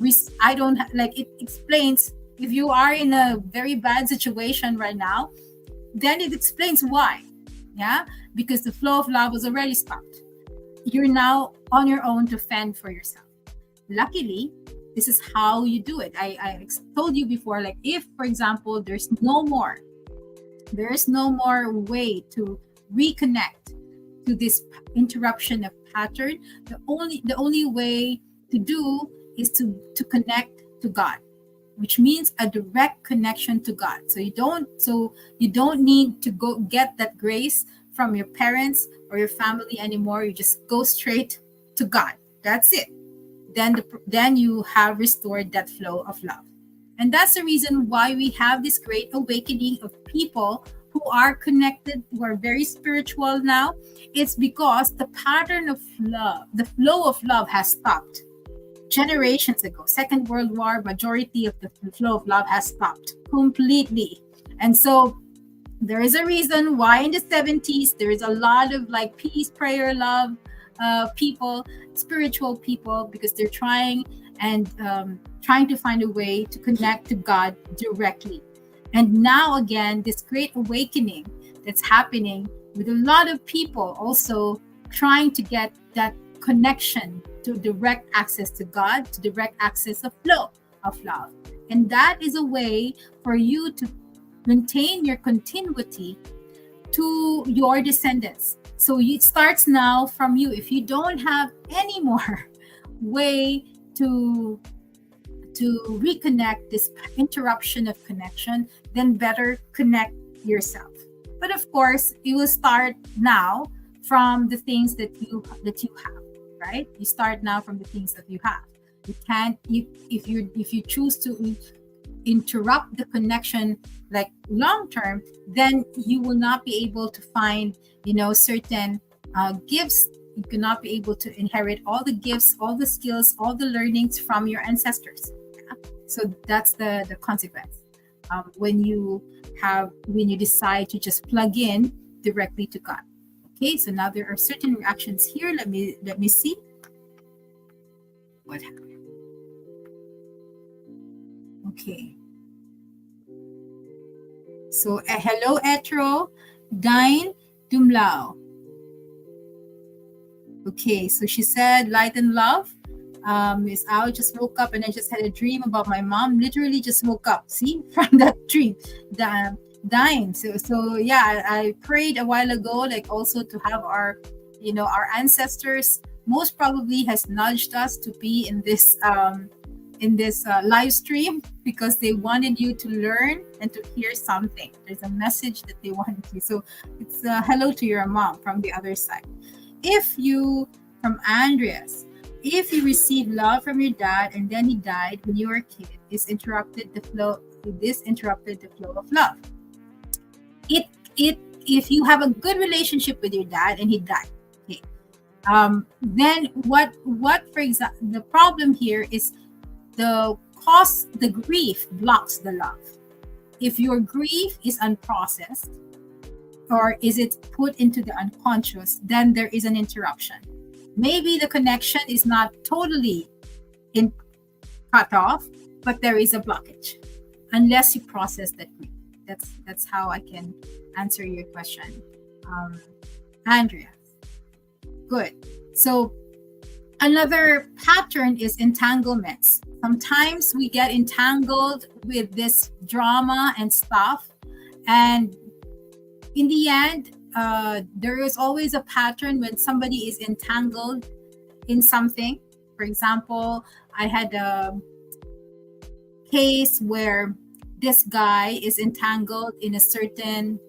it explains if you are in a very bad situation right now, then it explains why. Yeah, because the flow of love was already stopped. You're now on your own to fend for yourself. Luckily, this is how you do it. I told you before, like if, for example, there's no more way to reconnect to this interruption of pattern, the only way to do is to connect to God, which means a direct connection to God. So you don't need to go get that grace from your parents or your family anymore. You just go straight to God. That's it. Then you have restored that flow of love. And that's the reason why we have this great awakening of people who are connected, who are very spiritual now. It's because the pattern of love, the flow of love has stopped generations ago. Second World War, majority of the flow of love has stopped completely. And so There is a reason why in the 70s there is a lot of like peace, prayer, love people, spiritual people, because they're trying to find a way to connect to God directly. And now again, this great awakening that's happening with a lot of people also trying to get that connection to direct access to God, to direct access of flow of love. And that is a way for you to maintain your continuity to your descendants. So it starts now from you. If you don't have any more way to reconnect this interruption of connection, then better connect yourself. But of course, you will start now from the things that you have, right? You start now from the things that you have. You can't, if you choose to interrupt the connection like long term, then you will not be able to find certain gifts. You cannot be able to inherit all the gifts, all the skills, all the learnings from your ancestors. Yeah? So that's the consequence when you decide to just plug in directly to God. Okay, so now there are certain reactions here. Let me see what happened. Okay. So hello Etro, Dine Dumlao. Okay, so she said light and love. Miss Ao just woke up and I just had a dream about my mom. Literally just woke up. See, from that dream. Dying. So yeah, I prayed a while ago, like also to have our ancestors most probably has nudged us to be in this live stream because they wanted you to learn and to hear something. There's a message that they wanted you. So it's hello to your mom from the other side. From Andreas, if you receive love from your dad and then he died when you were a kid, this interrupted the flow of love. If you have a good relationship with your dad and he died, okay, then what for example, the problem here is the grief blocks the love. If your grief is unprocessed or is it put into the unconscious, then there is an interruption. Maybe the connection is not totally cut off, but there is a blockage unless you process that grief. That's how I can answer your question, Andrea. Good. So another pattern is entanglements. Sometimes we get entangled with this drama and stuff, and in the end, there is always a pattern when somebody is entangled in something. For example, I had a case where this guy is entangled in a certain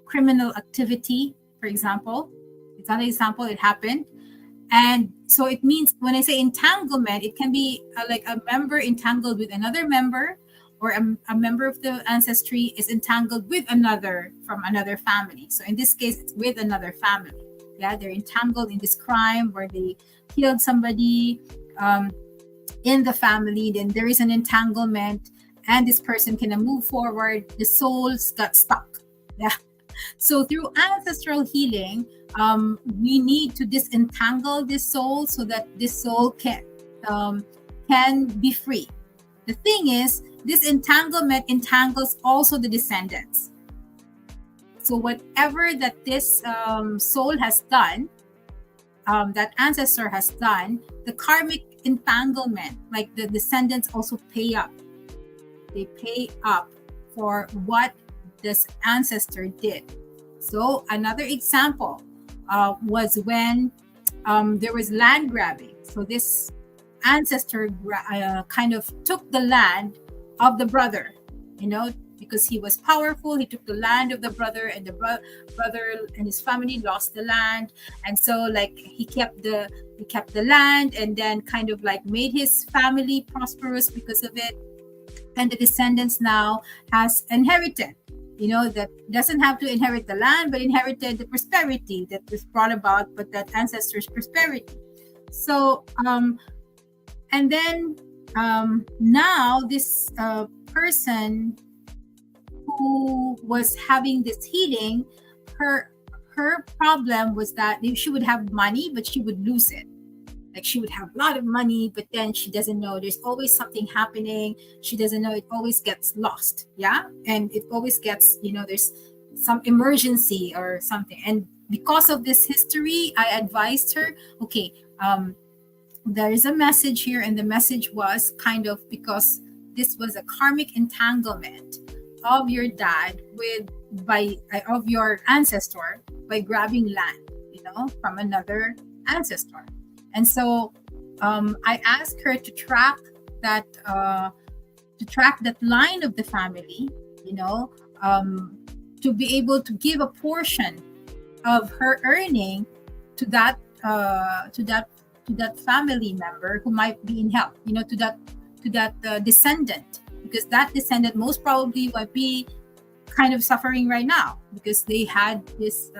criminal activity, for example. It's not an example, it happened. And so it means when I say entanglement, it can be like a member entangled with another member, or a member of the ancestry is entangled with another from another family. So in this case, it's with another family. Yeah, they're entangled in this crime where they killed somebody in the family. Then there is an entanglement, and this person cannot move forward. The souls got stuck. Yeah. So through ancestral healing, we need to disentangle this soul so that this soul can be free. The thing is, this entanglement entangles also the descendants. So whatever that this soul has done, that ancestor has done, the karmic entanglement, like the descendants also pay up. They pay up for what this ancestor did. So another example was when there was land grabbing. So this ancestor kind of took the land of the brother, because he was powerful. He took the land of the brother, and the brother and his family lost the land. And so like he kept the land, and then kind of like made his family prosperous because of it. And the descendants now has inherited, that doesn't have to inherit the land, but inherited the prosperity that was brought about by that ancestor's prosperity. So and then now this person who was having this healing, her problem was that she would have money, but she would lose it. Like she would have a lot of money, but then she doesn't know there's always something happening. She doesn't know, it always gets lost. Yeah. And it always gets, there's some emergency or something. And because of this history, I advised her, okay, there is a message here. And the message was kind of because this was a karmic entanglement of your dad of your ancestor by grabbing land, from another ancestor. And so I asked her to track that line of the family, to be able to give a portion of her earning to that family member who might be in help, to that descendant, because that descendant most probably might be kind of suffering right now because they had this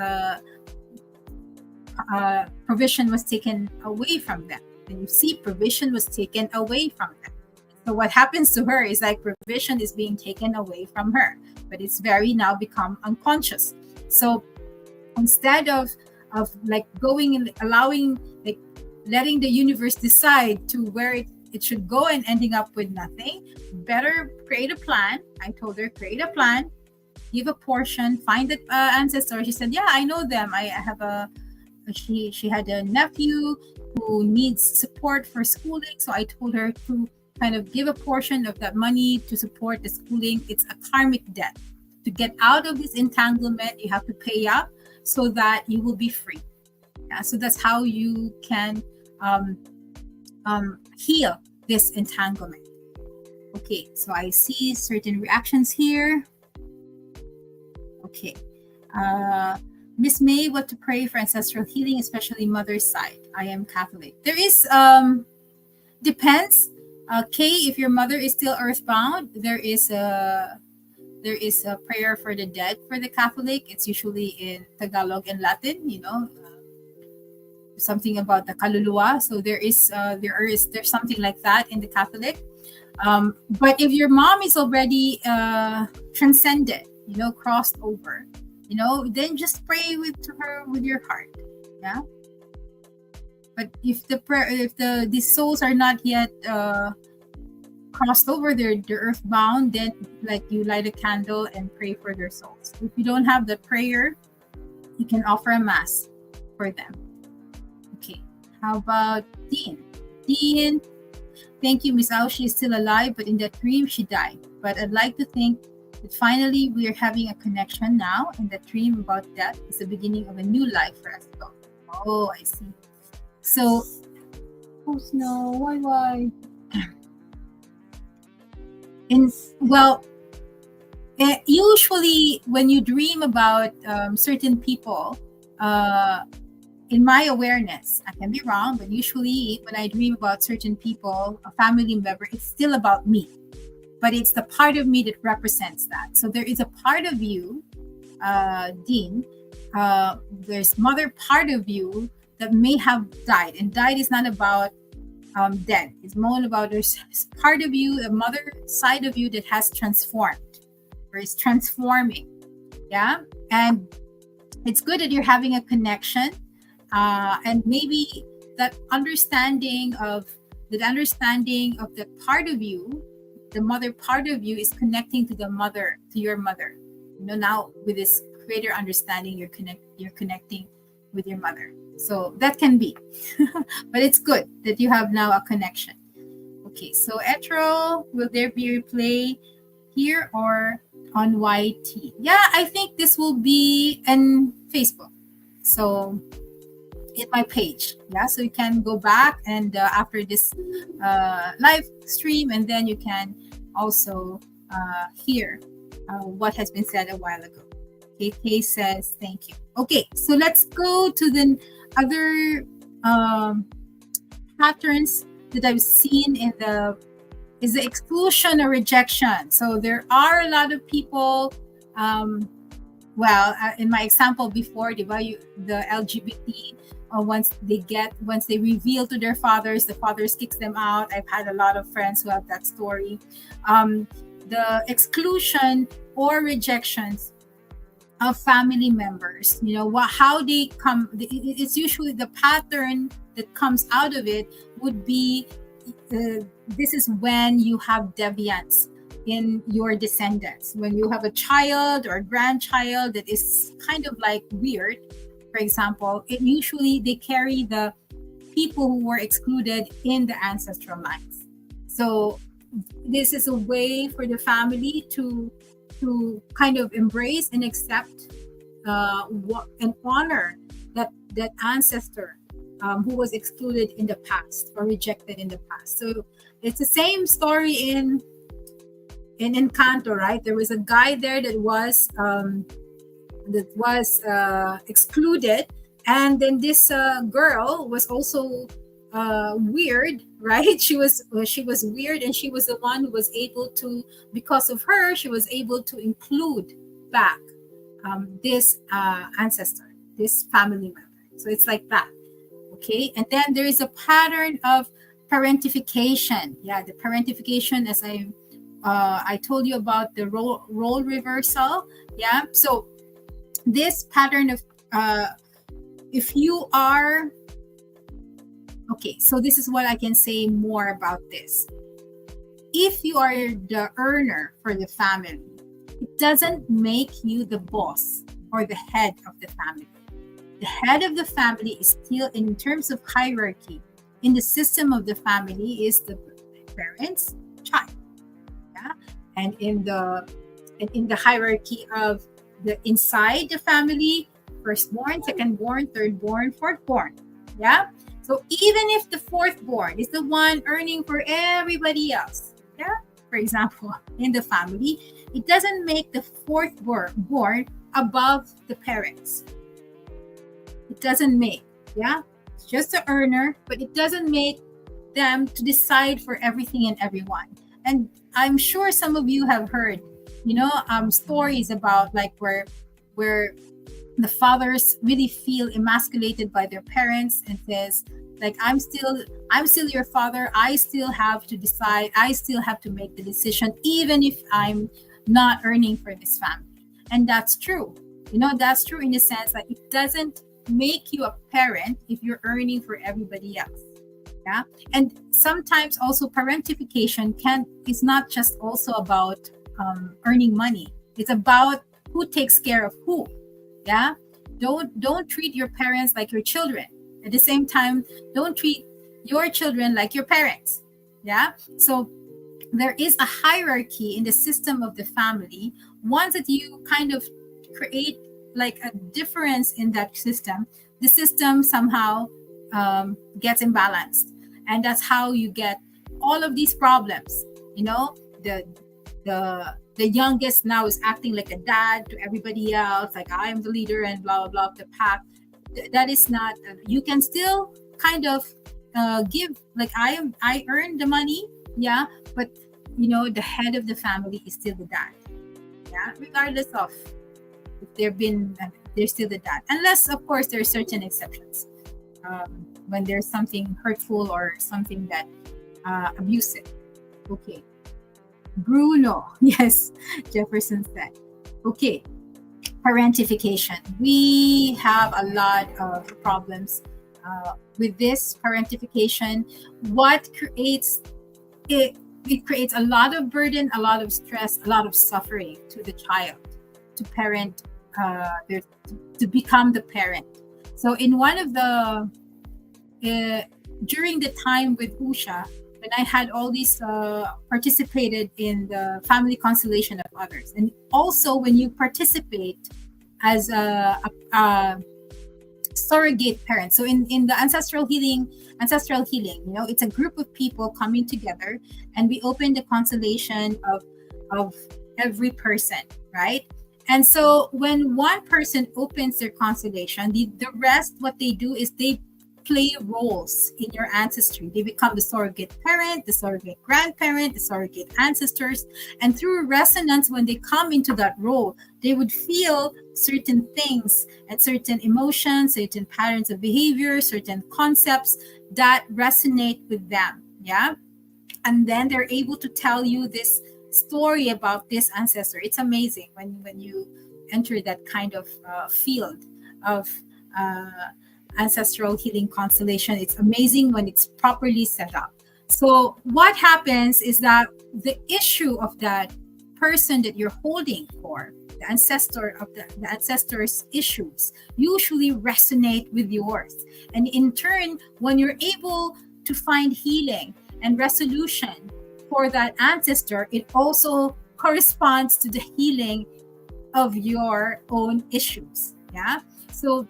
provision was taken away from them. And you see, provision was taken away from them. So what happens to her is like provision is being taken away from her, but it's very now become unconscious. So instead of like going and allowing, like letting the universe decide to where it should go and ending up with nothing, better create a plan. I told her, create a plan, give a portion, find the ancestor. She said, yeah, I know them. I have she had a nephew who needs support for schooling. So I told her to kind of give a portion of that money to support the schooling. It's a karmic debt. To get out of this entanglement, you have to pay up so that you will be free. Yeah, so that's how you can heal this entanglement. Okay, so I see certain reactions here. Okay. Miss May, what to pray for ancestral healing, especially mother's side? I am Catholic. There is, depends. Kay, if your mother is still earthbound, there is a prayer for the dead for the Catholic. It's usually in Tagalog and Latin, something about the kaluluwa. So there's something like that in the Catholic. But if your mom is already transcended, crossed over, then just pray to her with your heart. Yeah. But if these souls are not yet crossed over, they're earthbound, then like you light a candle and pray for their souls. If you don't have the prayer, you can offer a mass for them. Okay. How about Dean? Dean, thank you, Miss Ao. She is still alive, but in that dream she died. But I'd like to think that finally we are having a connection now, and that dream about death is the beginning of a new life for us both. Oh, I see. So, oh no, why? Usually when you dream about certain people, in my awareness, I can be wrong, but usually when I dream about certain people, a family member, it's still about me. But it's the part of me that represents that. So there is a part of you, Dean, there's mother part of you that may have died. And died is not about dead. It's more about there's part of you, a mother side of you that has transformed or is transforming. Yeah. And it's good that you're having a connection. And maybe that understanding of the part of you, the mother part of you is connecting to your mother. Now with this greater understanding, you're connecting with your mother. So that can be, but it's good that you have now a connection. Okay, so Etro, will there be replay here or on YT? Yeah, I think this will be on Facebook. So in my page, yeah, so you can go back and after this live stream, and then you can also hear what has been said a while ago. KK says thank you. Okay, so let's go to the other patterns that I've seen is the exclusion or rejection. So there are a lot of people, in my example before, the LGBT, once they reveal to their fathers, the fathers kicks them out. I've had a lot of friends who have that story. The exclusion or rejections of family members, how they come, it's usually the pattern that comes out of it would be, this is when you have deviance in your descendants. When you have a child or a grandchild that is kind of like weird, for example, usually they carry the people who were excluded in the ancestral lines. So this is a way for the family to kind of embrace and accept and honor that ancestor who was excluded in the past or rejected in the past. So it's the same story in Encanto, right? There was a guy there that was excluded, and then this girl was also weird, right? She was weird, and she was the one who was able to, because of her, she was able to include back this ancestor, this family member. So it's like that, okay? And then there is a pattern of parentification. Yeah, the parentification, as I told you about the role reversal. Yeah, so this pattern of if you are okay, so this is what I can say more about this. If you are the earner for the family, it doesn't make you the boss or the head of the family. The head of the family is still, in terms of hierarchy, in the system of the family, is the parents, child. Yeah? And in the hierarchy of the inside the family, firstborn, secondborn, thirdborn, fourthborn. Yeah. So even if the fourthborn is the one earning for everybody else, yeah, for example, in the family, it doesn't make the fourthborn above the parents. It doesn't make, yeah, it's just the earner, but it doesn't make them to decide for everything and everyone. And I'm sure some of you have heard, stories about like where the fathers really feel emasculated by their parents and says, like, I'm still your father. I still have to decide. I still have to make the decision, even if I'm not earning for this family. And that's true. That's true in the sense that it doesn't make you a parent if you're earning for everybody else. Yeah. And sometimes also parentification is not just also about earning money. It's about who takes care of who. Yeah. Don't treat your parents like your children. At the same time, don't treat your children like your parents. Yeah. So there is a hierarchy in the system of the family. Once that you kind of create like a difference in that system, the system somehow gets imbalanced. And that's how you get all of these problems. The youngest now is acting like a dad to everybody else, like I am the leader and blah blah blah of the pack. That is not. You can still kind of give, like I earn the money, yeah, but the head of the family is still the dad, yeah, regardless of if they're still the dad, unless of course there are certain exceptions when there's something hurtful or something that abusive. Okay. Bruno, yes, Jefferson said. Okay, parentification. We have a lot of problems with this parentification. What creates it? It creates a lot of burden, a lot of stress, a lot of suffering to the child, to parent, to become the parent. So in one of the during the time with Usha, when I had all these participated in the family constellation of others, and also when you participate as a surrogate parent. So in the ancestral healing, it's a group of people coming together, and we open the constellation of every person, right? And so when one person opens their constellation, the rest, what they do is they play roles in your ancestry. They become the surrogate parent, the surrogate grandparent, the surrogate ancestors. And through resonance, when they come into that role, they would feel certain things and certain emotions, certain patterns of behavior, certain concepts that resonate with them. Yeah. And then they're able to tell you this story about this ancestor. It's amazing when you enter that kind of field of ancestral healing constellation. It's amazing when it's properly set up. So what happens is that the issue of that person that you're holding for, the ancestor's issues, usually resonate with yours. And in turn, when you're able to find healing and resolution for that ancestor, it also corresponds to the healing of your own issues. Yeah. So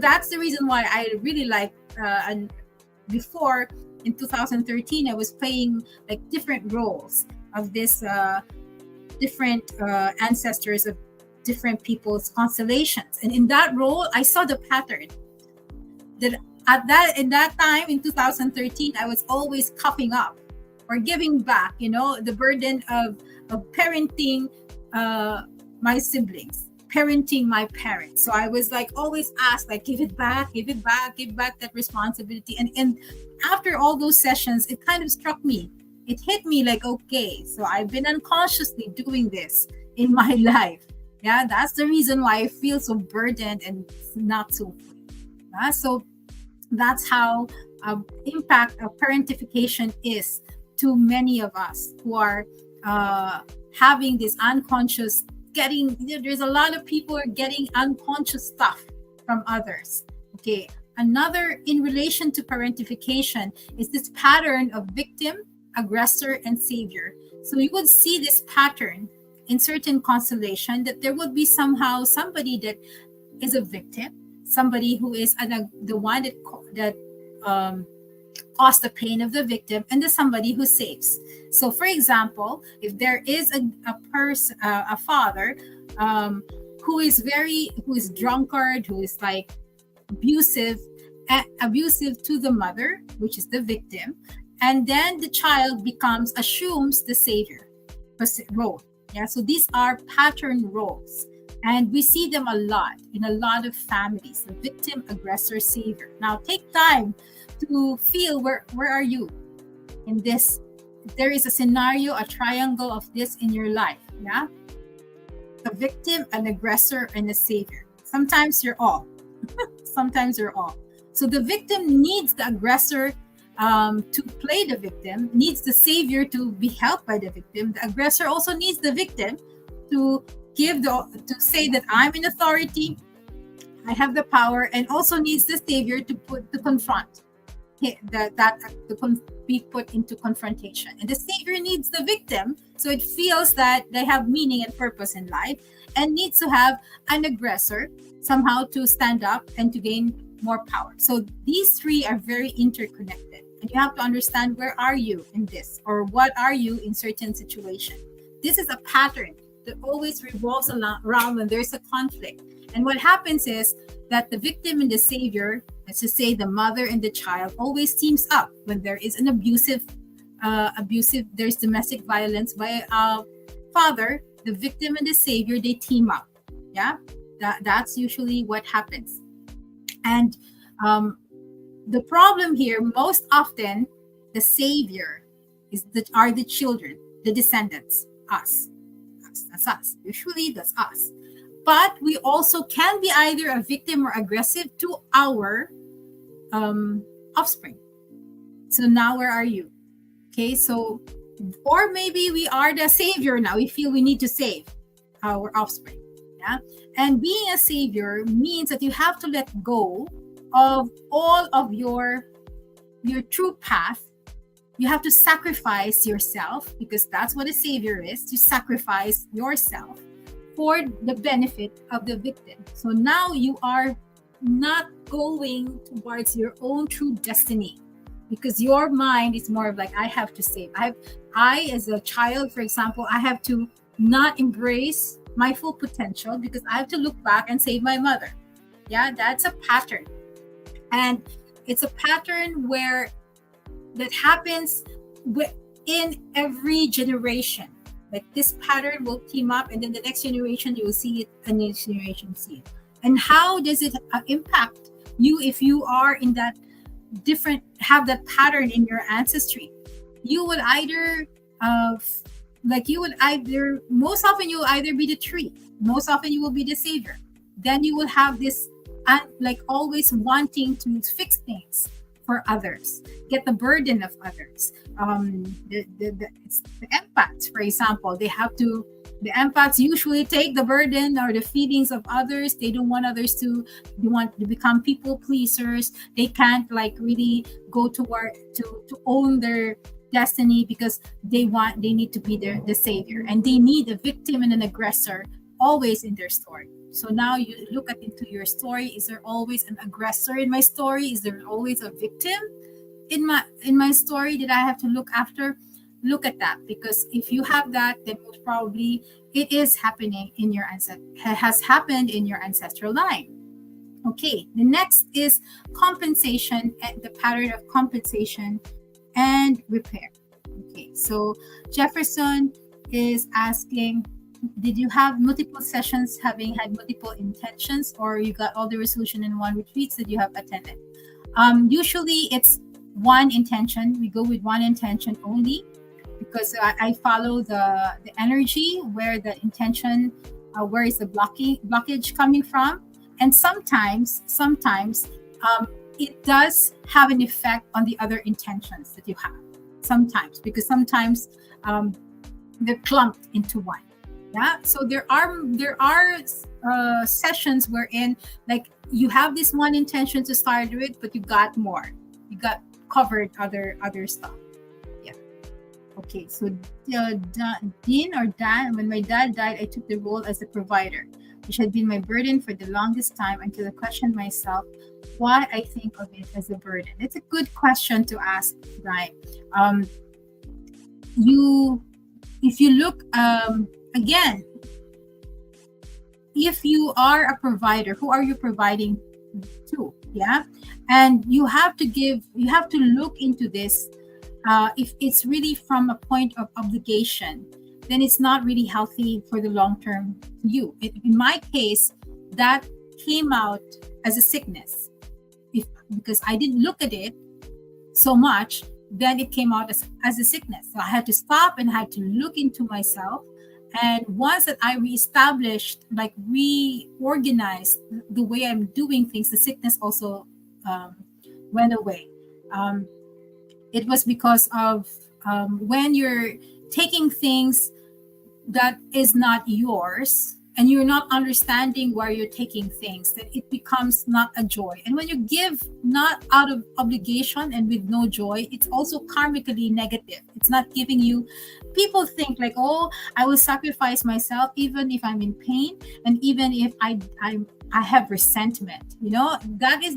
that's the reason why I really like and before in 2013 I was playing like different roles of this different ancestors of different people's constellations, and in that role I saw the pattern that in that time in 2013 I was always cupping up or giving back, the burden of parenting my siblings, parenting my parents. So I was like always asked, like, give back that responsibility. And after all those sessions, it kind of struck me. It hit me like, okay, so I've been unconsciously doing this in my life. Yeah, that's the reason why I feel so burdened and not so free. Yeah? So that's how impact of parentification is to many of us who are having this unconscious there's a lot of people are getting unconscious stuff from others. Okay, another in relation to parentification is this pattern of victim, aggressor, and savior. So you would see this pattern in certain constellation that there would be somehow somebody that is a victim, somebody who is the one that caused the pain of the victim, and there's somebody who saves. So for example, if there is a father who is drunkard, who is like abusive to the mother, which is the victim, and then the child assumes the savior role. Yeah, so these are pattern roles, and we see them a lot in a lot of families: the victim, aggressor, savior. Now take time to feel where are you in this. There is a scenario, a triangle of this in your life. Yeah, a victim, an aggressor, and a savior. Sometimes you're all. Sometimes you're all. So the victim needs the aggressor to play the victim, needs the savior to be helped by the victim. The aggressor also needs the victim to say that I'm in authority, I have the power, and also needs the savior to confront be put into confrontation. And the savior needs the victim, so it feels that they have meaning and purpose in life, and needs to have an aggressor somehow to stand up and to gain more power. So these three are very interconnected, and you have to understand where are you in this, or what are you in certain situation. This is a pattern that always revolves around when there's a conflict. And what happens is that the victim and the savior, let's just say the mother and the child, always teams up when there is an abusive, there's domestic violence by a father. The victim and the savior, they team up. Yeah, that's usually what happens. And the problem here, most often, the savior are the children, the descendants, us. That's us. Usually, that's us. But we also can be either a victim or aggressive to our offspring. So now where are you? Okay, so, or maybe we are the savior now. We feel we need to save our offspring. Yeah, and being a savior means that you have to let go of all of your true path. You have to sacrifice yourself, because that's what a savior is, to sacrifice yourself for the benefit of the victim. So now you are not going towards your own true destiny, because your mind is more of like, I have to save. I as a child, for example, I have to not embrace my full potential because I have to look back and save my mother. Yeah, that's a pattern. And it's a pattern that happens in every generation. Like this pattern will team up, and then the next generation you will see it, and the next generation see it. And how does it impact you if you are in that have that pattern in your ancestry? You would either like you would either, most often you will either be the tree, most often you will be the savior. Then you will have this like always wanting to fix things for others, get the burden of others. It's the empaths, for example, the empaths usually take the burden or the feelings of others. They don't want others to, they want to become people pleasers. They can't like really go to work to own their destiny, because they need to be the savior, and they need a victim and an aggressor always in their story. So now you look into your story. Is there always an aggressor in my story? Is there always a victim in my story that I have to look after? Look at that, because if you have that, then most probably it is happening in your has happened in your ancestral line. Okay, the next is compensation, and the pattern of compensation and repair. Okay, so Jefferson is asking, did you have multiple sessions having had multiple intentions, or you got all the resolution in one retreats that you have attended? Usually it's one intention. We go with one intention only, because I follow the energy where the intention, where is the blockage coming from. And sometimes it does have an effect on the other intentions that you have. Sometimes, because sometimes they're clumped into one. Yeah. So there are sessions wherein like you have this one intention to start with, but you got more. You got covered other stuff. Yeah. Okay. So Dean or Dan, when my dad died, I took the role as a provider, which had been my burden for the longest time, until I questioned myself why I think of it as a burden. It's a good question to ask, right? If you look again, if you are a provider, who are you providing to? Yeah, and you have to look into this. If it's really from a point of obligation, then it's not really healthy for the long term to you. In my case, that came out as a sickness. Because I didn't look at it so much, then it came out as a sickness. So I had to stop and had to look into myself. And once that I reestablished, like reorganized the way I'm doing things, the sickness also went away. It was because of when you're taking things that is not yours, and you're not understanding where you're taking things, then it becomes not a joy. And when you give not out of obligation and with no joy, it's also karmically negative. It's not giving you, people think like, oh, I will sacrifice myself even if I'm in pain, and even if I have resentment. That is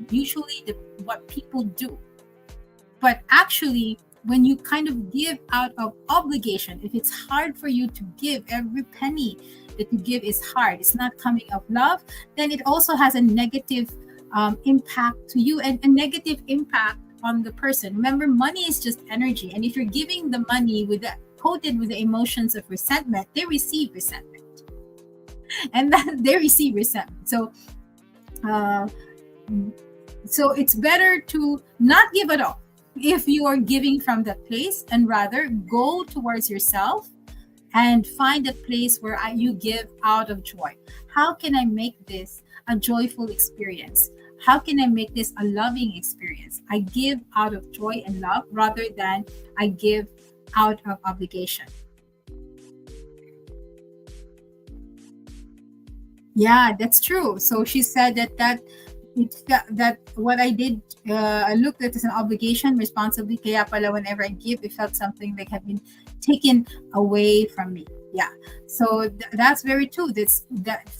usually what people do. But actually, when you kind of give out of obligation, if it's hard for you to give, every penny that you give is hard, it's not coming of love, then it also has a negative impact to you, and a negative impact on the person. Remember, money is just energy, and if you're giving the money coated with the emotions of resentment, they receive resentment, and then they receive resentment. So it's better to not give at all if you are giving from that place, and rather go towards yourself and find a place where you give out of joy. How can I make this a joyful experience? How can I make this a loving experience? I give out of joy and love rather than I give out of obligation. Yeah, that's true. So she said that what I did, I looked at it as an obligation, responsibility. Kaya pala whenever I give, it felt something like had been taken away from me. Yeah. So that's very true.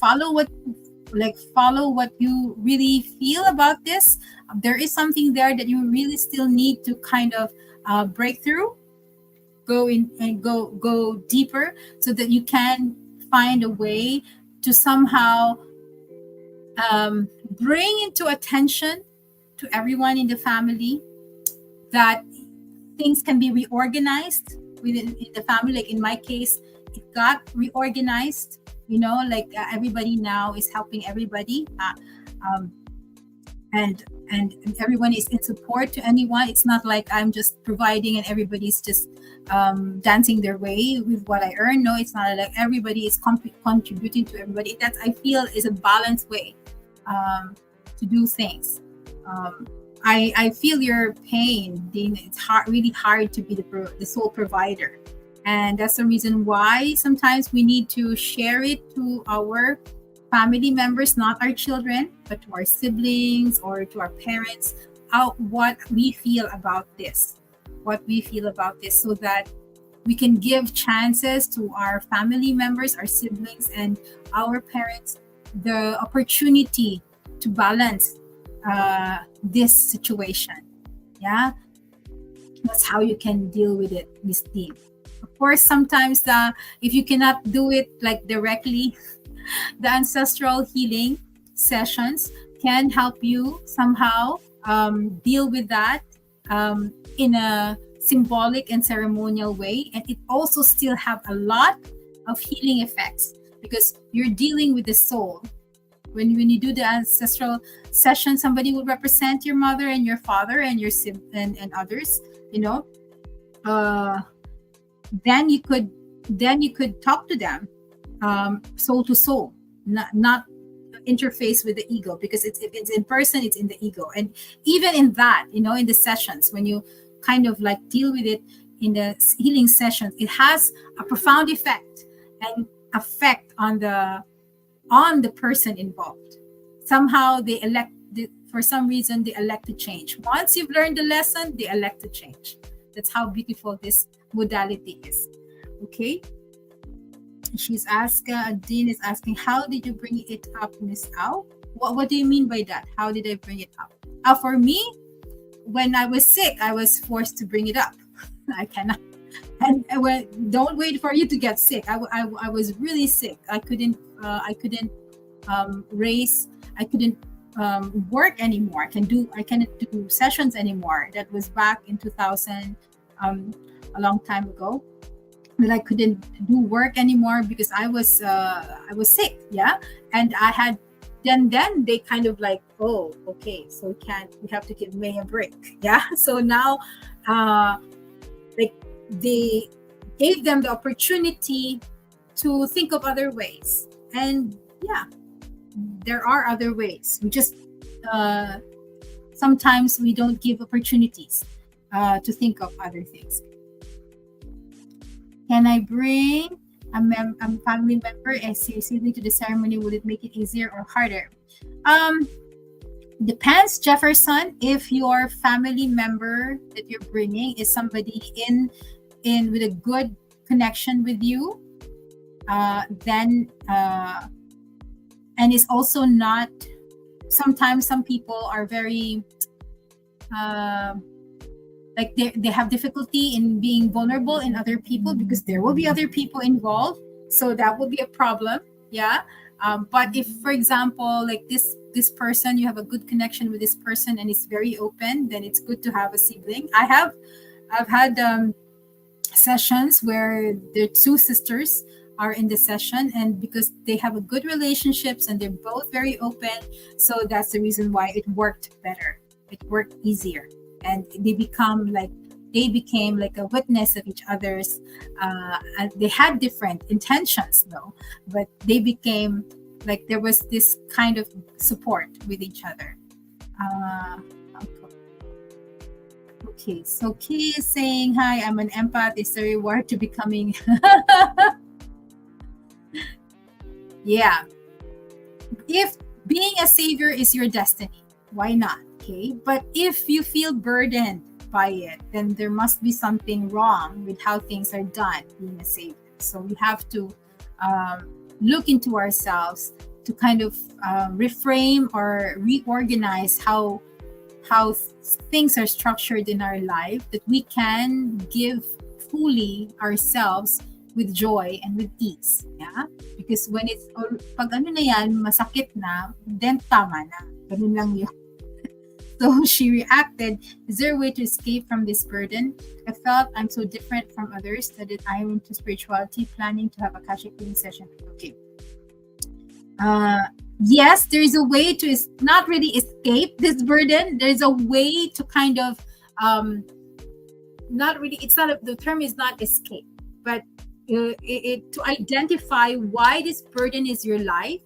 Follow what you really feel about this. There is something there that you really still need to kind of break through, go in and go deeper, so that you can find a way to somehow bring into attention to everyone in the family that things can be reorganized within the family. Like in my case, it got reorganized, everybody now is helping everybody, and and everyone is in support to anyone. It's not like I'm just providing and everybody's just dancing their way with what I earn. No, it's not like everybody is contributing to everybody. That I feel is a balanced way to do things. I feel your pain, Dean. It's really hard to be the sole provider, and that's the reason why sometimes we need to share it to our family members, not our children, but to our siblings or to our parents, what we feel about this, so that we can give chances to our family members, our siblings, and our parents the opportunity to balance this situation. Yeah, that's how you can deal with it, Miss Dean. Of course, sometimes if you cannot do it like directly, the ancestral healing sessions can help you somehow deal with that in a symbolic and ceremonial way, and it also still have a lot of healing effects because you're dealing with the soul. When you do the ancestral session, somebody will represent your mother and your father and your sibling and others, then you could talk to them soul to soul, not interface with the ego, because if it's in person, it's in the ego. And even in that, in the sessions, when you kind of like deal with it in the healing sessions, it has a profound effect on the person involved. Somehow for some reason they elect to change. Once you've learned the lesson, they elect to change. That's how beautiful this modality is. Okay. She's asking, Dean is asking, how did you bring it up, Miss Au? What do you mean by that? How did I bring it up? For me, when I was sick, I was forced to bring it up. I cannot. And don't wait for you to get sick. I was really sick. I couldn't race. I couldn't work anymore. I cannot do sessions anymore. That was back in 2000, a long time ago. That I couldn't do work anymore because I was sick. Yeah, and I had. Then they kind of like, oh, okay, so we have to give May a break. Yeah, so now, like they gave them the opportunity to think of other ways, and yeah, there are other ways. We just sometimes we don't give opportunities to think of other things. Can I bring a family member as sibling to the ceremony? Would it make it easier or harder? Depends, Jefferson. If your family member that you're bringing is somebody in with a good connection with you, then and is also not. Sometimes some people are very like they have difficulty in being vulnerable in other people because there will be other people involved, so that will be a problem. Yeah, but if, for example, like this person, you have a good connection with this person and it's very open, then it's good to have a sibling. I've had sessions where the two sisters are in the session, and because they have a good relationships and they're both very open, so that's the reason why it worked better. It worked easier. And they became like a witness of each other's. And they had different intentions, though, but they became like there was this kind of support with each other. Okay, so Key is saying, "Hi, I'm an empath. Is the reward to becoming?" Yeah, if being a savior is your destiny, why not? Okay, but if you feel burdened by it, then there must be something wrong with how things are done being a savior. So we have to look into ourselves to kind of reframe or reorganize how things are structured in our life, that we can give fully ourselves with joy and with ease. Yeah, because when it's pag ano na yan, masakit na, then tama na, ganun lang yun. So she reacted, "Is there a way to escape from this burden? I felt I'm so different from others that I'm into spirituality, planning to have a Akashic reading session." Okay. yes, there is a way to not really escape this burden. There's a way to kind of not really, it's not the term is not escape, but to identify why this burden is your life,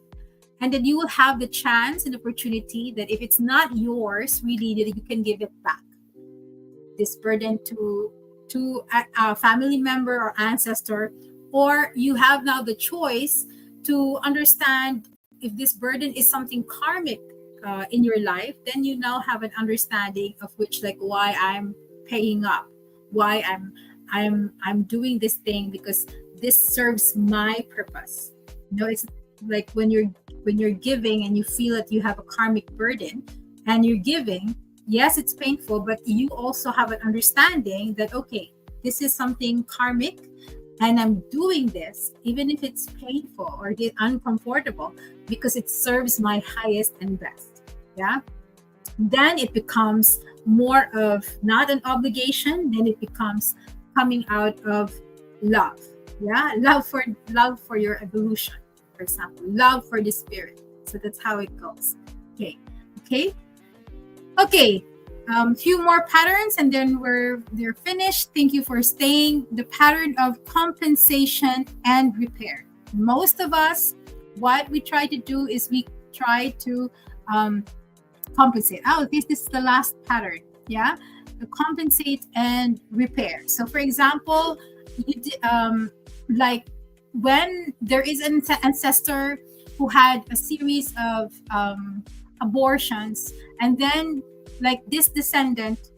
and then you will have the chance and opportunity that if it's not yours, really, that you can give it back, this burden to a family member or ancestor, or you have now the choice to understand if this burden is something karmic in your life. Then you now have an understanding of which, like, why I'm paying up, why I'm doing this thing, because this serves my purpose. It's like when you're giving and you feel that you have a karmic burden and you're giving, yes, it's painful, but you also have an understanding that, okay, this is something karmic and I'm doing this even if it's painful or uncomfortable, because it serves my highest and best. Yeah, then it becomes more of not an obligation, then it becomes coming out of love. Yeah, love for your evolution, for example, love for the spirit. So that's how it goes. Okay. Few more patterns and then they're finished. Thank you for staying. The pattern of compensation and repair. Most of us, what we try to do is we try to compensate. Oh, this is the last pattern. Yeah, the compensate and repair. So, for example, like when there is an ancestor who had a series of abortions, and then like this descendant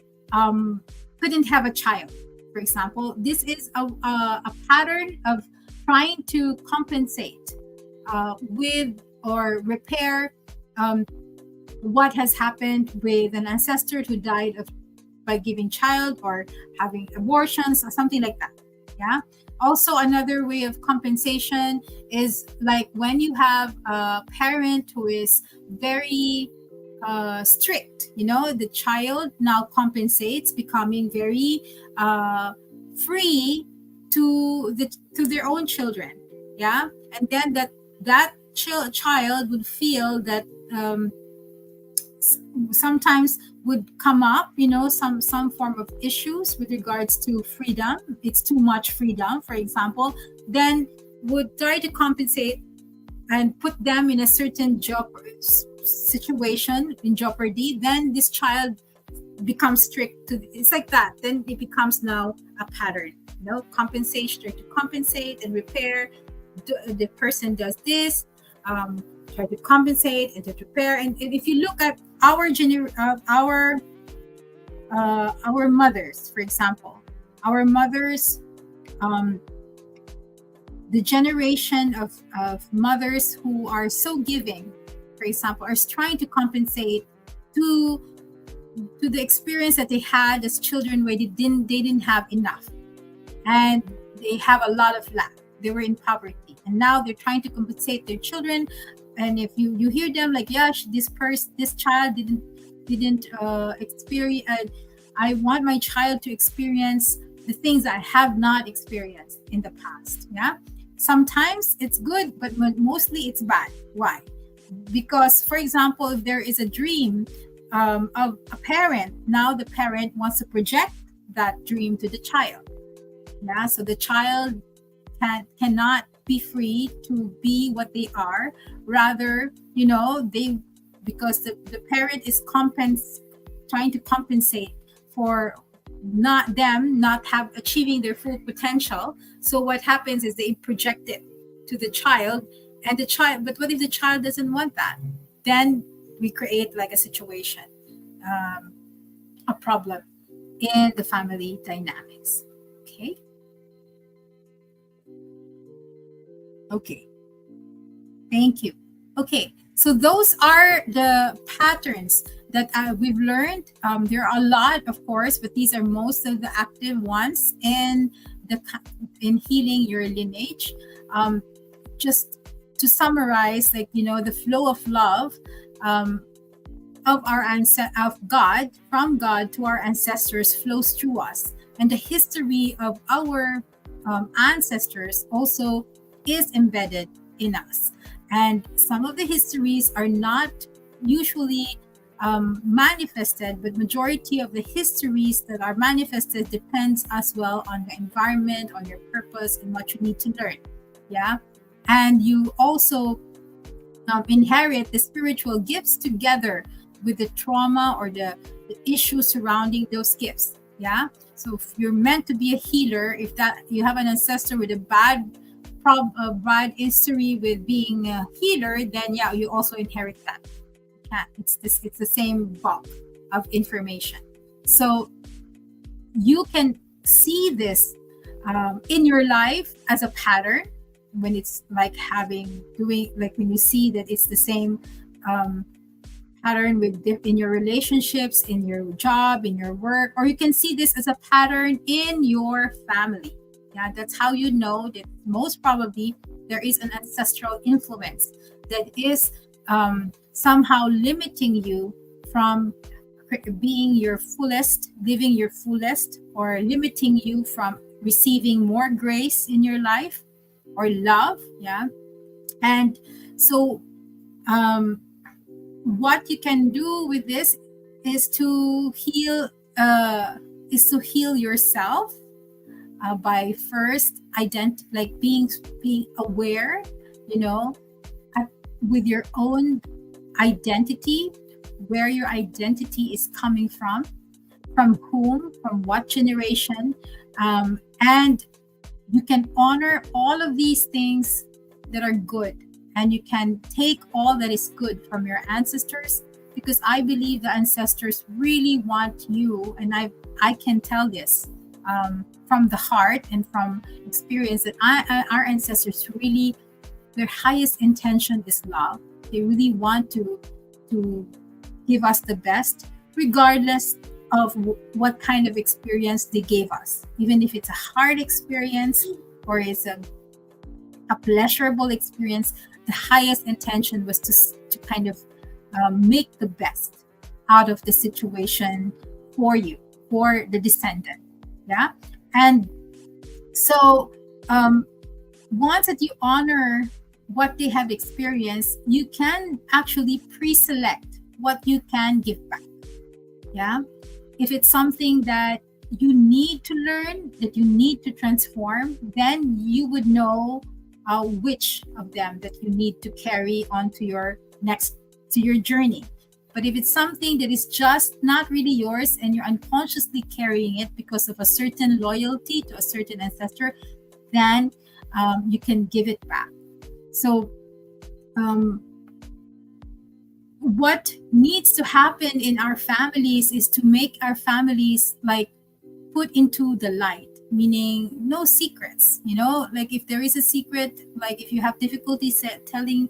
couldn't have a child, for example, this is a pattern of trying to compensate with or repair what has happened with an ancestor who died by giving child or having abortions or something like that. Yeah. Also, another way of compensation is like when you have a parent who is very strict, the child now compensates, becoming very free to their own children. Yeah, and then that child would feel that sometimes would come up, some form of issues with regards to freedom. It's too much freedom, for example, then would try to compensate and put them in a certain situation in jeopardy. Then this child becomes strict it's like that. Then it becomes now a pattern, compensation, try to compensate and repair. The person does this, try to compensate and to repair. And if you look at our mothers, for example, our mothers, the generation of mothers who are so giving, for example, are trying to compensate to the experience that they had as children where they didn't have enough, and they have a lot of lack. They were in poverty, and now they're trying to compensate their children. And if you hear them like, yeah, this child didn't experience, I want my child to experience the things I have not experienced in the past. Yeah, sometimes it's good, but mostly it's bad. Why? Because, for example, if there is a dream of a parent, now the parent wants to project that dream to the child. Yeah, so the child cannot be free to be what they are. Rather, because the parent is trying to compensate for not achieving their full potential. So what happens is they project it to the child, but what if the child doesn't want that? Then we create like a situation, a problem in the family dynamics. Okay. Thank you. Okay, so those are the patterns that we've learned. There are a lot, of course, but these are most of the active ones in healing your lineage. Just to summarize, the flow of love of God, from God to our ancestors, flows through us, and the history of our ancestors also is embedded in us. And some of the histories are not usually manifested, but majority of the histories that are manifested depends as well on the environment, on your purpose, and what you need to learn. Yeah. And you also inherit the spiritual gifts together with the trauma or the issues surrounding those gifts. Yeah. So if you're meant to be a healer, if that you have an ancestor with a bad history with being a healer, then yeah, you also inherit that. Yeah, it's the same bulk of information. So you can see this in your life as a pattern when it's like when you see that it's the same pattern in your relationships, in your job, in your work, or you can see this as a pattern in your family. Yeah, that's how you know that most probably there is an ancestral influence that is somehow limiting you from being your fullest, living your fullest, or limiting you from receiving more grace in your life or love. Yeah. And so what you can do with this is to heal yourself by first being aware, with your own identity, where your identity is coming from whom, from what generation, and you can honor all of these things that are good, and you can take all that is good from your ancestors, because I believe the ancestors really want you, and I can tell this from the heart and from experience that our ancestors really, their highest intention is love. They really want to give us the best, regardless of what kind of experience they gave us. Even if it's a hard experience or it's a pleasurable experience, the highest intention was to kind of make the best out of the situation for you, for the descendant. Yeah. And so once that you honor what they have experienced, you can actually pre-select what you can give back. Yeah. If it's something that you need to learn, that you need to transform, then you would know which of them that you need to carry on to your journey. But if it's something that is just not really yours and you're unconsciously carrying it because of a certain loyalty to a certain ancestor, then you can give it back. So what needs to happen in our families is to make our families put into the light, meaning no secrets. If there is a secret, if you have difficulty telling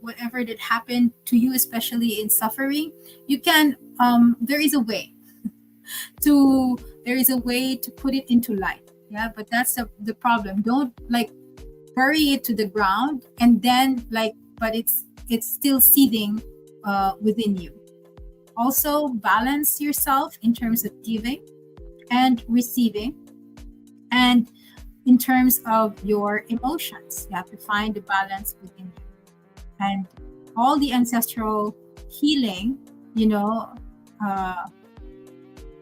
whatever that happened to you, especially in suffering, you can there is a way to put it into light. Yeah, but that's the problem. Don't bury it to the ground and then but it's still seething within you. Also balance yourself in terms of giving and receiving, and in terms of your emotions. You have to find the balance within you. And all the ancestral healing,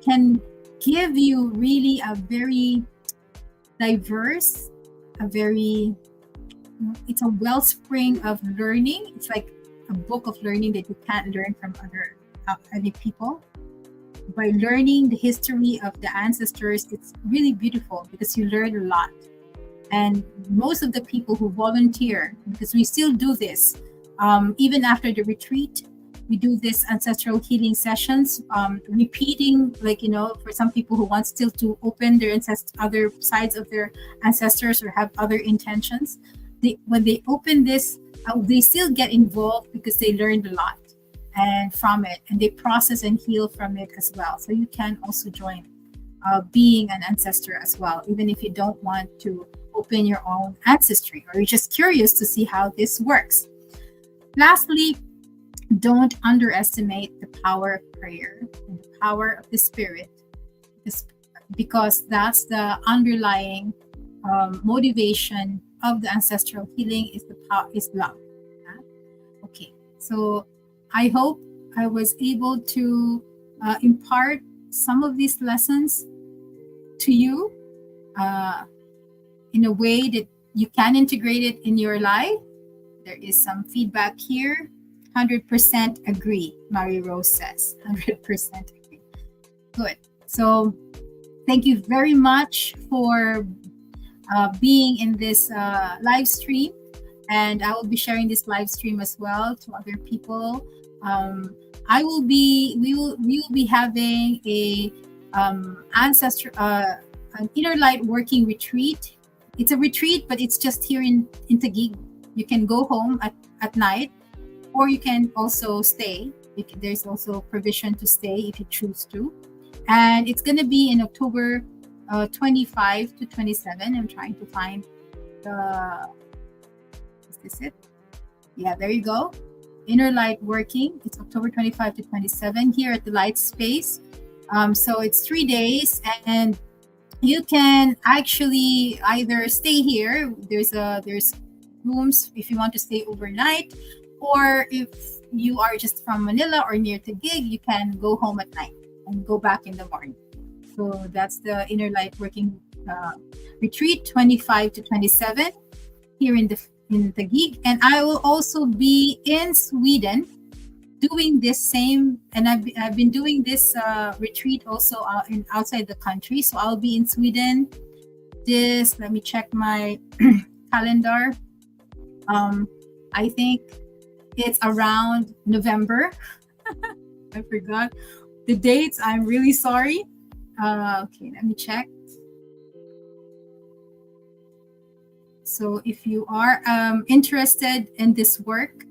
can give you really a very diverse, it's a wellspring of learning. It's like a book of learning that you can't learn from other people. By learning the history of the ancestors, it's really beautiful because you learn a lot. And most of the people who volunteer, because we still do this, even after the retreat, we do this ancestral healing sessions, repeating, for some people who want still to open their other sides of their ancestors or have other intentions. When they open this, they still get involved because they learned a lot and from it, and they process and heal from it as well. So you can also join being an ancestor as well, even if you don't want to open your own ancestry, or you're just curious to see how this works. Lastly, don't underestimate the power of prayer and the power of the spirit, because that's the underlying motivation of the ancestral healing is love. So I hope I was able to impart some of these lessons to you in a way that you can integrate it in your life. There is some feedback here. 100% agree, Mary Rose says. 100% agree. Good. So thank you very much for being in this live stream. And I will be sharing this live stream as well to other people. We will be having a an inner light working retreat. It's a retreat, but it's just here in Taguig. You can go home at night, or you can also stay. There's also provision to stay if you choose to. And it's going to be in October 25 to 27. I'm trying to find the... Is this it? Yeah, there you go. Inner Light Working. It's October 25 to 27 here at the Light Space. So it's 3 days, and you can actually either stay here. There's rooms if you want to stay overnight, or if you are just from Manila or near Taguig, you can go home at night and go back in the morning. So that's the Inner Light Working Retreat 25 to 27 here in Taguig. And I will also be in Sweden doing this same, and I've been doing this retreat also outside the country. So I'll be in Sweden let me check my calendar. I think it's around November. I forgot the dates. I'm really sorry. Okay, let me check. So if you are interested in this work,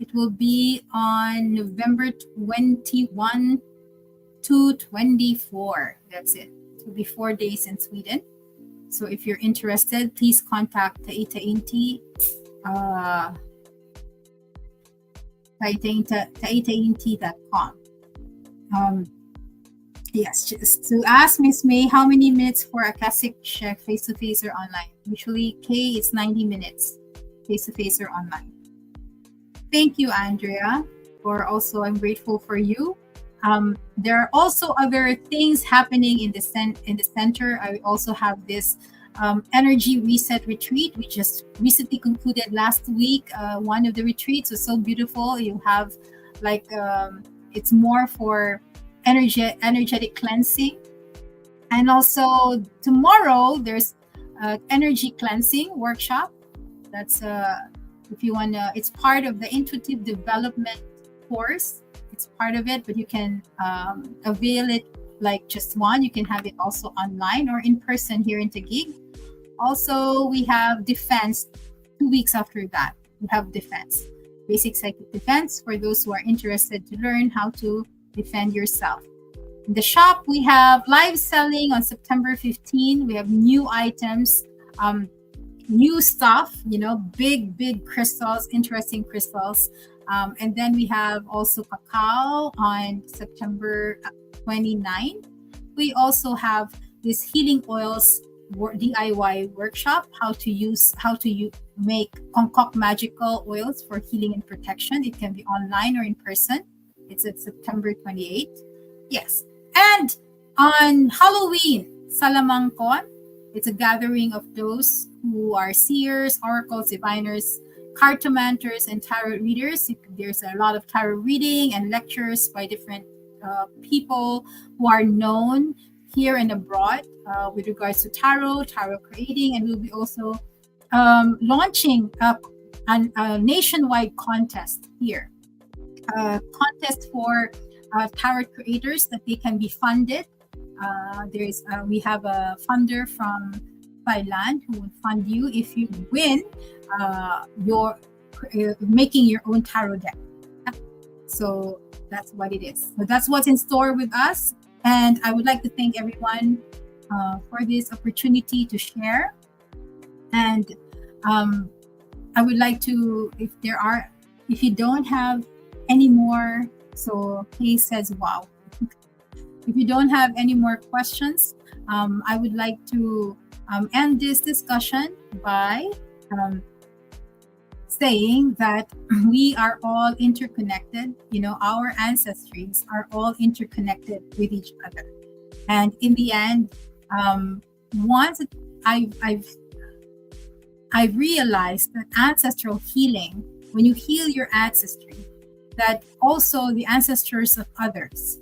it will be on November 21 to 24. That's it. It will be 4 days in Sweden. So if you're interested, please contact taitainti.com. Yes, just to ask Miss May, how many minutes for a classic check face-to-face or online? Usually, it's 90 minutes face-to-face or online. Thank you, Andrea. I'm grateful for you. There are also other things happening in the center. I also have this energy reset retreat. We just recently concluded last week. One of the retreats was so beautiful. You have it's more for energetic cleansing. And also tomorrow there's energy cleansing workshop. That's if you want to, it's part of the intuitive development course. It's part of it, but you can avail it like just one. You can have it also online or in person here in Taguig. Also, we have defense 2 weeks after that. We have defense, basic psychic defense for those who are interested to learn how to defend yourself. In the shop, we have live selling on September 15. We have new items, new stuff, big crystals, interesting crystals. And then we have also cacao on September 29. We also have this healing oils DIY workshop, how to concoct magical oils for healing and protection. It can be online or in person. It's at September 28th. Yes. And on Halloween, Salamangkon, it's a gathering of those who are seers, oracles, diviners, cartomanters, and tarot readers. There's a lot of tarot reading and lectures by different people who are known here and abroad with regards to tarot creating, and we'll be also launching a nationwide contest here. Contest for tarot creators that they can be funded. We have a funder from Thailand who will fund you if you win your making your own tarot deck. So that's what it is. So that's what's in store with us, and I would like to thank everyone for this opportunity to share. And I would like to, if you don't have any more, so he says, wow. If you don't have any more questions, I would like to end this discussion by saying that we are all interconnected. You know, our ancestries are all interconnected with each other. And in the end, once I've realized that ancestral healing, when you heal your ancestry, that also the ancestors of others,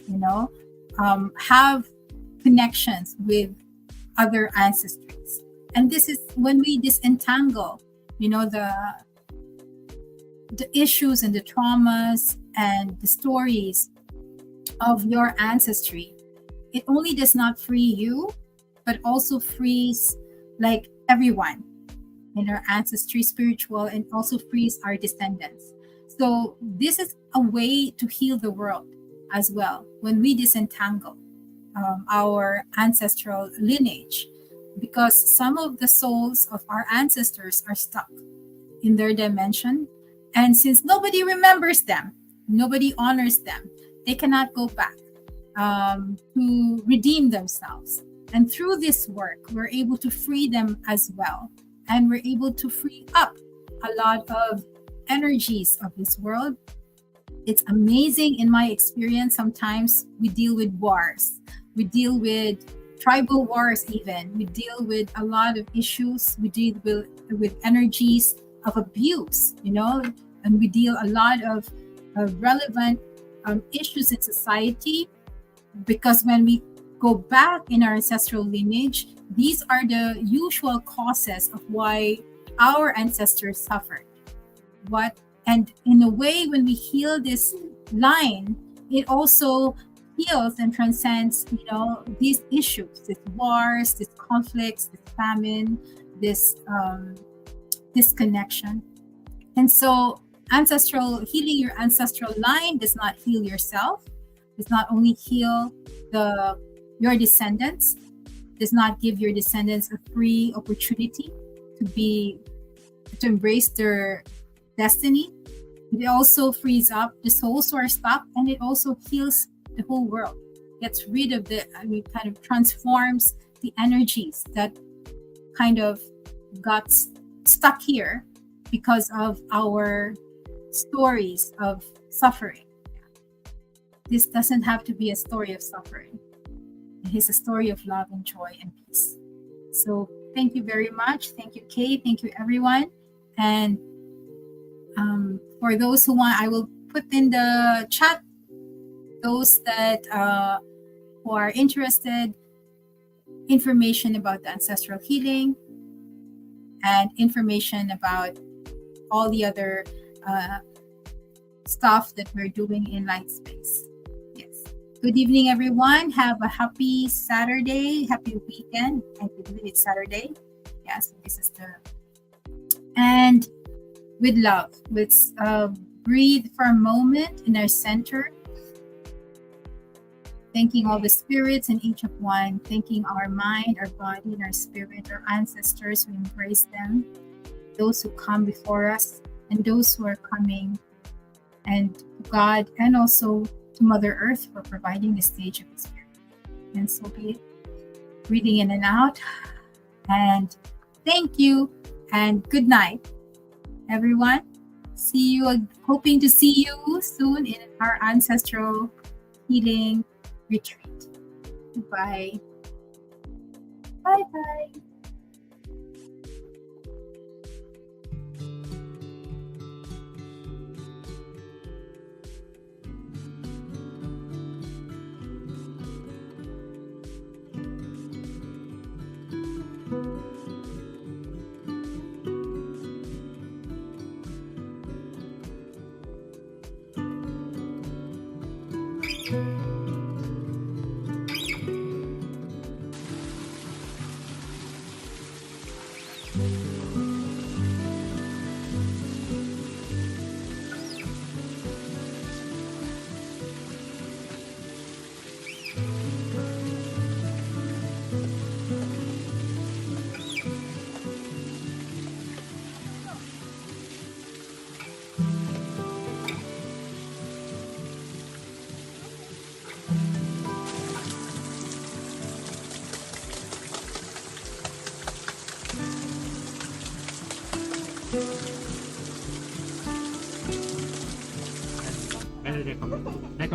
have connections with other ancestries. And this is when we disentangle, the issues and the traumas and the stories of your ancestry. It only does not free you, but also frees like everyone in our ancestry spiritual, and also frees our descendants. So this is a way to heal the world as well, when we disentangle our ancestral lineage, because some of the souls of our ancestors are stuck in their dimension, and since nobody remembers them, nobody honors them, they cannot go back to redeem themselves. And through this work, we're able to free them as well, and we're able to free up a lot of energies of this world. It's amazing. In my experience, sometimes we deal with wars, we deal with tribal wars, even we deal with a lot of issues, we deal with energies of abuse, and we deal a lot of relevant issues in society, because when we go back in our ancestral lineage, these are the usual causes of why our ancestors suffered. And in a way, when we heal this line, it also heals and transcends, these issues, these wars, these conflicts, this famine, this disconnection. And so ancestral healing, your ancestral line does not heal yourself, does not only heal your descendants, does not give your descendants a free opportunity to embrace their destiny. It also frees up the souls who are stuck, and it also heals the whole world. Gets rid of kind of transforms the energies that kind of got stuck here because of our stories of suffering. This doesn't have to be a story of suffering. It is a story of love and joy and peace. So thank you very much. Thank you, Kate. Thank you, everyone. And for those who want, I will put in the chat those that who are interested, information about the ancestral healing and information about all the other stuff that we're doing in Light Space. Yes. Good evening, everyone. Have a happy Saturday, happy weekend. I believe it's Saturday. Yes, this is and with love, let's breathe for a moment in our center, thanking all the spirits in each of one, thanking our mind, our body, and our spirit, our ancestors. We embrace them, those who come before us and those who are coming, and to God, and also to Mother Earth for providing the stage of experience. And so be it. Breathing in and out. And thank you and good night, everyone. See you, hoping to see you soon in our ancestral healing retreat. Goodbye. Bye-bye.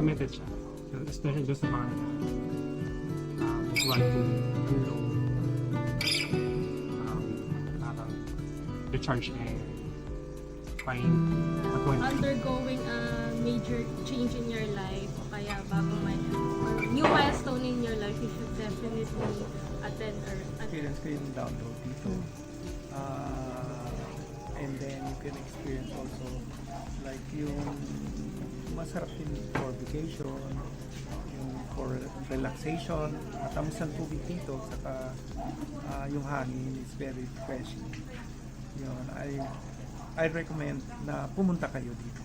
committed siya. Especially doon sa mga want to unload, parang recharge and find a point. Undergoing a major change in your life, o kaya bago may or new milestone in your life, you should definitely attend or Experience ko yung download dito. And then you can experience also like yung masarap din for vacation, yung for relaxation, matamis ang tubig dito, saka yung hangin is very refreshing. Yun, I recommend na pumunta kayo dito.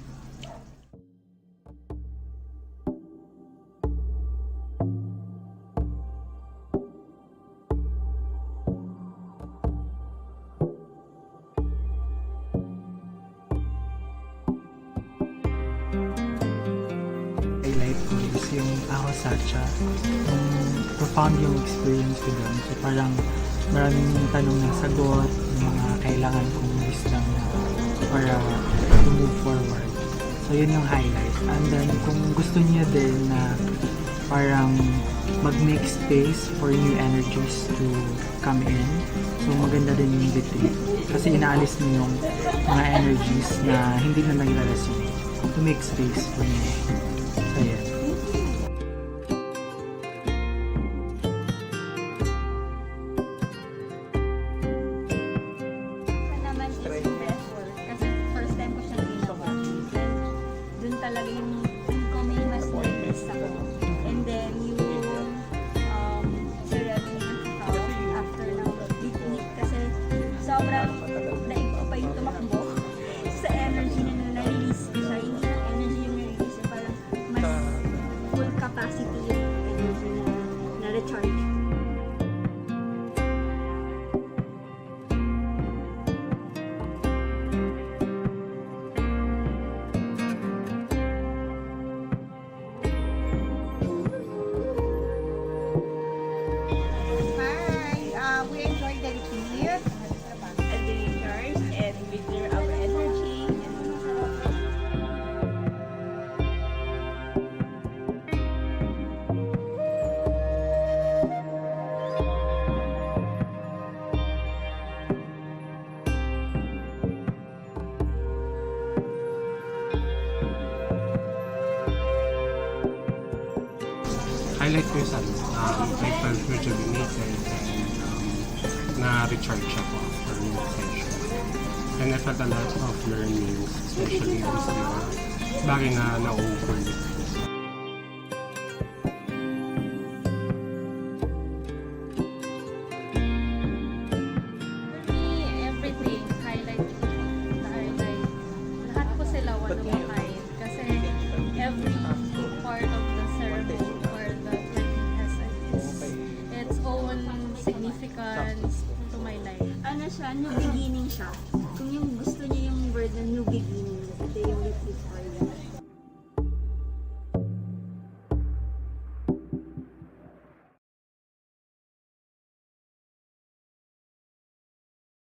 Highlight ko is yung ako Sacha, yung profound yung experience ko doon. So parang maraming tanong na sagot, yung mga kailangan kong wisdom na para to move forward. So yun yung highlight. And then kung gusto niya din na parang mag-make space for new energies to come in, so maganda din yung retreat. Kasi inaalis mo yung mga energies na hindi na nagre-resonate to make space for new. So yeah. Ito naman is breathwork. Kasi first time ko siyang ginawa. Dun talaga yung ko may mas nervous ako. And then yung surrounding ng house after ng week kasi sobrang daig ko pa yung tumakbo sa energy na na-release ko siya. Hindi lang energy yung na-release, parang mas full capacity yung energy na na-recharge. Hi, we enjoy the retreat and the recharge and we clear our energy. Highlight ko yung I felt rejuvenated and na-recharge siya po after meditation. And I felt a lot of learnings, especially doon sa mga bagay na na-overlook. for me, everything, highlight, lahat po sila one of a kind. Kasi every part of the ceremony or the technique has its own significance to my life. Ano siya, new beginning siya. Kung yung gusto niyo yung word na new beginning, ito yung retreat for you.